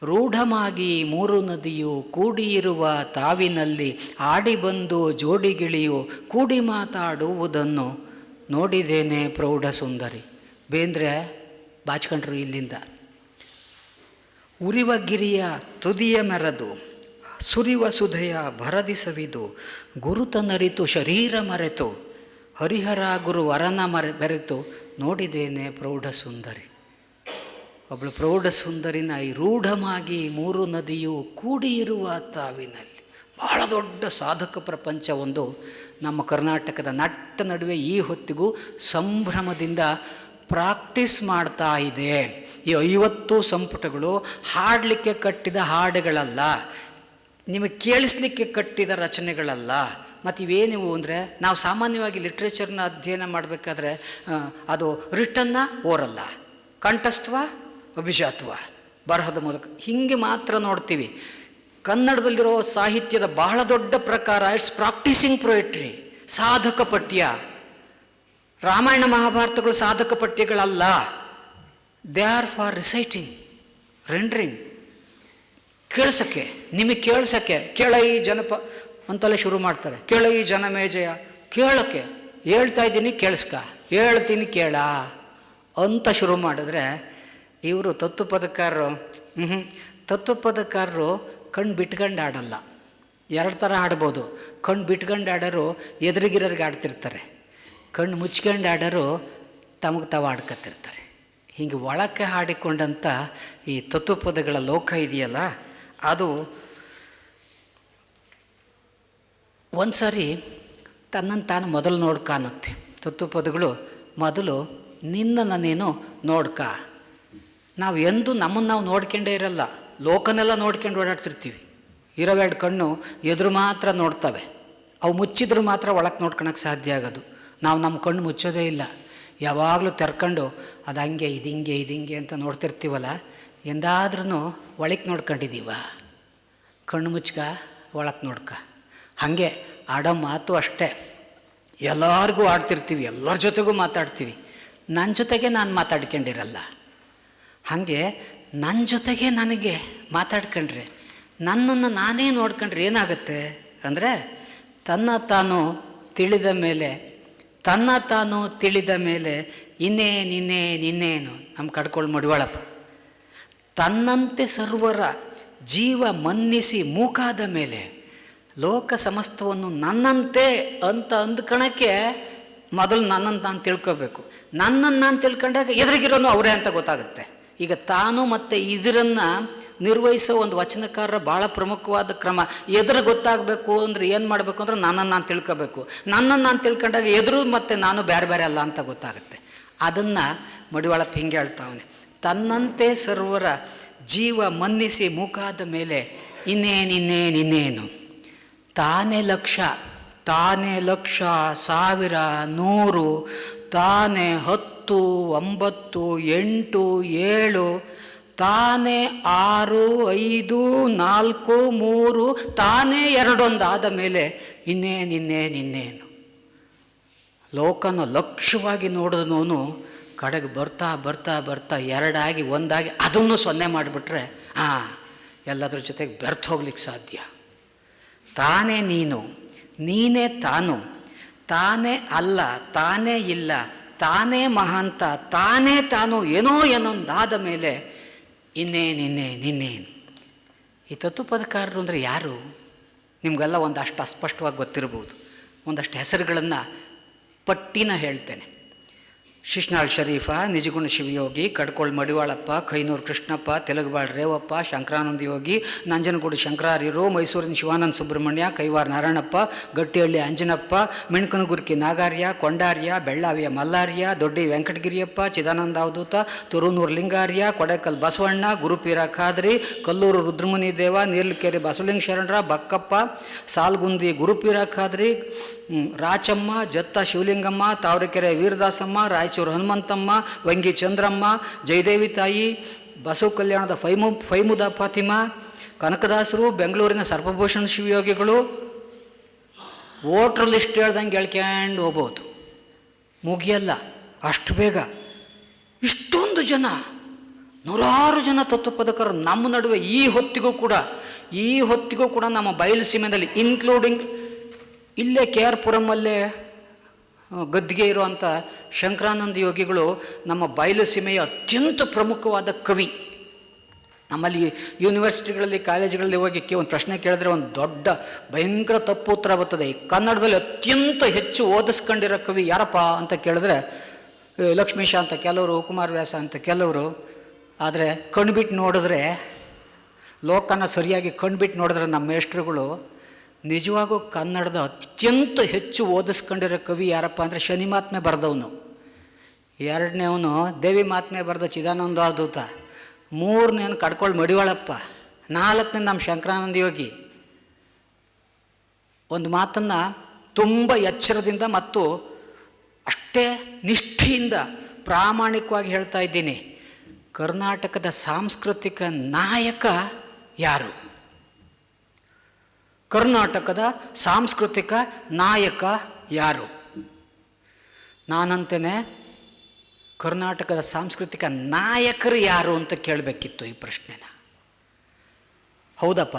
Speaker 1: ರೂಢಮಾಗಿ 3 ನದಿಯು ಕೂಡಿಯಿರುವ ತಾವಿನಲ್ಲಿ ಆಡಿ ಬಂದು ಜೋಡಿಗಿಳಿಯು ಕೂಡಿ ಮಾತಾಡುವುದನ್ನು ನೋಡಿದೇನೆ ಪ್ರೌಢ ಸುಂದರಿ. ಬೇಂದ್ರೆ ಬಾಚ್ಕೊಂಡ್ರು ಇಲ್ಲಿಂದ. ಉರಿವ ಗಿರಿಯ ತುದಿಯ ಮೆರೆದು ಸುರಿವ ಸುಧೆಯ ಭರದಿ ಸವಿದು ಗುರುತನರಿತು ಶರೀರ ಮರೆತು ಹರಿಹರ ಗುರುವರನ ಬೆರೆತು ನೋಡಿದೇನೆ ಪ್ರೌಢ ಸುಂದರಿ. ಒಬ್ಬಳು ಪ್ರೌಢ ಸುಂದರಿನ ಈ ರೂಢಮಾಗಿ 3 ನದಿಯು ಕೂಡಿಯಿರುವ ತಾವಿನಲ್ಲಿ. ಬಹಳ ದೊಡ್ಡ ಸಾಧಕ ಪ್ರಪಂಚ ಒಂದು ನಮ್ಮ ಕರ್ನಾಟಕದ ನಟ್ಟ ನಡುವೆ ಈ ಹೊತ್ತಿಗೂ ಸಂಭ್ರಮದಿಂದ ಪ್ರಾಕ್ಟೀಸ್ ಮಾಡ್ತಾ ಇದೆ. ಈ 50 ಸಂಪುಟಗಳು ಹಾಡಲಿಕ್ಕೆ ಕಟ್ಟಿದ ಹಾಡುಗಳಲ್ಲ, ನಿಮಗೆ ಕೇಳಿಸ್ಲಿಕ್ಕೆ ಕಟ್ಟಿದ ರಚನೆಗಳಲ್ಲ. ಮತ್ತು ಇವೇನಿವು ಅಂದರೆ, ನಾವು ಸಾಮಾನ್ಯವಾಗಿ ಲಿಟ್ರೇಚರ್ನ ಅಧ್ಯಯನ ಮಾಡಬೇಕಾದ್ರೆ ಅದು ರಿಟನ್ನ ಓರಲ್ಲ, ಕಂಠಸ್ಥವ ಅಭಿಜಾತ್ವ, ಬರಹದ ಮೂಲಕ ಹೀಗೆ ಮಾತ್ರ ನೋಡ್ತೀವಿ. ಕನ್ನಡದಲ್ಲಿರೋ ಸಾಹಿತ್ಯದ ಬಹಳ ದೊಡ್ಡ ಪ್ರಕಾರ ಇಟ್ಸ್ ಪ್ರಾಕ್ಟೀಸಿಂಗ್ ಪೊಯೆಟ್ರಿ, ಸಾಧಕ ಪಠ್ಯ. ರಾಮಾಯಣ ಮಹಾಭಾರತಗಳು ಸಾಧಕ ಪಠ್ಯಗಳಲ್ಲ. They are for reciting, rendering, ಕೇಳ್ಸೋಕ್ಕೆ, ನಿಮಗೆ ಕೇಳ್ಸೋಕ್ಕೆ. ಕೇಳೈ ಅಂತೆಲ್ಲ ಶುರು ಮಾಡ್ತಾರೆ. ಕೇಳೈ ಜನಮೇಜಯ, ಕೇಳೋಕ್ಕೆ, ಹೇಳ್ತಾ ಇದ್ದೀನಿ ಕೇಳಿಸ್ಕ, ಹೇಳ್ತೀನಿ ಕೇಳ ಅಂತ ಶುರು ಮಾಡಿದ್ರೆ ಇವರು ತತ್ವಪದಕಾರರು ಕಣ್ಣು ಬಿಟ್ಕೊಂಡು ಆಡಲ್ಲ. 2 ಥರ ಆಡ್ಬೋದು. ಕಣ್ಣು ಬಿಟ್ಕೊಂಡು ಆಡೋರು ಎದುರಿಗಿರೋರಿಗೆ ಆಡ್ತಿರ್ತಾರೆ, ಕಣ್ಣು ಮುಚ್ಕೊಂಡು ಆಡೋರು ತಮಗೆ ತಾವು ಆಡ್ಕೊತಿರ್ತಾರೆ. ಹೀಗೆ ಒಳಕ್ಕೆ ಹಾಡಿಕೊಂಡಂಥ ಈ ತತ್ವಪದಗಳ ಲೋಕ ಇದೆಯಲ್ಲ, ಅದು ಒಂದು ಸಾರಿ ತನ್ನನ್ನು ತಾನು ಮೊದಲು ನೋಡ್ಕಾನತ್ತೆ. ತತ್ವಪದಗಳು ಮೊದಲು ನಿನ್ನನ್ನು ನೀನು ನೋಡ್ಕ. ನಾವು ಎಂದೂ ನಮ್ಮನ್ನು ನಾವು ನೋಡ್ಕೊಂಡೇ ಇರಲ್ಲ, ಲೋಕನೆಲ್ಲ ನೋಡ್ಕೊಂಡು ಓಡಾಡ್ತಿರ್ತೀವಿ. 2 ಕಣ್ಣು ಎದುರು ಮಾತ್ರ ನೋಡ್ತವೆ, ಅವು ಮುಚ್ಚಿದ್ರು ಮಾತ್ರ ಒಳಕ್ಕೆ ನೋಡ್ಕೊಳಕ್ಕೆ ಸಾಧ್ಯ ಆಗೋದು. ನಾವು ನಮ್ಮ ಕಣ್ಣು ಮುಚ್ಚೋದೇ ಇಲ್ಲ, ಯಾವಾಗಲೂ ತೆರ್ಕೊಂಡು ಅದು ಹಂಗೆ ಇದಿಂಗೆ ಅಂತ ನೋಡ್ತಿರ್ತೀವಲ್ಲ. ಎಂದಾದ್ರೂ ಒಳಕ್ಕೆ ನೋಡ್ಕೊಂಡಿದ್ದೀವ? ಕಣ್ಣು ಮುಚ್ಕ, ಒಳಕ್ಕೆ ನೋಡ್ಕ. ಹಾಗೆ ಆಡೋ ಮಾತು ಅಷ್ಟೇ. ಎಲ್ಲರಿಗೂ ಆಡ್ತಿರ್ತೀವಿ, ಎಲ್ಲರ ಜೊತೆಗೂ ಮಾತಾಡ್ತೀವಿ. ನನ್ನ ಜೊತೆಗೆ ನಾನು ಮಾತಾಡ್ಕೊಂಡಿರಲ್ಲ. ಹಾಗೆ ನನ್ನ ಜೊತೆಗೆ ನನಗೆ ಮಾತಾಡ್ಕೊಂಡ್ರೆ, ನನ್ನನ್ನು ನಾನೇ ನೋಡ್ಕೊಂಡ್ರೆ ಏನಾಗುತ್ತೆ ಅಂದರೆ, ತನ್ನ ತಾನು ತಿಳಿದ ಮೇಲೆ ಇನ್ನೇನು ನಮ್ಮ ಕಡ್ಕೊಳ್ಳಿ ಮಡಿವಾಳಪ್ಪ. ತನ್ನಂತೆ ಸರ್ವರ ಜೀವ ಮನ್ನಿಸಿ ಮೂಕಾದ ಮೇಲೆ ಲೋಕ ಸಮಸ್ತವನ್ನು ನನ್ನಂತೆ ಅಂತ ಅಂದ್ಕಣಕ್ಕೆ ಮೊದಲು ನನ್ನನ್ನು ನಾನು ತಿಳ್ಕೋಬೇಕು. ನನ್ನನ್ನು ನಾನು ತಿಳ್ಕೊಂಡಾಗ ಎದುರಿಗಿರೋನು ಅವರೇ ಅಂತ ಗೊತ್ತಾಗುತ್ತೆ. ಈಗ ತಾನು ಮತ್ತು ಇದರನ್ನು ನಿರ್ವಹಿಸೋ ಒಂದು ವಚನಕಾರರ ಭಾಳ ಪ್ರಮುಖವಾದ ಕ್ರಮ. ಎದುರು ಗೊತ್ತಾಗಬೇಕು ಅಂದರೆ ಏನು ಮಾಡಬೇಕು ಅಂದ್ರೆ ನನ್ನನ್ನು ನಾನು ತಿಳ್ಕೋಬೇಕು. ನನ್ನನ್ನು ನಾನು ತಿಳ್ಕೊಂಡಾಗ ಎದುರು ಮತ್ತು ನಾನು ಬೇರೆ ಬೇರೆ ಅಲ್ಲ ಅಂತ ಗೊತ್ತಾಗುತ್ತೆ. ಅದನ್ನು ಮಡಿವಾಳಪ್ಪ ಹಿಂಗೆ ಹೇಳ್ತಾವನೆ, ತನ್ನಂತೆ ಸರ್ವರ ಜೀವ ಮನ್ನಿಸಿ ಮೂಕಾದ ಮೇಲೆ ಇನ್ನೇನು ತಾನೇ ಲಕ್ಷ, ತಾನೇ ಲಕ್ಷ, ಸಾವಿರ, 100, ತಾನೇ 10, 9, 8, 7, ತಾನೇ 6, 5, 4, 3, ತಾನೇ 2 ಆದ ಮೇಲೆ ಇನ್ನೇನು ಲೋಕನ ಲಕ್ಷ್ಯವಾಗಿ ನೋಡಿದವನು ಕಡೆಗೆ ಬರ್ತಾ ಬರ್ತಾ ಬರ್ತಾ 2 ಆಗಿ 1 ಆಗಿ ಅದನ್ನು 0 ಮಾಡಿಬಿಟ್ರೆ ಎಲ್ಲದ್ರ ಜೊತೆಗೆ ಬೆರ್ತು ಹೋಗ್ಲಿಕ್ಕೆ ಸಾಧ್ಯ. ತಾನೇ ನೀನು, ನೀನೇ ತಾನು, ತಾನೇ ಅಲ್ಲ, ತಾನೇ ಇಲ್ಲ, ತಾನೇ ಮಹಾಂತ, ತಾನೇ ತಾನು ಏನೊಂದಾದ ಮೇಲೆ ಇನ್ನೇನು. ಈ ತತ್ವಪದಕಾರರು ಅಂದರೆ ಯಾರು? ನಿಮಗೆಲ್ಲ ಒಂದಷ್ಟು ಅಸ್ಪಷ್ಟವಾಗಿ ಗೊತ್ತಿರ್ಬೋದು. ಒಂದಷ್ಟು ಹೆಸರುಗಳನ್ನು ಪಟ್ಟಿನ ಹೇಳ್ತೇನೆ. ಶಿಶ್ನಾಳ್ ಶರೀಫ, ನಿಜಗುಣ ಶಿವಯೋಗಿ, ಕಡ್ಕೋಳ್ ಮಡಿವಾಳಪ್ಪ, ಕೈನೂರು ಕೃಷ್ಣಪ್ಪ, ತೆಲುಗುಬಾಳ್ ರೇವಪ್ಪ, ಶಂಕರಾನಂದ ಯೋಗಿ, ನಂಜನಗೂಡು ಶಂಕರಾರ್ಯರು, ಮೈಸೂರಿನ ಶಿವಾನಂದ ಸುಬ್ರಹ್ಮಣ್ಯ, ಕೈವಾರ ನಾರಾಯಣಪ್ಪ, ಗಟ್ಟಿಹಳ್ಳಿ ಅಂಜನಪ್ಪ, ಮಿಣ್ಕನಗುರ್ಕಿ ನಾಗಾರ್ಯ, ಕೊಂಡಾರ್ಯ, ಬೆಳ್ಳಾವಿಯ ಮಲ್ಲಾರ್ಯ, ದೊಡ್ಡಿ ವೆಂಕಟಗಿರಿಯಪ್ಪ, ಚಿದಾನಂದ ಅವಧೂತ, ತುರುನೂರು ಲಿಂಗಾರ್ಯ, ಕೊಡೇಕಲ್ ಬಸವಣ್ಣ, ಗುರುಪೀರ ಖಾದ್ರಿ, ಕಲ್ಲೂರು ರುದ್ರಮುನಿ ದೇವ, ನೀರ್ಲಕೆರೆ ಬಸವಲಿಂಗ ಶರಣರ, ಬಕ್ಕಪ್ಪ, ಸಾಲ್ಗುಂದಿ ಗುರುಪೀರ ಖಾದ್ರಿ, ರಾಚಮ್ಮ, ಜತ್ತ ಶಿವಲಿಂಗಮ್ಮ, ತಾವರೆಕೆರೆ ವೀರದಾಸಮ್ಮ, ರಾಯಚೂರು ಹನುಮಂತಮ್ಮ, ವಂಗಿ ಚಂದ್ರಮ್ಮ, ಜಯದೇವಿ ತಾಯಿ, ಬಸವ ಕಲ್ಯಾಣದ ಫೈಮುದ ಫಾತಿಮಾ, ಕನಕದಾಸರು, ಬೆಂಗಳೂರಿನ ಸರ್ಪಭೂಷಣ ಶಿವಯೋಗಿಗಳು. ವೋಟ್ರ್ ಲಿಸ್ಟ್ ಹೇಳ್ದಂಗೆ ಹೇಳ್ಕೊಂಡು ಹೋಗ್ಬೋದು, ಮುಗಿಯಲ್ಲ ಅಷ್ಟು ಬೇಗ. ಇಷ್ಟೊಂದು ಜನ, 100 ಜನ ತತ್ವಪದಕರು ನಮ್ಮ ನಡುವೆ ಈ ಹೊತ್ತಿಗೂ ಕೂಡ ನಮ್ಮ ಬಯಲು ಸೀಮೆಯಲ್ಲಿ, ಇನ್ಕ್ಲೂಡಿಂಗ್ ಇಲ್ಲೇ KR ಪುರಮಲ್ಲೇ ಗದ್ದಿಗೆ ಇರುವಂಥ ಶಂಕರಾನಂದ ಯೋಗಿಗಳು ನಮ್ಮ ಬಯಲು ಸೀಮೆಯ ಅತ್ಯಂತ ಪ್ರಮುಖವಾದ ಕವಿ. ನಮ್ಮಲ್ಲಿ ಯೂನಿವರ್ಸಿಟಿಗಳಲ್ಲಿ, ಕಾಲೇಜುಗಳಲ್ಲಿ ಹೋಗಿ ಒಂದು ಪ್ರಶ್ನೆ ಕೇಳಿದ್ರೆ ಒಂದು ದೊಡ್ಡ ಭಯಂಕರ ತಪ್ಪು ಉತ್ತರ ಬರ್ತದೆ. ಕನ್ನಡದಲ್ಲಿ ಅತ್ಯಂತ ಹೆಚ್ಚು ಓದಿಸ್ಕೊಂಡಿರೋ ಕವಿ ಯಾರಪ್ಪ ಅಂತ ಕೇಳಿದ್ರೆ ಲಕ್ಷ್ಮೀಶ ಅಂತ ಕೆಲವರು, ಕುಮಾರವ್ಯಾಸ ಅಂತ ಕೆಲವರು. ಆದರೆ ಕಣ್ಬಿಟ್ಟು ನೋಡಿದ್ರೆ, ಲೋಕನ ಸರಿಯಾಗಿ ಕಣ್ಬಿಟ್ಟು ನೋಡಿದ್ರೆ ನಮ್ಮ ಮೇಷ್ಟ್ರುಗಳು ನಿಜವಾಗೂ ಕನ್ನಡದ ಅತ್ಯಂತ ಹೆಚ್ಚು ಓದಿಸ್ಕೊಂಡಿರೋ ಕವಿ ಯಾರಪ್ಪ ಅಂದರೆ ಶನಿ ಮಾತ್ಮೆ ಬರೆದವನು, 2ನೇವನು ದೇವಿ ಮಾತ್ಮೆ ಬರೆದ ಚಿದಾನಂದ ಅವಧೂತ, 3ನೇವನು ಕಡ್ಕೋಳ್ ಮಡಿವಾಳಪ್ಪ, 4ನೇ ನಮ್ಮ ಶಂಕರಾನಂದ ಯೋಗಿ. ಒಂದು ಮಾತನ್ನು ತುಂಬ ಎಚ್ಚರದಿಂದ ಮತ್ತು ಅಷ್ಟೇ ನಿಷ್ಠೆಯಿಂದ ಪ್ರಾಮಾಣಿಕವಾಗಿ ಹೇಳ್ತಾ ಇದ್ದೀನಿ, ಕರ್ನಾಟಕದ ಸಾಂಸ್ಕೃತಿಕ ನಾಯಕ ಯಾರು? ಕರ್ನಾಟಕದ ಸಾಂಸ್ಕೃತಿಕ ನಾಯಕ ಯಾರು? ನಾನಂತೇನೆ ಕರ್ನಾಟಕದ ಸಾಂಸ್ಕೃತಿಕ ನಾಯಕರು ಯಾರು ಅಂತ ಕೇಳಬೇಕಿತ್ತು ಈ ಪ್ರಶ್ನೆನ. ಹೌದಪ್ಪ,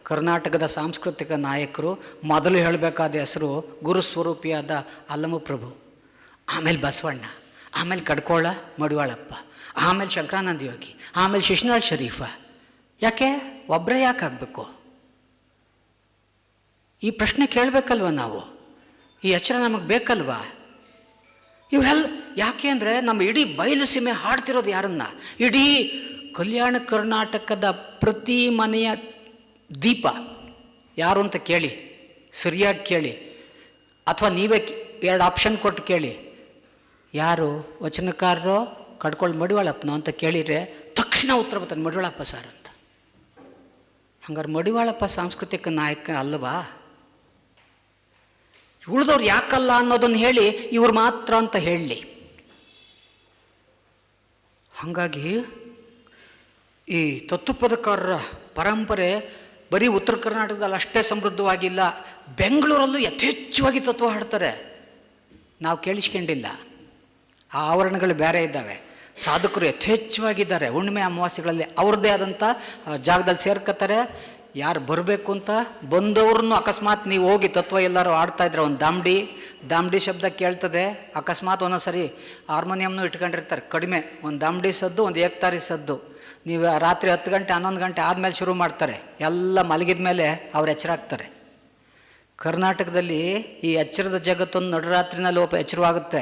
Speaker 1: ಕರ್ನಾಟಕದ ಸಾಂಸ್ಕೃತಿಕ ನಾಯಕರು ಮೊದಲು ಹೇಳಬೇಕಾದ ಹೆಸರು ಗುರುಸ್ವರೂಪಿಯಾದ ಅಲ್ಲಮಪ್ರಭು, ಆಮೇಲೆ ಬಸವಣ್ಣ, ಆಮೇಲೆ ಕಡ್ಕೋಳ ಮಡಿವಾಳಪ್ಪ, ಆಮೇಲೆ ಶಂಕರಾನಂದ ಯೋಗಿ, ಆಮೇಲೆ ಶಿಶ್ನಾಳ್ ಶರೀಫ. ಯಾಕೆ ಒಬ್ಬರೇ ಯಾಕೆ ಆಗಬೇಕು? ಈ ಪ್ರಶ್ನೆ ಕೇಳಬೇಕಲ್ವ ನಾವು? ಈ ಎಚ್ಚರ ನಮಗೆ ಬೇಕಲ್ವಾ? ಇವರೆಲ್ಲ ಯಾಕೆ ಅಂದರೆ ನಮ್ಮ ಇಡೀ ಬಯಲು ಸೀಮೆ ಹಾಡ್ತಿರೋದು ಯಾರನ್ನ? ಇಡೀ ಕಲ್ಯಾಣ ಕರ್ನಾಟಕದ ಪ್ರತಿ ಮನೆಯ ದೀಪ ಯಾರು ಅಂತ ಕೇಳಿ, ಸರಿಯಾಗಿ ಕೇಳಿ, ಅಥವಾ ನೀವೇ 2 ಆಪ್ಷನ್ ಕೊಟ್ಟು ಕೇಳಿ, ಯಾರು ವಚನಕಾರರೋ ಕಡ್ಕೊಳ್ಳಿ ಮಡಿವಾಳಪ್ಪನೋ ಅಂತ ಕೇಳಿದರೆ ತಕ್ಷಣ ಉತ್ತರ ಬರ್ತಾನೆ, ಮಡಿವಾಳಪ್ಪ ಸರ್ ಅಂತ. ಹಂಗಾರೆ ಮಡಿವಾಳಪ್ಪ ಸಾಂಸ್ಕೃತಿಕ ನಾಯಕ ಅಲ್ವಾ? ಉಳಿದವ್ರು ಯಾಕಲ್ಲ ಅನ್ನೋದನ್ನು ಹೇಳಿ ಇವ್ರು ಮಾತ್ರ ಅಂತ ಹೇಳಲಿ. ಹಾಗಾಗಿ ಈ ತತ್ವಪದಕಾರರ ಪರಂಪರೆ ಬರೀ ಉತ್ತರ ಕರ್ನಾಟಕದಲ್ಲಿ ಅಷ್ಟೇ ಸಮೃದ್ಧವಾಗಿಲ್ಲ, ಬೆಂಗಳೂರಲ್ಲೂ ಯಥೇಚ್ಛವಾಗಿ ತತ್ವ ಹಾಡ್ತಾರೆ. ನಾವು ಕೇಳಿಸ್ಕೊಂಡಿಲ್ಲ, ಆ ಆವರಣಗಳು ಬೇರೆ ಇದ್ದಾವೆ. ಸಾಧಕರು ಯಥೇಚ್ಛವಾಗಿದ್ದಾರೆ. ಹುಣ್ಣಿಮೆ ಅಮಾವಾಸ್ಯೆಗಳಲ್ಲಿ ಅವ್ರದ್ದೇ ಆದಂಥ ಜಾಗದಲ್ಲಿ ಸೇರ್ಕೋತಾರೆ. ಯಾರು ಬರಬೇಕು ಅಂತ ಬಂದವ್ರನ್ನೂ ಅಕಸ್ಮಾತ್ ನೀವು ಹೋಗಿ ತತ್ವ ಎಲ್ಲರೂ ಆಡ್ತಾಯಿದ್ರೆ ಒಂದು ದಾಮ್ಡಿ ಶಬ್ದ ಕೇಳ್ತದೆ. ಅಕಸ್ಮಾತ್ ಒಂದೊಂದು ಸರಿ ಹಾರ್ಮೋನಿಯಮ್ನೂ ಇಟ್ಕೊಂಡಿರ್ತಾರೆ, ಕಡಿಮೆ ಒಂದು ದಾಮ್ಡಿ ಸದ್ದು, ಒಂದು ಏಕ್ತಾರಿ ಸದ್ದು. ನೀವು ರಾತ್ರಿ 10 ಗಂಟೆ 11 ಗಂಟೆ ಆದಮೇಲೆ ಶುರು ಮಾಡ್ತಾರೆ, ಎಲ್ಲ ಮಲಗಿದ ಮೇಲೆ ಅವ್ರು ಎಚ್ಚರಾಗ್ತಾರೆ. ಕರ್ನಾಟಕದಲ್ಲಿ ಈ ಎಚ್ಚರದ ಜಗತ್ತೊಂದು ನಡುರಾತ್ರಿನಲ್ಲಿ ಎಚ್ಚರವಾಗುತ್ತೆ.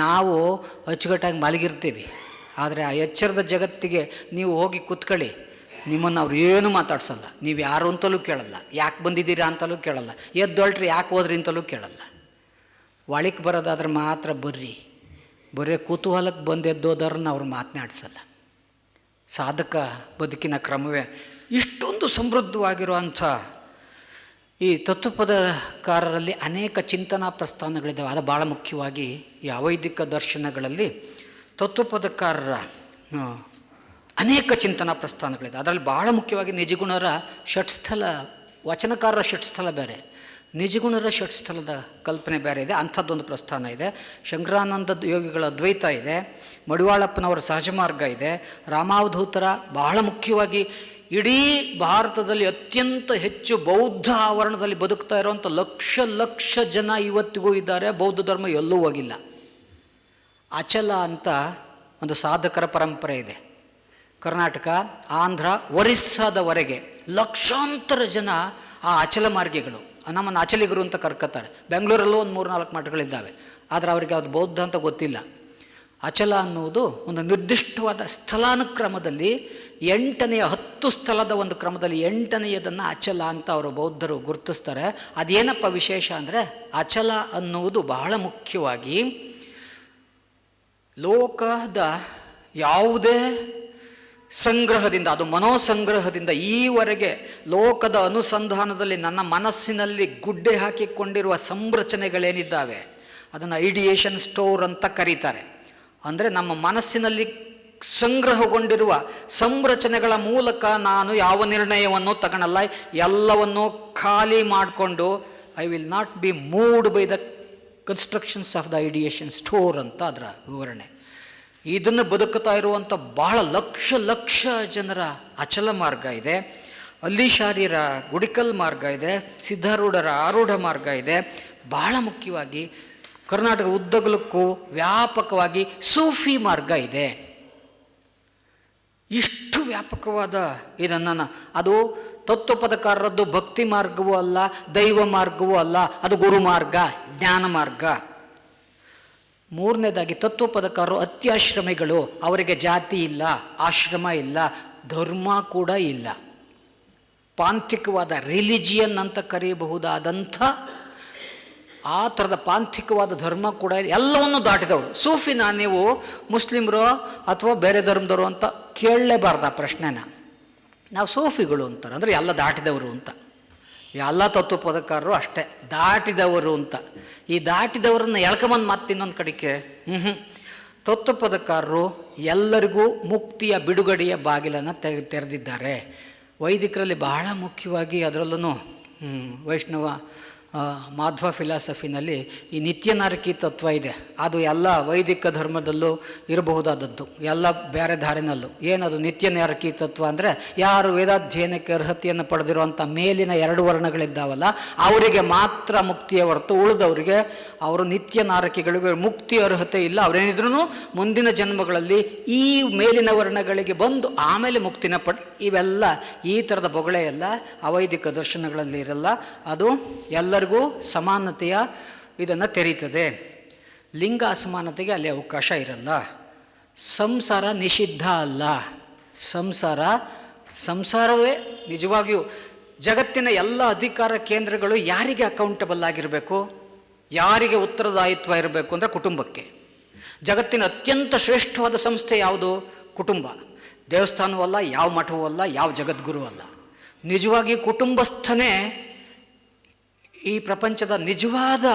Speaker 1: ನಾವು ಅಚ್ಚುಕಟ್ಟಾಗಿ ಮಲಗಿರ್ತೀವಿ. ಆದರೆ ಆ ಎಚ್ಚರದ ಜಗತ್ತಿಗೆ ನೀವು ಹೋಗಿ ಕೂತ್ಕೊಳ್ಳಿ, ನಿಮ್ಮನ್ನು ಅವ್ರು ಏನೂ ಮಾತಾಡ್ಸಲ್ಲ. ನೀವು ಯಾರು ಅಂತಲೂ ಕೇಳಲ್ಲ, ಯಾಕೆ ಬಂದಿದ್ದೀರಾ ಅಂತಲೂ ಕೇಳಲ್ಲ, ಎದ್ದೊಳ್ಟ್ರಿ ಯಾಕೆ ಹೋದ್ರಿ ಅಂತಲೂ ಕೇಳಲ್ಲ. ಒಳಕ್ಕೆ ಬರೋದಾದ್ರೆ ಮಾತ್ರ ಬರ್ರಿ, ಬರೀ ಕುತೂಹಲಕ್ಕೆ ಬಂದೆದ್ದೋದರನ್ನ ಅವ್ರು ಮಾತನಾಡ್ಸಲ್ಲ. ಸಾಧಕ ಬದುಕಿನ ಕ್ರಮವೇ ಇಷ್ಟೊಂದು ಸಮೃದ್ಧವಾಗಿರುವಂಥ ಈ ತತ್ವಪದಕಾರರಲ್ಲಿ ಅನೇಕ ಚಿಂತನಾ ಪ್ರಸ್ಥಾನಗಳಿದ್ದಾವೆ. ಅದು ಭಾಳ ಮುಖ್ಯವಾಗಿ ಈ ಅವೈದಿಕ ದರ್ಶನಗಳಲ್ಲಿ ತತ್ವಪದಕಾರರ ಅನೇಕ ಚಿಂತನಾ ಪ್ರಸ್ಥಾನಗಳಿದೆ. ಅದರಲ್ಲಿ ಭಾಳ ಮುಖ್ಯವಾಗಿ ನಿಜಗುಣರ ಷಟ್ಸ್ಥಲ, ವಚನಕಾರರ ಷಟ್ಸ್ಥಲ ಬೇರೆ, ನಿಜಗುಣರ ಷಟ್ಸ್ಥಲದ ಕಲ್ಪನೆ ಬೇರೆ ಇದೆ. ಅಂಥದ್ದೊಂದು ಪ್ರಸ್ಥಾನ ಇದೆ. ಶಂಕರಾನಂದ ಯೋಗಿಗಳ ಅದ್ವೈತ ಇದೆ, ಮಡಿವಾಳಪ್ಪನವರ ಸಹಜ ಮಾರ್ಗ ಇದೆ, ರಾಮಾವಧೂತರ ಭಾಳ ಮುಖ್ಯವಾಗಿ ಇಡೀ ಭಾರತದಲ್ಲಿ ಅತ್ಯಂತ ಹೆಚ್ಚು ಬೌದ್ಧ ಆವರಣದಲ್ಲಿ ಬದುಕ್ತಾ ಇರುವಂಥ ಲಕ್ಷ ಲಕ್ಷ ಜನ ಇವತ್ತಿಗೂ ಇದ್ದಾರೆ. ಬೌದ್ಧ ಧರ್ಮ ಎಲ್ಲೂ ಹೋಗಿಲ್ಲ. ಅಚಲ ಅಂತ ಒಂದು ಸಾಧಕರ ಪರಂಪರೆ ಇದೆ. ಕರ್ನಾಟಕ, ಆಂಧ್ರ, ಒರಿಸ್ಸಾದವರೆಗೆ ಲಕ್ಷಾಂತರ ಜನ ಆ ಅಚಲ ಮಾರ್ಗಿಗಳು, ನಮ್ಮನ್ನು ಅಚಲಿಗರು ಅಂತ ಕರ್ಕೊತಾರೆ. ಬೆಂಗಳೂರಲ್ಲೂ ಒಂದು 3-4 ಮಠಗಳಿದ್ದಾವೆ, ಆದರೆ ಅವರಿಗೆ ಅದು ಬೌದ್ಧ ಅಂತ ಗೊತ್ತಿಲ್ಲ. ಅಚಲ ಅನ್ನುವುದು ಒಂದು ನಿರ್ದಿಷ್ಟವಾದ ಸ್ಥಳಾನುಕ್ರಮದಲ್ಲಿ 8ನೇ 10 ಸ್ಥಳದ ಒಂದು ಕ್ರಮದಲ್ಲಿ 8ನೇಯದನ್ನು ಅಚಲ ಅಂತ ಅವರು ಬೌದ್ಧರು ಗುರುತಿಸ್ತಾರೆ. ಅದೇನಪ್ಪ ವಿಶೇಷ ಅಂದರೆ, ಅಚಲ ಅನ್ನುವುದು ಬಹಳ ಮುಖ್ಯವಾಗಿ ಲೋಕದ ಯಾವುದೇ ಸಂಗ್ರಹದಿಂದ, ಅದು ಮನೋಸಂಗ್ರಹದಿಂದ ಈವರೆಗೆ ಲೋಕದ ಅನುಸಂಧಾನದಲ್ಲಿ ನನ್ನ ಮನಸ್ಸಿನಲ್ಲಿ ಗುಡ್ಡೆ ಹಾಕಿಕೊಂಡಿರುವ ಸಂರಚನೆಗಳೇನಿದ್ದಾವೆ ಅದನ್ನು ಐಡಿಯೇಷನ್ ಸ್ಟೋರ್ ಅಂತ ಕರೀತಾರೆ. ಅಂದರೆ ನಮ್ಮ ಮನಸ್ಸಿನಲ್ಲಿ ಸಂಗ್ರಹಗೊಂಡಿರುವ ಸಂರಚನೆಗಳ ಮೂಲಕ ನಾನು ಯಾವ ನಿರ್ಣಯವನ್ನು ತಗೊಳ್ಳಲ್ಲ, ಎಲ್ಲವನ್ನೂ ಖಾಲಿ ಮಾಡಿಕೊಂಡು I will not be moved by the constructions of the ideation store ಅಂತ ಅದರ ವಿವರಣೆ. ಇದನ್ನು ಬದುಕುತ್ತಾ ಇರುವಂಥ ಬಹಳ ಲಕ್ಷ ಲಕ್ಷ ಜನರ ಅಚಲ ಮಾರ್ಗ ಇದೆ. ಅಲ್ಲಿಶಾರಿಯರ ಗುಡಿಕಲ್ ಮಾರ್ಗ ಇದೆ, ಸಿದ್ಧಾರೂಢರ ಆರೂಢ ಮಾರ್ಗ ಇದೆ. ಬಹಳ ಮುಖ್ಯವಾಗಿ ಕರ್ನಾಟಕ ಉದ್ದಗಲಕ್ಕೂ ವ್ಯಾಪಕವಾಗಿ ಸೂಫಿ ಮಾರ್ಗ ಇದೆ. ಇಷ್ಟು ವ್ಯಾಪಕವಾದ ಇದನ್ನು, ಅದು ತತ್ವಪದಕಾರರದ್ದು ಭಕ್ತಿ ಮಾರ್ಗವೂ ಅಲ್ಲ, ದೈವ ಮಾರ್ಗವೂ ಅಲ್ಲ, ಅದು ಗುರು ಮಾರ್ಗ, ಜ್ಞಾನ ಮಾರ್ಗ. ಮೂರನೇದಾಗಿ ತತ್ವಪದಕಾರರು ಅತ್ಯಾಶ್ರಮಿಗಳು. ಅವರಿಗೆ ಜಾತಿ ಇಲ್ಲ, ಆಶ್ರಮ ಇಲ್ಲ, ಧರ್ಮ ಕೂಡ ಇಲ್ಲ. ಪಾಂಥಿಕವಾದ ರಿಲಿಜಿಯನ್ ಅಂತ ಕರೆಯಬಹುದಾದಂಥ ಆ ಥರದ ಪಾಂಥಿಕವಾದ ಧರ್ಮ ಕೂಡ ಎಲ್ಲವನ್ನು ದಾಟಿದವರು. ಸೂಫಿನ ನೀವು ಮುಸ್ಲಿಮರು ಅಥವಾ ಬೇರೆ ಧರ್ಮದವರು ಅಂತ ಕೇಳಲೇಬಾರ್ದು ಆ ಪ್ರಶ್ನೆನ. ನಾವು ಸೂಫಿಗಳು ಅಂತಾರೆ, ಅಂದರೆ ಎಲ್ಲ ದಾಟಿದವರು ಅಂತ. ಎಲ್ಲ ತತ್ವಪದಕಾರರು ಅಷ್ಟೇ ದಾಟಿದವರು ಅಂತ. ಈ ದಾಟಿದವರನ್ನು ಎಳ್ಕೊಂಬಂದು ಮತ್ತೆ ಇನ್ನೊಂದು ಕಡೆಗೆ ತತ್ವಪದಕಾರರು ಎಲ್ಲರಿಗೂ ಮುಕ್ತಿಯ ಬಿಡುಗಡೆಯ ಬಾಗಿಲನ್ನು ತೆರೆದಿದ್ದಾರೆ. ವೈದಿಕರಲ್ಲಿ ಬಹಳ ಮುಖ್ಯವಾಗಿ, ಅದರಲ್ಲೂ ವೈಷ್ಣವ ಮಾಧ್ವ ಫಿಲಾಸಫಿನಲ್ಲಿ ಈ ನಿತ್ಯನಾರಕಿ ತತ್ವ ಇದೆ. ಅದು ಎಲ್ಲ ವೈದಿಕ ಧರ್ಮದಲ್ಲೂ ಇರಬಹುದಾದದ್ದು, ಎಲ್ಲ ಬೇರೆ ದಾರಿನಲ್ಲೂ. ಏನದು ನಿತ್ಯನಾರಕಿ ತತ್ವ ಅಂದರೆ, ಯಾರು ವೇದಾಧ್ಯಯನಕ್ಕೆ ಅರ್ಹತೆಯನ್ನು ಪಡೆದಿರುವಂಥ ಮೇಲಿನ 2 ವರ್ಣಗಳಿದ್ದಾವಲ್ಲ ಅವರಿಗೆ ಮಾತ್ರ ಮುಕ್ತಿಯ ಹೊರತು ಉಳಿದವರಿಗೆ ಅವರು ನಿತ್ಯನಾರಕಿಗಳಿಗೆ ಮುಕ್ತಿ ಅರ್ಹತೆ ಇಲ್ಲ. ಅವರೇನಿದ್ರೂ ಮುಂದಿನ ಜನ್ಮಗಳಲ್ಲಿ ಈ ಮೇಲಿನ ವರ್ಣಗಳಿಗೆ ಬಂದು ಆಮೇಲೆ ಮುಕ್ತಿನ ಇವೆಲ್ಲ ಈ ಥರದ ಬೊಗಳೆ ಎಲ್ಲ ಅವೈದಿಕ ದರ್ಶನಗಳಲ್ಲಿ ಇರಲ್ಲ. ಅದು ಎಲ್ಲರಿಗೂ ಸಮಾನತೆಯ ಇದನ್ನು ತೆರೀತದೆ. ಲಿಂಗ ಅಸಮಾನತೆಗೆ ಅಲ್ಲಿ ಅವಕಾಶ ಇರಲ್ಲ. ಸಂಸಾರ ನಿಷಿದ್ಧ ಅಲ್ಲ. ಸಂಸಾರವೇ ನಿಜವಾಗಿಯೂ ಜಗತ್ತಿನ ಎಲ್ಲ ಅಧಿಕಾರ ಕೇಂದ್ರಗಳು ಯಾರಿಗೆ ಅಕೌಂಟಬಲ್ ಆಗಿರಬೇಕು, ಯಾರಿಗೆ ಉತ್ತರದಾಯಿತ್ವ ಇರಬೇಕು ಅಂದರೆ ಕುಟುಂಬಕ್ಕೆ. ಜಗತ್ತಿನ ಅತ್ಯಂತ ಶ್ರೇಷ್ಠವಾದ ಸಂಸ್ಥೆ ಯಾವುದು? ಕುಟುಂಬ. ದೇವಸ್ಥಾನವೂ ಅಲ್ಲ, ಯಾವ ಮಠವೂ ಅಲ್ಲ, ಯಾವ ಜಗದ್ಗುರು ಅಲ್ಲ. ನಿಜವಾಗಿ ಕುಟುಂಬಸ್ಥನೇ ಈ ಪ್ರಪಂಚದ ನಿಜವಾದ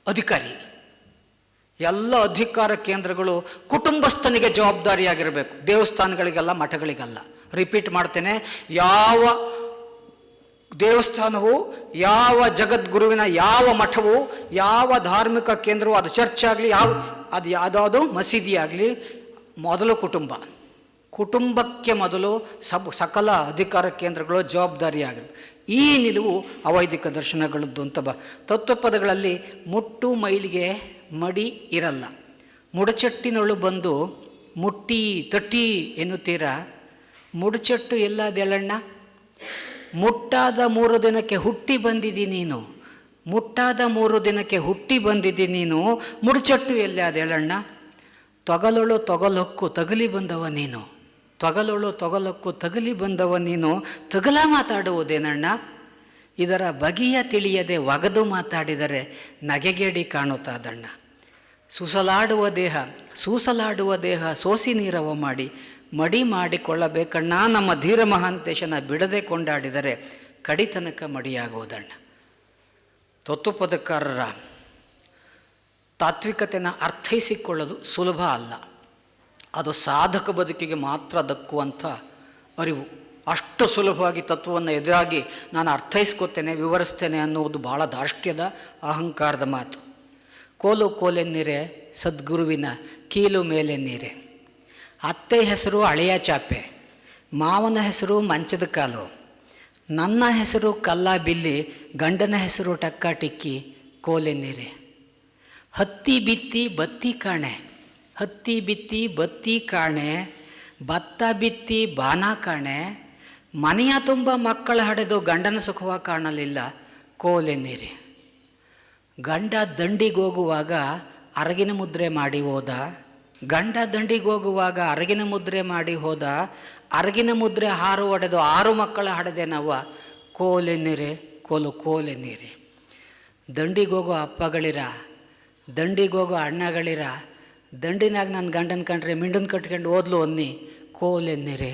Speaker 1: ಅಧಿಕಾರಿ. ಎಲ್ಲ ಅಧಿಕಾರ ಕೇಂದ್ರಗಳು ಕುಟುಂಬಸ್ಥನಿಗೆ ಜವಾಬ್ದಾರಿಯಾಗಿರಬೇಕು, ದೇವಸ್ಥಾನಗಳಿಗಲ್ಲ, ಮಠಗಳಿಗಲ್ಲ. ರಿಪೀಟ್ ಮಾಡ್ತೇನೆ, ಯಾವ ದೇವಸ್ಥಾನವು, ಯಾವ ಜಗದ್ಗುರುವಿನ ಯಾವ ಮಠವು, ಯಾವ ಧಾರ್ಮಿಕ ಕೇಂದ್ರವು, ಅದು ಚರ್ಚ್ ಆಗಲಿ, ಅದು ಯಾವುದಾವುದು ಮಸೀದಿ ಆಗಲಿ, ಮೊದಲು ಕುಟುಂಬಕ್ಕೆ ಮೊದಲು ಸಕಲ ಅಧಿಕಾರ ಕೇಂದ್ರಗಳು ಜವಾಬ್ದಾರಿಯಾಗಿರಬೇಕು. ಈ ನಿಲುವು ಅವೈದಿಕ ದರ್ಶನಗಳದ್ದು ಅಂತ. ತತ್ವಪದಗಳಲ್ಲಿ ಮುಟ್ಟು ಮೈಲಿಗೆ ಮಡಿ ಇರಲ್ಲ. ಮುಡಚಟ್ಟಿನೊಳು ಬಂದು ಮುಟ್ಟಿ ತಟ್ಟಿ ಎನ್ನುತ್ತೀರ, ಮುಡುಚಟ್ಟು ಎಲ್ಲದೆಳಣ್ಣ? ಮುಟ್ಟಾದ 3 ದಿನಕ್ಕೆ ಹುಟ್ಟಿ ಬಂದಿದ್ದಿ ನೀನು, ಮುಟ್ಟಾದ 3 ದಿನಕ್ಕೆ ಹುಟ್ಟಿ ಬಂದಿದ್ದಿ ನೀನು, ಮುಡ್ಚಟ್ಟು ಎಲ್ಲಿ ಅದೇಳಣ್ಣ. ತೊಗಲೊಳು ತೊಗಲೊಕ್ಕು ತಗಲಿ ಬಂದವ ನೀನು, ತೊಗಲೊಳು ತೊಗಲೊಕ್ಕು ತಗಲಿ ಬಂದವ ನೀನು, ತಗಲ ಮಾತಾಡುವುದೇನಣ್ಣ. ಇದರ ಬಗೆಯ ತಿಳಿಯದೆ ಒಗದು ಮಾತಾಡಿದರೆ ನಗೆಗೇಡಿ ಕಾಣುತ್ತಾದಣ್ಣ. ಸೂಸಲಾಡುವ ದೇಹ ಸೋಸಿ ನೀರವ ಮಾಡಿ ಮಡಿ ಮಾಡಿಕೊಳ್ಳಬೇಕಣ್ಣ. ನಮ್ಮ ಧೀರ ಮಹಾಂತೇಶನ ಬಿಡದೆ ಕೊಂಡಾಡಿದರೆ ಕಡಿತನಕ ಮಡಿಯಾಗುವುದಣ್ಣ. ತತ್ವಪದಕಾರರ ತಾತ್ವಿಕತೆಯನ್ನು ಅರ್ಥೈಸಿಕೊಳ್ಳೋದು ಸುಲಭ ಅಲ್ಲ, ಅದು ಸಾಧಕ ಬದುಕಿಗೆ ಮಾತ್ರ ದಕ್ಕುವಂಥ ಅರಿವು. ಅಷ್ಟು ಸುಲಭವಾಗಿ ತತ್ವವನ್ನು ಎದುರಾಗಿ ನಾನು ಅರ್ಥೈಸ್ಕೊತೇನೆ, ವಿವರಿಸ್ತೇನೆ ಅನ್ನುವುದು ಭಾಳ ದಾರ್ಷ್ಟ್ಯದ ಅಹಂಕಾರದ ಮಾತು. ಕೋಲು ಕೋಲೆನ್ನೀರೆ ಸದ್ಗುರುವಿನ ಕೀಲು ಮೇಲೆನ್ನೀರೆ. ಅತ್ತೆ ಹೆಸರು ಹಳೆಯ ಚಾಪೆ, ಮಾವನ ಹೆಸರು ಮಂಚದ ಕಾಲು, ನನ್ನ ಹೆಸರು ಕಲ್ಲ ಬಿಲ್ಲಿ, ಗಂಡನ ಹೆಸರು ಟಕ್ಕ ಟಿಕ್ಕಿ ಕೋಲೆನ್ನೀರೆ. ಹತ್ತಿ ಬಿತ್ತಿ ಬತ್ತಿ ಕಾಣೆ, ಹತ್ತಿ ಬಿತ್ತಿ ಬತ್ತಿ ಕಾಣೆ, ಭತ್ತ ಬಿತ್ತಿ ಬಾನ ಕಾಣೆ, ಮನೆಯ ತುಂಬ ಮಕ್ಕಳ ಹಡೆದು ಗಂಡನ ಸುಖವ ಕಾಣಲಿಲ್ಲ ಕೋಲೆನ್ನೀರೆ. ಗಂಡ ದಂಡಿಗೋಗುವಾಗ ಅರಗಿನ ಮುದ್ರೆ ಮಾಡಿ ಹೋದ, ಗಂಡ ದಂಡಿಗೋಗುವಾಗ ಅರಗಿನ ಮುದ್ರೆ ಮಾಡಿ ಹೋದ, ಅರಗಿನ ಮುದ್ರೆ 6 ಹೊಡೆದು 6 ಮಕ್ಕಳ ಹಡೆದೆ ನಾವು ಕೋಲೆನ್ನೀರೆ ಕೋಲೆನ್ನೀರೆ. ದಂಡಿಗೋಗೋ ಅಪ್ಪಗಳಿರ, ದಂಡಿಗೋಗೋ ಅಣ್ಣಗಳಿರ, ದಂಡಿನಾಗ ನನ್ನ ಗಂಡನ ಕಂಡ್ರೆ ಮಿಂಡನ್ ಕಟ್ಕೊಂಡು ಓದ್ಲು ಅನ್ನಿ ಕೋಲೆನ್ನೀರೆ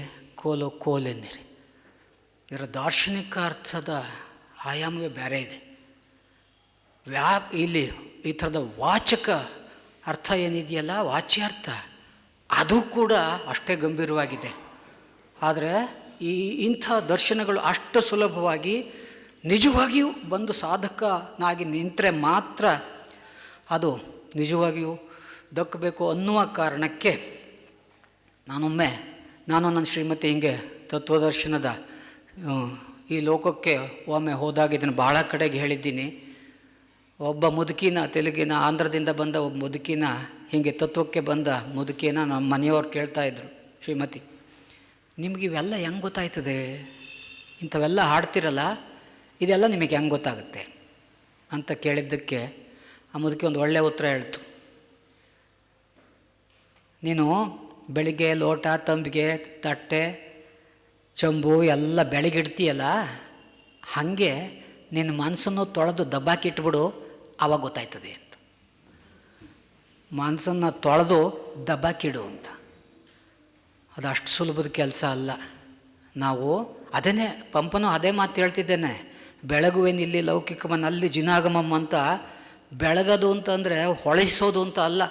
Speaker 1: ಕೋಲೆನ್ನೀರೆ. ಇದರ ದಾರ್ಶನಿಕ ಅರ್ಥದ ಆಯಾಮವೇ ಬೇರೆ ಇದೆ. ಇಲ್ಲಿ ಈ ಥರದ ವಾಚಕ ಅರ್ಥ ಏನಿದೆಯಲ್ಲ, ವಾಚ್ಯಾರ್ಥ, ಅದು ಕೂಡ ಅಷ್ಟೇ ಗಂಭೀರವಾಗಿದೆ. ಆದರೆ ಇಂಥ ದರ್ಶನಗಳು ಅಷ್ಟು ಸುಲಭವಾಗಿ ನಿಜವಾಗಿಯೂ ಬಂದು ಸಾಧಕನಾಗಿ ನಿಂತರೆ ಮಾತ್ರ ಅದು ನಿಜವಾಗಿಯೂ ದಕ್ಕಬೇಕು ಅನ್ನುವ ಕಾರಣಕ್ಕೆ ನಾನು ನನ್ನ ಶ್ರೀಮತಿ ಹಿಂಗೆ ತತ್ವದರ್ಶನದ ಈ ಲೋಕಕ್ಕೆ ಒಮ್ಮೆ ಹೋದಾಗ ಇದನ್ನು ಭಾಳ ಕಡೆಗೆ ಹೇಳಿದ್ದೀನಿ. ಒಬ್ಬ ಮುದುಕಿನ, ತೆಲುಗಿನ, ಆಂಧ್ರದಿಂದ ಬಂದ ಒಬ್ಬ ಮುದುಕಿನ, ಹೀಗೆ ತತ್ವಕ್ಕೆ ಬಂದ ಮುದುಕಿನ ನಮ್ಮ ಮನೆಯವ್ರು ಕೇಳ್ತಾಯಿದ್ರು, ಶ್ರೀಮತಿ ನಿಮ್ಗೆ ಇವೆಲ್ಲ ಹೆಂಗೆ ಗೊತ್ತಾಯ್ತದೆ, ಇಂಥವೆಲ್ಲ ಹಾಡ್ತಿರಲ್ಲ, ಇದೆಲ್ಲ ನಿಮಗೆ ಹೆಂಗೆ ಗೊತ್ತಾಗುತ್ತೆ ಅಂತ ಕೇಳಿದ್ದಕ್ಕೆ ಆ ಮುದುಕಿ ಒಂದು ಒಳ್ಳೆಯ ಉತ್ತರ ಹೇಳ್ತು. ನೀನು ಬೆಳಿಗ್ಗೆ ಲೋಟ, ತಂಬಿಗೆ, ತಟ್ಟೆ, ಚಂಬು ಎಲ್ಲ ಬೆಳಗಿಡ್ತೀಯಲ್ಲ, ಹಾಗೆ ನಿನ್ನ ಮನಸ್ಸನ್ನು ತೊಳೆದು ದಬ್ಬಾಕಿಟ್ಬಿಡು, ಆವಾಗ ಗೊತ್ತಾಯ್ತದೆ ಅಂತ. ಮನಸ್ಸನ್ನು ತೊಳೆದು ದಬ್ಬಾಕಿಡು ಅಂತ. ಅದು ಅಷ್ಟು ಸುಲಭದ ಕೆಲಸ ಅಲ್ಲ. ನಾವು ಅದನ್ನೇ ಪಂಪನು ಅದೇ ಮಾತು ಹೇಳ್ತಿದ್ದೇನೆ, ಬೆಳಗುವೇನಿಲ್ಲಿ ಲೌಕಿಕಮನಲ್ಲಿ ಜಿನಾಗಮಂ ಅಂತ. ಬೆಳಗೋದು ಅಂತಂದರೆ ಹೊಳಿಸೋದು ಅಂತ ಅಲ್ಲ,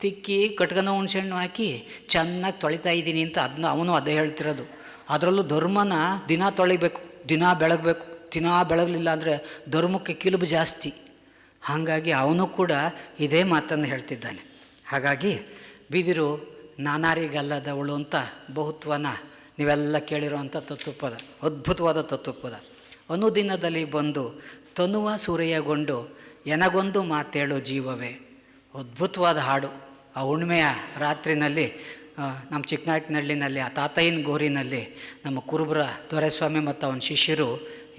Speaker 1: ತಿಕ್ಕಿ ಕಟ್ಗನ ಹುಣ್ಸೆಹಣ್ಣು ಹಾಕಿ ಚೆನ್ನಾಗಿ ತೊಳಿತಾ ಇದ್ದೀನಿ ಅಂತ ಅವನು ಅದೇ ಹೇಳ್ತಿರೋದು. ಅದರಲ್ಲೂ ಧರ್ಮನ ದಿನ ತೊಳಿಬೇಕು, ದಿನ ಬೆಳಗಬೇಕು. ದಿನ ಬೆಳಗಲಿಲ್ಲ ಅಂದರೆ ಧರ್ಮಕ್ಕೆ ಕಿಲುಬು ಜಾಸ್ತಿ. ಹಾಗಾಗಿ ಅವನು ಕೂಡ ಇದೇ ಮಾತನ್ನು ಹೇಳ್ತಿದ್ದಾನೆ. ಹಾಗಾಗಿ ಬಿದಿರು ನಾನಾರಿಗಲ್ಲದವಳು ಅಂತ ಬಹುತ್ವನ ನೀವೆಲ್ಲ ಕೇಳಿರೋವಂಥ ತತ್ವಪದ, ಅದ್ಭುತವಾದ ತತ್ವಪದ. ಅನುದಿನದಲ್ಲಿ ಬಂದು ತನುವ ಸೂರೆಯಗೊಂಡು ಎನಗೊಂದು ಮಾತೇಳು ಜೀವವೇ. ಅದ್ಭುತವಾದ ಹಾಡು. ಆ ಹುಣ್ಣಿಮೆಯ ರಾತ್ರಿನಲ್ಲಿ ನಮ್ಮ ಚಿಕ್ಕನಾಯಕನಹಳ್ಳಿನಲ್ಲಿ ಆ ತಾತಯ್ಯನ ಗೋರಿನಲ್ಲಿ ನಮ್ಮ ಕುರುಬರ ದೊರೆಸ್ವಾಮಿ ಮತ್ತು ಅವನ ಶಿಷ್ಯರು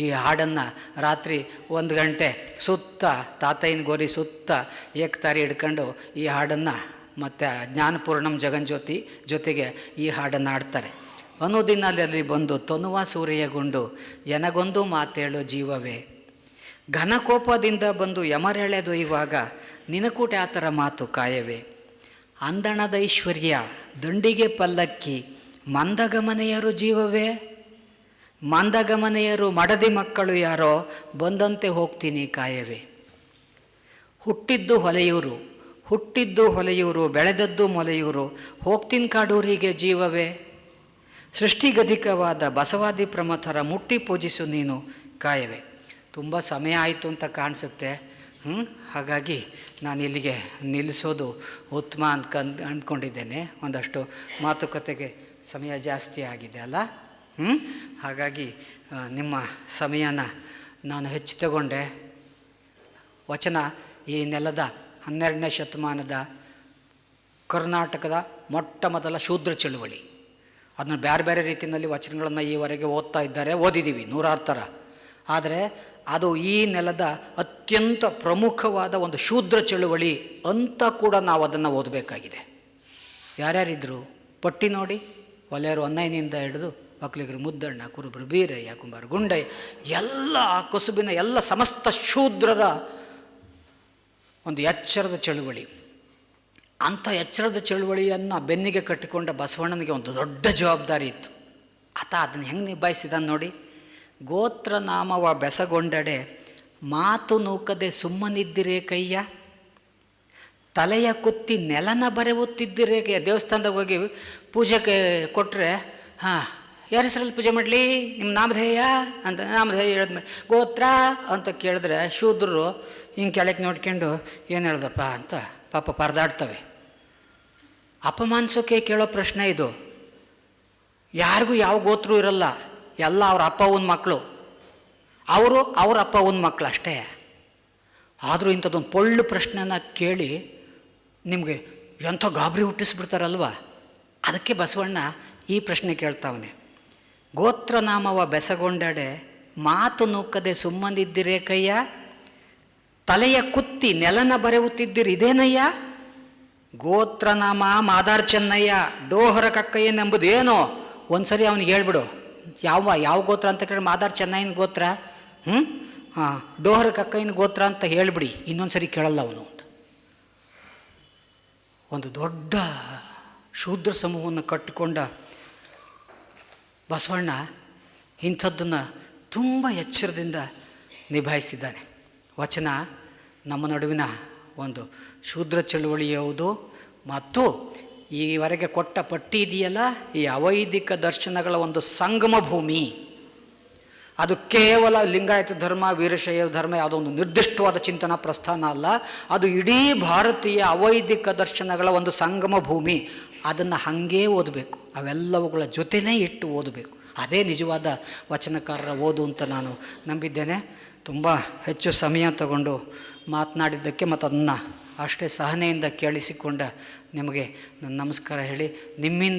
Speaker 1: ಈ ಹಾಡನ್ನು ರಾತ್ರಿ 1 ಗಂಟೆ ಸುತ್ತ ತಾತಯ್ಯನ ಗೋರಿ ಸುತ್ತ ಏಕತಾರಿ ಹಿಡ್ಕೊಂಡು ಈ ಹಾಡನ್ನು ಮತ್ತು ಜ್ಞಾನಪೂರ್ಣಂ ಜಗನ್ಜ್ಯೋತಿ ಜೊತೆಗೆ ಈ ಹಾಡನ್ನು ಹಾಡ್ತಾರೆ. ಅನುದಿನಲ್ಲಿ ಬಂದು ತನುವ ಸೂರೆಯಗೊಂಡು ಎನಗೊಂದು ಮಾತೇಳು ಜೀವವೇ. ಘನಕೋಪದಿಂದ ಬಂದು ಯಮರೆಳೆದೊಯ್ಯುವಾಗ ನಿನಕೂಟ ಆ ಥರ ಮಾತು ಕಾಯವೇ. ಅಂದಣದೈಶ್ವರ್ಯ ದಂಡಿಗೆ ಪಲ್ಲಕ್ಕಿ ಮಂದಗಮನೆಯರು ಜೀವವೇ. ಮಂದಗಮನೆಯರು ಮಡದಿ ಮಕ್ಕಳು ಯಾರೋ ಬಂದಂತೆ ಹೋಗ್ತೀನಿ ಕಾಯವೇ. ಹುಟ್ಟಿದ್ದು ಹೊಲೆಯೂರು ಬೆಳೆದದ್ದು ಮೊಲೆಯೂರು ಹೋಗ್ತೀನಿ ಕಾಡೂರಿಗೆ ಜೀವವೇ. ಸೃಷ್ಟಿಗಧಿಕವಾದ ಬಸವಾದಿ ಪ್ರಮಥರ ಮುಟ್ಟಿ ಪೂಜಿಸು ನೀನು ಕಾಯವೇ. ತುಂಬ ಸಮಯ ಆಯಿತು ಅಂತ ಕಾಣಿಸುತ್ತೆ. ಹಾಗಾಗಿ ನಾನು ಇಲ್ಲಿಗೆ ನಿಲ್ಲಿಸೋದು ಉತ್ತಮ ಅಂದ್ಕೊಂಡಿದ್ದೇನೆ. ಒಂದಷ್ಟು ಮಾತುಕತೆಗೆ ಸಮಯ ಜಾಸ್ತಿ ಆಗಿದೆ ಅಲ್ಲ. ಹಾಗಾಗಿ ನಿಮ್ಮ ಸಮಯನ ನಾನು ಹೆಚ್ಚು ತಗೊಂಡೆ. ವಚನ ಈ ನೆಲದ 12ನೇ ಶತಮಾನದ ಕರ್ನಾಟಕದ ಮೊಟ್ಟ ಮೊದಲ ಶೂದ್ರ ಚಳುವಳಿ, ಅದನ್ನು ಬೇರೆ ಬೇರೆ ರೀತಿಯಲ್ಲಿ ವಚನಗಳನ್ನು ಈವರೆಗೆ ಓದಿದ್ದೀವಿ ನೂರಾರು ಥರ. ಆದರೆ ಅದು ಈ ನೆಲದ ಅತ್ಯಂತ ಪ್ರಮುಖವಾದ ಒಂದು ಶೂದ್ರ ಚಳುವಳಿ ಅಂತ ಕೂಡ ನಾವು ಅದನ್ನು ಓದಬೇಕಾಗಿದೆ. ಯಾರ್ಯಾರಿದ್ರು ಪಟ್ಟಿ ನೋಡಿ, ಒಲೆಯರು ಹೊನ್ನಯ್ಯನಿಂದ ಹಿಡಿದು ಒಕ್ಕಲಿಗರು ಮುದ್ದಣ್ಣ, ಕುರುಬರು ಬೀರಯ್ಯ, ಕುಂಬಾರ ಗುಂಡಯ್ಯ, ಎಲ್ಲ ಆ ಕಸುಬಿನ ಎಲ್ಲ ಸಮಸ್ತ ಶೂದ್ರರ ಒಂದು ಎಚ್ಚರದ ಚಳುವಳಿ. ಅಂಥ ಎಚ್ಚರದ ಚಳುವಳಿಯನ್ನು ಬೆನ್ನಿಗೆ ಕಟ್ಟಿಕೊಂಡ ಬಸವಣ್ಣನಿಗೆ ಒಂದು ದೊಡ್ಡ ಜವಾಬ್ದಾರಿ ಇತ್ತು. ಆತ ಅದನ್ನು ಹೆಂಗೆ ನಿಭಾಯಿಸಿದ ನೋಡಿ. ಗೋತ್ರ ನಾಮವ ಬೆಸಗೊಂಡಡೆ ಮಾತು ನೂಕದೆ ಸುಮ್ಮನಿದ್ದಿರೇ ಕಯ್ಯ, ತಲೆಯ ಕುತ್ತಿ ನೆಲನ ಬರೆಯುತ್ತಿದ್ದಿರೇ ಕಯ್ಯ. ದೇವಸ್ಥಾನದಾಗ ಹೋಗಿ ಪೂಜೆಗೆ ಕೊಟ್ಟರೆ, ಹಾಂ ಯಾರ ಹೆಸರಲ್ಲಿ ಪೂಜೆ ಮಾಡಲಿ, ನಿಮ್ಮ ನಾಮಧೇಯ ಅಂತ ನಾಮಧೇಯ ಹೇಳಿದ್ಮೇಲೆ ಗೋತ್ರ ಅಂತ ಕೇಳಿದ್ರೆ ಶೂದ್ರರು ಹಿಂಗೆ ಕೆಳಕ್ಕೆ ನೋಡ್ಕೊಂಡು ಏನು ಹೇಳ್ದಪ್ಪ ಅಂತ ಪಾಪ ಪರದಾಡ್ತವೆ. ಅಪಮಾನಿಸೋಕೆ ಕೇಳೋ ಪ್ರಶ್ನೆ ಇದು. ಯಾರಿಗೂ ಯಾವ ಗೋತ್ರೂ ಇರಲ್ಲ, ಎಲ್ಲ ಅವ್ರ ಅಪ್ಪ ಅವನ ಮಕ್ಕಳು, ಅವರು ಅವ್ರ ಅಪ್ಪ ಅವನ ಮಕ್ಕಳು ಅಷ್ಟೇ. ಆದರೂ ಇಂಥದ್ದೊಂದು ಪೊಳ್ಳು ಪ್ರಶ್ನೆನ ಕೇಳಿ ನಿಮಗೆ ಎಂಥ ಗಾಬರಿ ಹುಟ್ಟಿಸ್ಬಿಡ್ತಾರಲ್ವ. ಅದಕ್ಕೆ ಬಸವಣ್ಣ ಈ ಪ್ರಶ್ನೆ ಕೇಳ್ತಾವನೆ. ಗೋತ್ರನಾಮವ ಬೆಸಗೊಂಡಡೆ ಮಾತು ನೂಕದೆ ಸುಮ್ಮನಿದ್ದಿರೇ ಕಯ್ಯ, ತಲೆಯ ಕುತ್ತಿ ನೆಲನ ಬರೆಯುತ್ತಿದ್ದಿರಿ ಇದೇನಯ್ಯ. ಗೋತ್ರನಾಮ ಮಾದಾರ್ ಚೆನ್ನಯ್ಯ ಡೋಹರ ಕಕ್ಕಯ್ಯನೆಂಬುದು ಏನೋ ಒಂದು ಸರಿ ಅವನಿಗೆ ಹೇಳ್ಬಿಡು. ಯಾವ ಗೋತ್ರ ಅಂತ ಕೇಳಿ ಮಾದಾರ್ ಚೆನ್ನಯ್ಯನ ಗೋತ್ರ, ಹಾಂ ಡೋಹರ ಕಕ್ಕಯ್ಯನ ಗೋತ್ರ ಅಂತ ಹೇಳಿಬಿಡಿ, ಇನ್ನೊಂದು ಸರಿ ಕೇಳಲ್ಲ ಅವನು ಅಂತ. ಒಂದು ದೊಡ್ಡ ಶೂದ್ರ ಸಮೂಹವನ್ನು ಕಟ್ಟಿಕೊಂಡ ಬಸವಣ್ಣ ಇಂಥದ್ದನ್ನು ತುಂಬ ಎಚ್ಚರದಿಂದ ನಿಭಾಯಿಸಿದ್ದಾನೆ. ವಚನ ನಮ್ಮ ನಡುವಿನ ಒಂದು ಶೂದ್ರ ಚಳುವಳಿಯುವುದು ಮತ್ತು ಈವರೆಗೆ ಕೊಟ್ಟ ಪಟ್ಟಿ ಇದೆಯಲ್ಲ, ಈ ಅವೈದಿಕ ದರ್ಶನಗಳ ಒಂದು ಸಂಗಮ ಭೂಮಿ. ಅದು ಕೇವಲ ಲಿಂಗಾಯತ ಧರ್ಮ, ವೀರಶೈವ ಧರ್ಮ ಯಾವುದೋ ಒಂದು ನಿರ್ದಿಷ್ಟವಾದ ಚಿಂತನಾ ಪ್ರಸ್ಥಾನ ಅಲ್ಲ, ಅದು ಇಡೀ ಭಾರತೀಯ ಅವೈದಿಕ ದರ್ಶನಗಳ ಒಂದು ಸಂಗಮ ಭೂಮಿ. ಅದನ್ನು ಹಾಗೇ ಓದಬೇಕು, ಅವೆಲ್ಲವುಗಳ ಜೊತೆಲೇ ಇಟ್ಟು ಓದಬೇಕು. ಅದೇ ನಿಜವಾದ ವಚನಕಾರರ ಓದು ಅಂತ ನಾನು ನಂಬಿದ್ದೇನೆ. ತುಂಬ ಹೆಚ್ಚು ಸಮಯ ತಗೊಂಡು ಮಾತನಾಡಿದ್ದಕ್ಕೆ ಮತ್ತು ಅದನ್ನು ಅಷ್ಟೇ ಸಹನೆಯಿಂದ ಕೇಳಿಸಿಕೊಂಡ ನಿಮಗೆ ನನ್ನ ನಮಸ್ಕಾರ ಹೇಳಿ, ನಿಮ್ಮಿಂದ